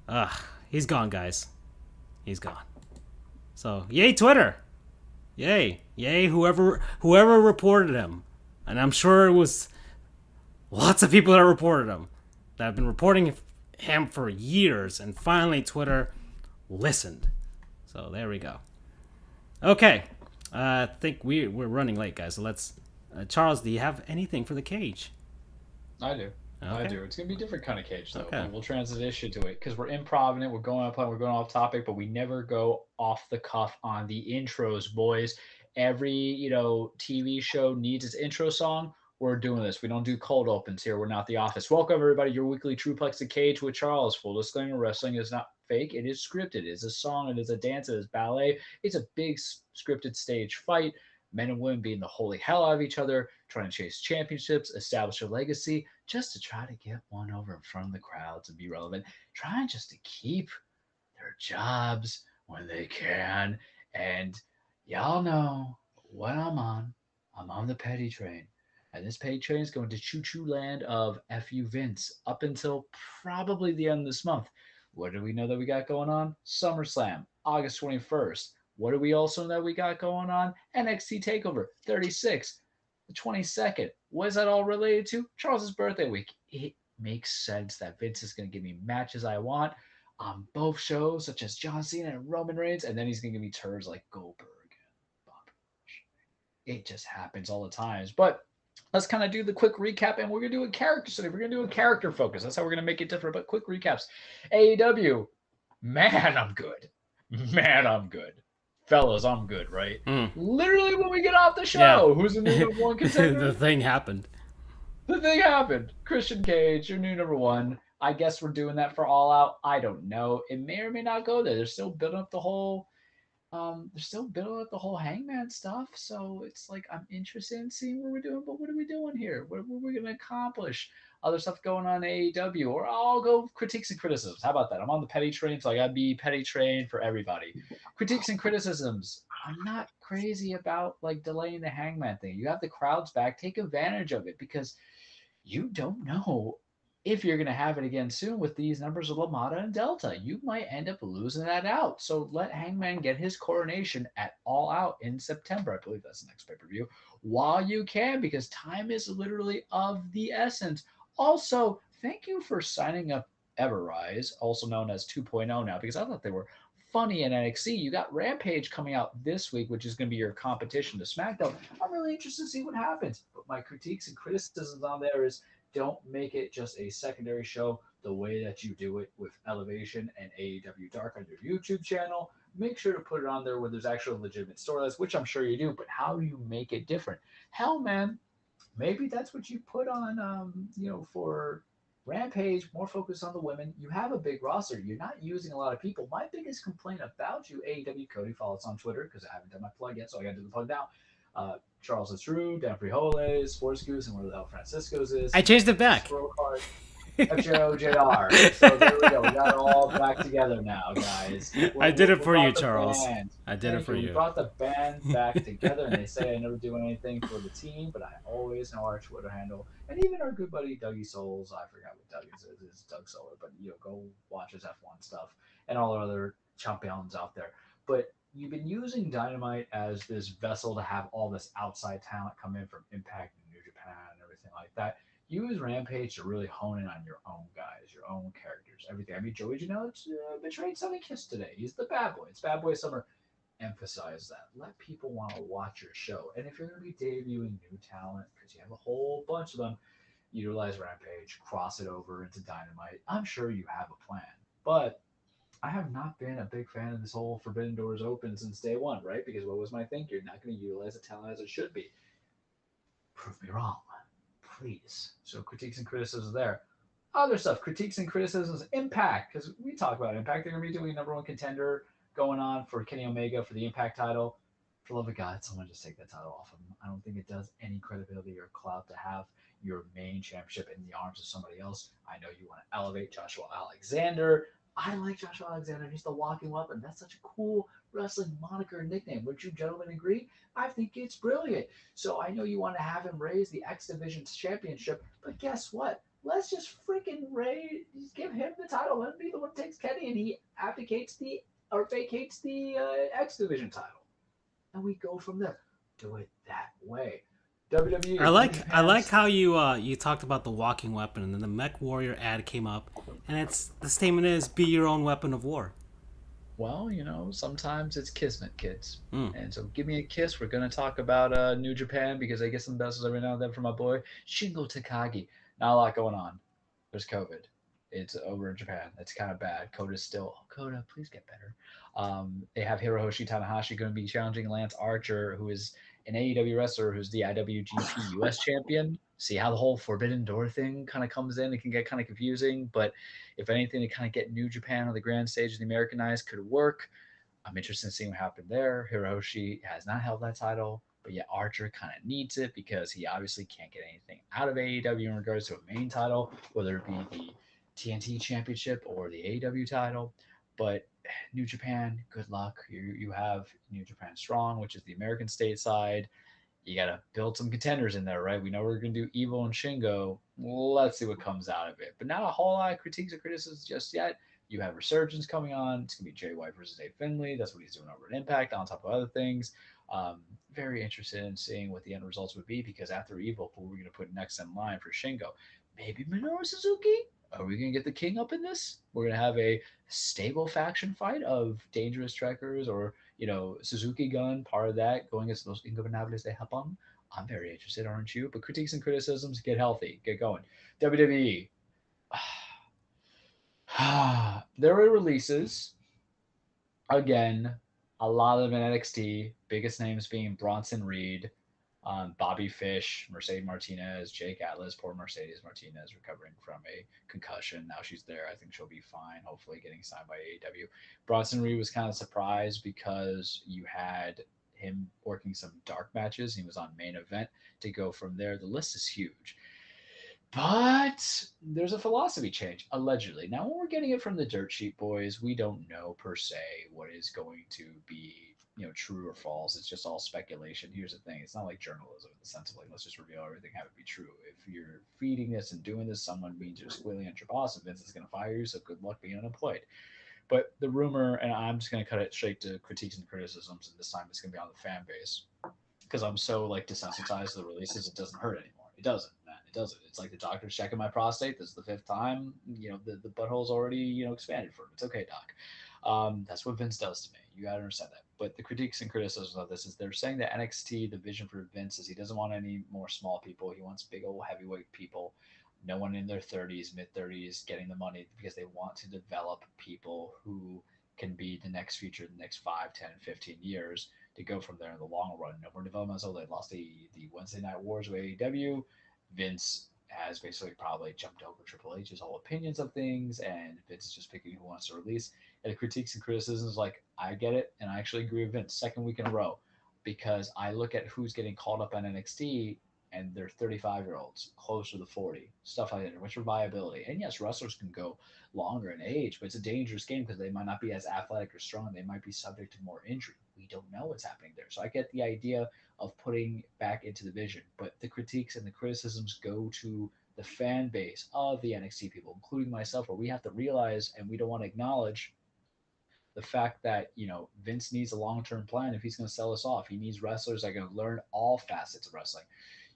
gone, guys. He's gone. So, yay Twitter. Yay whoever reported him. And I'm sure it was lots of people that reported him, that have been reporting him for years, and finally Twitter listened. So there we go. Okay, I think we're running late, guys. So let's. Charles, do you have anything for the cage? I do. Okay. I do. It's gonna be a different kind of cage, though. Okay. We'll transition to it because we're improv in it. We're going off topic, but we never go off the cuff on the intros, boys. Every TV show needs its intro song. We're doing this. We don't do cold opens here. We're not The Office. Welcome, everybody. Your weekly Truplex The Cage with Charles. Full disclaimer: wrestling is not fake. It is scripted. It is a song. It is a dance. It is ballet. It's a big scripted stage fight. Men and women beating the holy hell out of each other, trying to chase championships, establish a legacy, just to try to get one over in front of the crowds and be relevant, trying just to keep their jobs when they can. And y'all know what I'm on. I'm on the petty train. And this petty train is going to choo-choo land of FU Vince up until probably the end of this month. What do we know that we got going on? SummerSlam, August 21st. What do we also know that we got going on? NXT TakeOver 36, the 22nd. What is that all related to? Charles's birthday week. It makes sense that Vince is going to give me matches I want on both shows, such as John Cena and Roman Reigns, and then he's going to give me turds like Goldberg and Bobby Lashley. It just happens all the times. But let's kind of do the quick recap, and we're going to do a character study. We're going to do a character focus. That's how we're going to make it different, but quick recaps. AEW, man, I'm good. Man, I'm good. Fellas, I'm good, right? Literally, when we get off the show, who's the new number 1 contender? The thing happened. The thing happened. Christian Cage, your new number 1. I guess we're doing that for All Out. I don't know. It may or may not go there. They're still building up the whole. Hangman stuff. So it's like I'm interested in seeing what we're doing. But what are we doing here? What are we going to accomplish? Other stuff going on in AEW, or I'll go critiques and criticisms. How about that? I'm on the petty train, so I gotta be petty train for everybody. Critiques and criticisms. I'm not crazy about like delaying the Hangman thing. You have the crowds back, take advantage of it because you don't know if you're gonna have it again soon with these numbers of LaMotta and Delta. You might end up losing that out. So let Hangman get his coronation at All Out in September. I believe that's the next pay-per-view. While you can, because time is literally of the essence. Also, thank you for signing up Everrise, also known as 2.0 now, because I thought they were funny in NXT. You got Rampage coming out this week, which is going to be your competition to SmackDown. I'm really interested to see what happens. But my critiques and criticisms on there is don't make it just a secondary show the way that you do it with Elevation and AEW Dark on your YouTube channel. Make sure to put it on there where there's actual legitimate storylines, which I'm sure you do, but how do you make it different? Hell, man. Maybe that's what you put on, for Rampage, more focused on the women. You have a big roster. You're not using a lot of people. My biggest complaint about you, AEW Cody, follow us on Twitter because I haven't done my plug yet, so I got to do the plug now. Charles is True, Dan Frijoles, Sports Goofs, and where the hell Francisco's is. I changed it back. Squirrel Card, FJOJR. So there we go. We got it all back together now, guys. I did it We for you, brought the Charles. band. I did it Thank for We you. brought the band back together, and they say I never do anything for the team, but I always know our Twitter handle. And even our good buddy Dougie Souls, I forgot what Doug is. It's Doug Solar, but go watch his F1 stuff and all our other champions out there. But you've been using Dynamite as this vessel to have all this outside talent come in from Impact and New Japan and everything like that. Use Rampage to really hone in on your own guys, your own characters, everything. I mean, Joey Janela betrayed Sonny Kiss today. He's the bad boy. It's Bad Boy Summer. Emphasize that. Let people want to watch your show. And if you're going to be debuting new talent, because you have a whole bunch of them, utilize Rampage, cross it over into Dynamite. I'm sure you have a plan. But I have not been a big fan of this whole Forbidden Doors open since day one, right? Because what was my thing? You're not going to utilize the talent as it should be. Prove me wrong, please. So critiques and criticisms there. Other stuff, critiques and criticisms, Impact, because we talk about Impact. They're going to be doing number one contender going on for Kenny Omega for the Impact title. For the love of God, someone just take that title off of him. I don't think it does any credibility or clout to have your main championship in the arms of somebody else. I know you want to elevate Joshua Alexander. I like Joshua Alexander. He's the walking weapon. That's such a cool wrestling moniker and nickname. Would you gentlemen agree? I think it's brilliant. So I know you want to have him raise the X Division championship, but guess what? Let's just freaking give him the title. Let him be the one who takes Kenny, and he abdicates vacates the X Division title, and we go from there. Do it that way. WWE. I like how you talked about the walking weapon, and then the Mech Warrior ad came up, and the statement is be your own weapon of war. Well, sometimes it's kismet, kids. Mm. And so give me a kiss. We're going to talk about New Japan because I get some messages every now and then from my boy, Shingo Takagi. Not a lot going on. There's COVID. It's over in Japan. It's kind of bad. Koda's still, Koda, please get better. They have Hiroshi Tanahashi going to be challenging Lance Archer, who is an AEW wrestler who's the IWGP US champion. See how the whole Forbidden Door thing kind of comes in. It can get kind of confusing, but if anything to kind of get New Japan on the grand stage of the Americanized could work. I'm interested in seeing what happened there. Hiroshi has not held that title, but yet Archer kind of needs it because he obviously can't get anything out of AEW in regards to a main title, whether it be the TNT Championship or the AEW title. But New Japan, good luck. You have New Japan Strong, which is the American stateside. You got to build some contenders in there, right? We know we're going to do Evil and Shingo. Let's see what comes out of it. But not a whole lot of critiques or criticisms just yet. You have Resurgence coming on. It's going to be Jay White versus Dave Finlay. That's what he's doing over at Impact, on top of other things. Very interested in seeing what the end results would be because after Evil, who we're going to put next in line for Shingo? Maybe Minoru Suzuki? Are we going to get the king up in this? We're going to have a stable faction fight of Dangerous Trekkers or, Suzuki Gun, part of that, going against those Ingobernables de Japón. I'm very interested, aren't you? But critiques and criticisms, get healthy, get going. WWE. There were releases. Again, a lot of them in NXT. Biggest names being Bronson Reed, Bobby Fish, Mercedes Martinez, Jake Atlas. Poor Mercedes Martinez recovering from a concussion. Now she's there. I think she'll be fine. Hopefully getting signed by AEW. Bronson Reed was kind of surprised because you had him working some dark matches. He was on main event to go from there. The list is huge. But there's a philosophy change, allegedly. Now, when we're getting it from the Dirt Sheet boys, we don't know per se what is going to be, true or false. It's just all speculation. Here's the thing. It's not like journalism in the sense of like, let's just reveal everything, have it be true. If you're feeding this and doing this, someone means you're squealing at your boss and Vince is going to fire you, so good luck being unemployed. But the rumor, and I'm just going to cut it straight to critiques and criticisms, and this time it's going to be on the fan base because I'm so desensitized to the releases, it doesn't hurt anymore. It doesn't, man. It doesn't. It's like the doctor's checking my prostate. This is the fifth time. The butthole's already, expanded for him. It's okay, doc. That's what Vince does to me. You got to understand that. But the critiques and criticisms of this is they're saying that NXT, the vision for Vince is he doesn't want any more small people. He wants big old heavyweight people. No one in their 30s, mid-30s getting the money because they want to develop people who can be the next future, the next 5, 10, 15 years to go from there in the long run. No more development. So they lost the Wednesday Night Wars with AEW. Vince has basically probably jumped over Triple H's whole opinions of things, and Vince is just picking who wants to release. And the critiques and criticisms, like, I get it, and I actually agree with Vince. Second week in a row, because I look at who's getting called up on NXT, and they're 35-year-olds, closer to 40, stuff like that. What's your viability? And yes, wrestlers can go longer in age, but it's a dangerous game because they might not be as athletic or strong. They might be subject to more injury. We don't know what's happening there. So I get the idea of putting back into the vision, but the critiques and the criticisms go to the fan base of the NXT people, including myself, where we have to realize and we don't want to acknowledge the fact that Vince needs a long-term plan if he's going to sell us off. He needs wrestlers that are going to learn all facets of wrestling.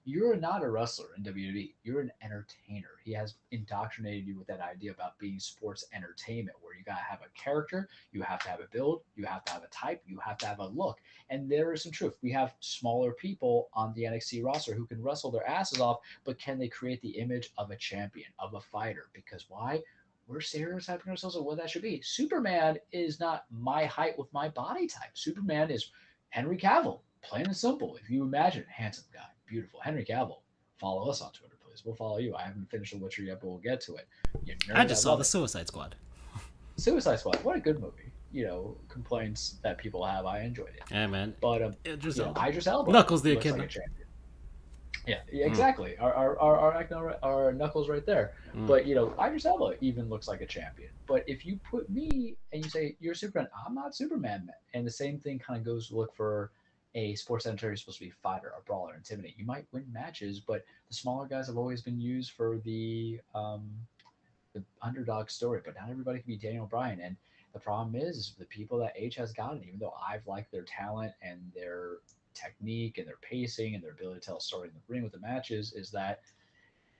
You're not a wrestler in WWE. You're an entertainer. He has indoctrinated you with that idea about being sports entertainment, where you got to have a character, you have to have a build, you have to have a type, you have to have a look. And there is some truth. We have smaller people on the NXT roster who can wrestle their asses off, but can they create the image of a champion, of a fighter? Because why? We're stereotyping ourselves of what that should be. Superman is not my height with my body type. Superman is Henry Cavill, plain and simple. If you imagine, handsome guy, beautiful. Henry Cavill, follow us on Twitter, please. We'll follow you. I haven't finished The Witcher yet, but we'll get to it. I just saw the Suicide Squad. Suicide Squad, what a good movie. Complaints that people have, I enjoyed it. Yeah, man. But Idris Elba. Idris Elba Knuckles the looks Echidna. like a champion. Yeah, exactly. Our Knuckles right there. But Idris Elba even looks like a champion. But if you put me and you say you're Superman, I'm not Superman. And the same thing kind of goes to look for a sports entertainer who's supposed to be a fighter, a brawler, intimidate. You might win matches, but the smaller guys have always been used for the underdog story. But not everybody can be Daniel Bryan. And the problem is the people that H has gotten, even though I've liked their talent and their technique and their pacing and their ability to tell a story in the ring with the matches, is that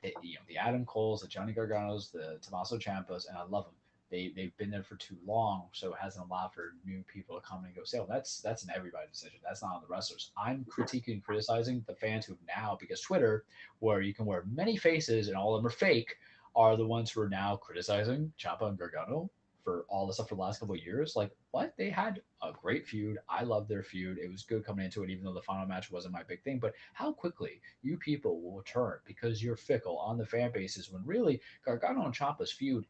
the Adam Coles, the Johnny Garganos, the Tommaso Ciampas, and I love them. They've been there for too long, so it hasn't allowed for new people to come and go say, well, that's an everybody decision. That's not on the wrestlers. I'm critiquing and criticizing the fans who now, because Twitter, where you can wear many faces and all of them are fake, are the ones who are now criticizing Ciampa and Gargano for all the stuff for the last couple of years. Like, what? They had a great feud. I loved their feud. It was good coming into it, even though the final match wasn't my big thing. But how quickly you people will turn because you're fickle on the fan bases, when really Gargano and Ciampa's feud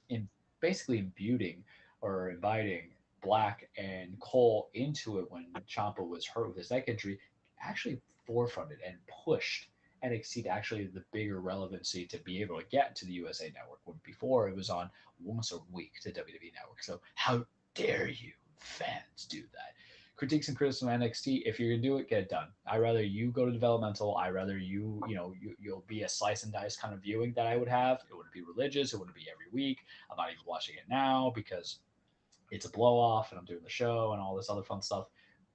in basically imbuing or inviting Black and Cole into it when Ciampa was hurt with his neck injury, actually forefronted and pushed NXT to actually the bigger relevancy to be able to get to the USA Network, when before it was on once a week to WWE Network. So how dare you fans do that? Critiques and criticism of NXT, if you're gonna do it, get it done. I'd rather you go to developmental. I'd rather you'll be a slice and dice kind of viewing that I would have. It wouldn't be religious. It wouldn't be every week. I'm not even watching it now because it's a blow off and I'm doing the show and all this other fun stuff.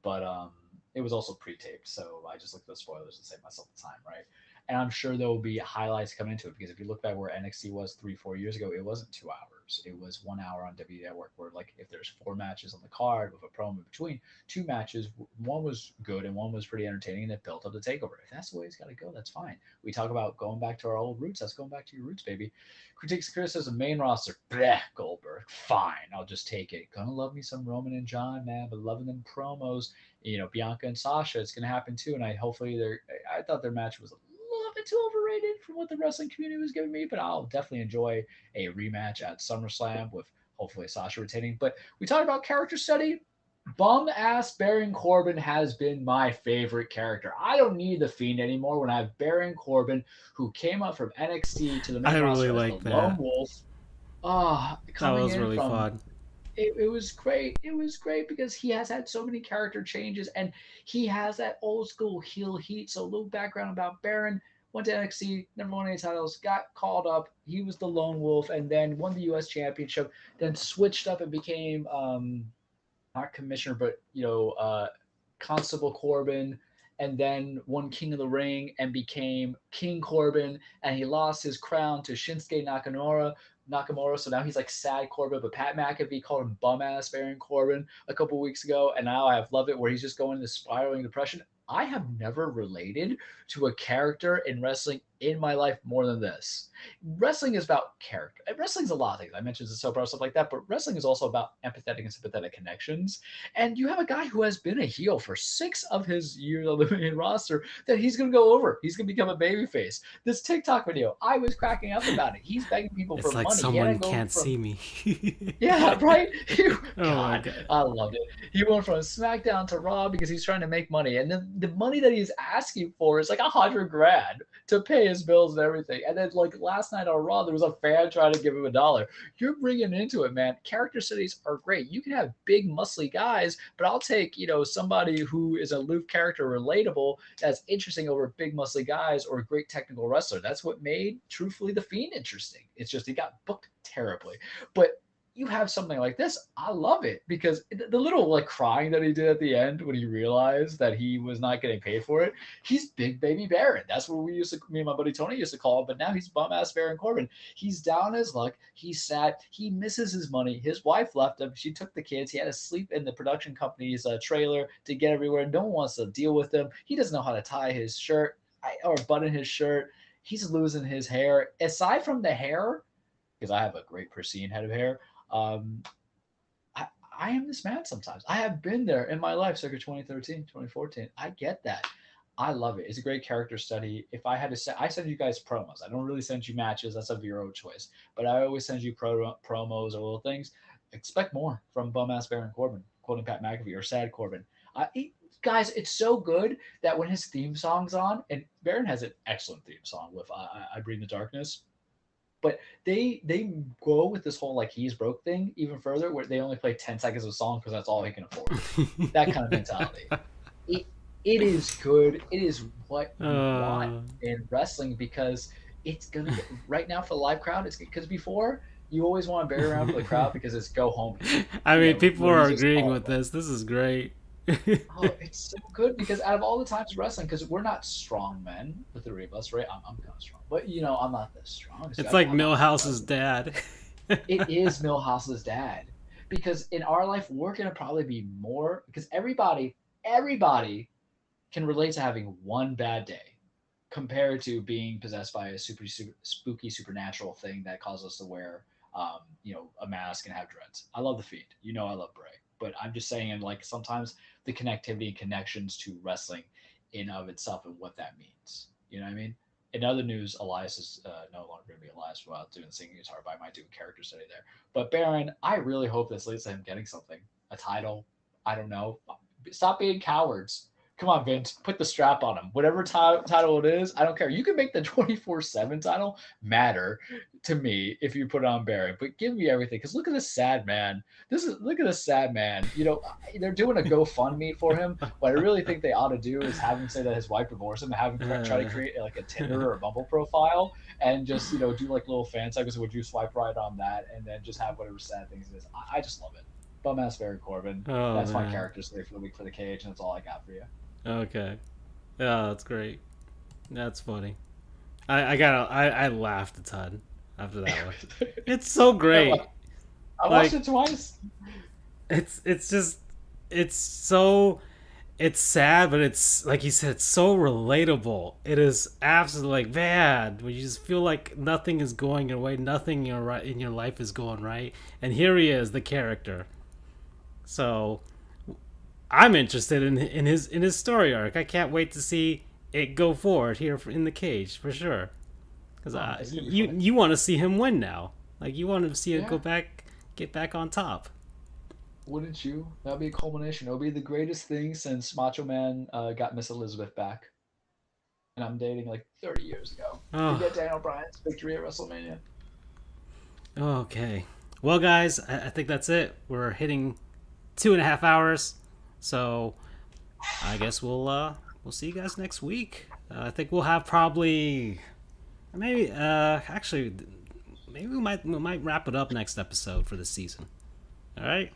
But it was also pre-taped, so I just looked at the spoilers and saved myself the time, right? And I'm sure there will be highlights coming into it, because if you look back where NXT was 3-4 years ago, it wasn't 2 hours. It was 1 hour on WWE Network, where like if there's 4 matches on the card with a promo in between, 2 matches, one was good and one was pretty entertaining, and it built up the takeover. If that's the way it's got to go, that's fine. We talk about going back to our old roots. That's going back to your roots, baby. Critiques and criticism, main roster, bleh, Goldberg, fine. I'll just take it. Gonna love me some Roman and John, man, but loving them promos. Bianca and Sasha, it's going to happen too. And I thought their match was a little bit too overrated from what the wrestling community was giving me, but I'll definitely enjoy a rematch at SummerSlam with hopefully Sasha retaining. But we talked about character study. Bum ass Baron Corbin has been my favorite character. I don't need the Fiend anymore when I have Baron Corbin, who came up from NXT to the main roster as like the that. Lone Wolf. That was really fun. It was great. It was great because he has had so many character changes, and he has that old school heel heat. So a little background about Baron: went to NXT, never won any titles, got called up. He was the Lone Wolf, and then won the U.S. Championship. Then switched up and became not commissioner, but Constable Corbin, and then won King of the Ring and became King Corbin. And he lost his crown to Shinsuke Nakamura. So now he's like Sad Corbin, but Pat McAfee called him bum ass Baron Corbin a couple weeks ago, and now I have loved it where he's just going into spiraling depression. I have never related to a character in wrestling in my life more than this. Wrestling is about character. Wrestling's a lot of things. I mentioned the soap opera stuff like that, but wrestling is also about empathetic and sympathetic connections. And you have a guy who has been a heel for 6 of his years on the main roster that he's going to go over. He's going to become a babyface. This TikTok video, I was cracking up about it. He's begging people It's for like money. someone can't see me. Yeah, right? My God, God. I loved it. He went from SmackDown to Raw because he's trying to make money. And then the money that he's asking for is like $100,000 to pay his bills and everything. And then like last night on Raw, there was a fan trying to give him $1. You're bringing into it, man. Character studies are great. You can have big, muscly guys, but I'll take, somebody who is a aloof character, relatable, that's interesting over big, muscly guys or a great technical wrestler. That's what made, truthfully, The Fiend interesting. It's just he got booked terribly. But you have something like this, I love it because the little like crying that he did at the end when he realized that he was not getting paid for it. He's Big Baby Baron. That's what me and my buddy Tony used to call him. But now he's bum ass Baron Corbin. He's down his luck. He's sad. He misses his money. His wife left him. She took the kids. He had to sleep in the production company's trailer to get everywhere. No one wants to deal with him. He doesn't know how to tie his shirt or button his shirt. He's losing his hair. Aside from the hair, because I have a great pristine head of hair. I am this man sometimes. I have been there in my life, circa 2013, 2014. I get that. I love it. It's a great character study. If I had to say, I send you guys promos. I don't really send you matches. That's of your own choice. But I always send you promos or little things. Expect more from bum-ass Baron Corbin, quoting Pat McAfee, or Sad Corbin. Guys, it's so good that when his theme song's on, and Baron has an excellent theme song with I Bring the Darkness, but they go with this whole like he's broke thing even further, where they only play 10 seconds of a song because that's all he can afford. That kind of mentality. It is good. It is what you want in wrestling, because it's gonna get, right now for the live crowd. It's because before you always want to bear around for the crowd because it's go home. I mean, people are agreeing with this. This is great. Oh, it's so good because out of all the times wrestling, because we're not strong men, the three of us, right? I'm kind of strong, but I'm not this strong. It's like Millhouse's dad. It is Millhouse's dad, because in our life we're gonna probably be more, because everybody can relate to having one bad day compared to being possessed by a super spooky supernatural thing that causes us to wear a mask and have dreads. I love The Fiend. I love Bray. But I'm just saying, like, sometimes the connectivity and connections to wrestling in of itself and what that means. You know what I mean? In other news, Elias is no longer going to be Elias while doing the singing guitar, but I might do a character study there. But Baron, I really hope this leads to him getting something. A title. I don't know. Stop being cowards. Come on, Vince. Put the strap on him. Whatever title it is, I don't care. You can make the 24/7 title matter to me if you put it on Baron, but give me everything. Because look at this sad man. Look at this sad man. They're doing a GoFundMe for him. What I really think they ought to do is have him say that his wife divorced him, and have him try to create like a Tinder or a Bumble profile, and just do like little fan segments. Would you swipe right on that, and then just have whatever sad things it is. I just love it. Bum ass Baron Corbin. That's my character today for the week for the cage, and that's all I got for you. Okay. Yeah, that's great. That's funny. I laughed a ton after that one. It's so great. I watched it twice. It's just it's sad, but it's like you said, it's so relatable. It is absolutely like bad when you just feel like nothing is going your way, nothing in your life is going right, and here he is, the character. So I'm interested in his story arc. I can't wait to see it go forward here in the cage for sure. Because you want to see him win now. Like you want to see it get back on top. Wouldn't you? That'd be a culmination. It'll be the greatest thing since Macho Man got Miss Elizabeth back. And I'm dating like 30 years ago. To get Daniel Bryan's victory at WrestleMania. Okay. Well, guys, I think that's it. We're hitting 2.5 hours. So I guess we'll see you guys next week. I think we'll have probably maybe we might wrap it up next episode for the season. All right,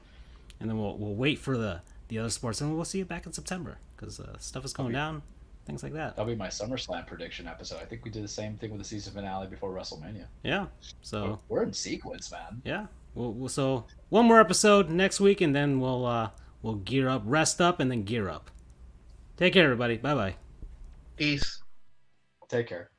and then we'll wait for the other sports, and we'll see you back in September because stuff is going down, things like that. That'll be my SummerSlam prediction episode. I think we did the same thing with the season finale before WrestleMania. Yeah, so we're in sequence, man. Yeah, so one more episode next week, and then we'll gear up, rest up, and then gear up. Take care, everybody. Bye-bye. Peace. Take care.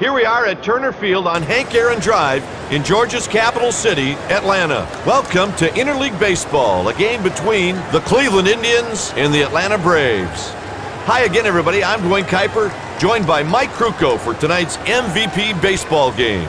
Here we are at Turner Field on Hank Aaron Drive in Georgia's capital city, Atlanta. Welcome to Interleague Baseball, a game between the Cleveland Indians and the Atlanta Braves. Hi again, everybody. I'm Dwayne Kuiper, joined by Mike Krukow for tonight's MVP baseball game.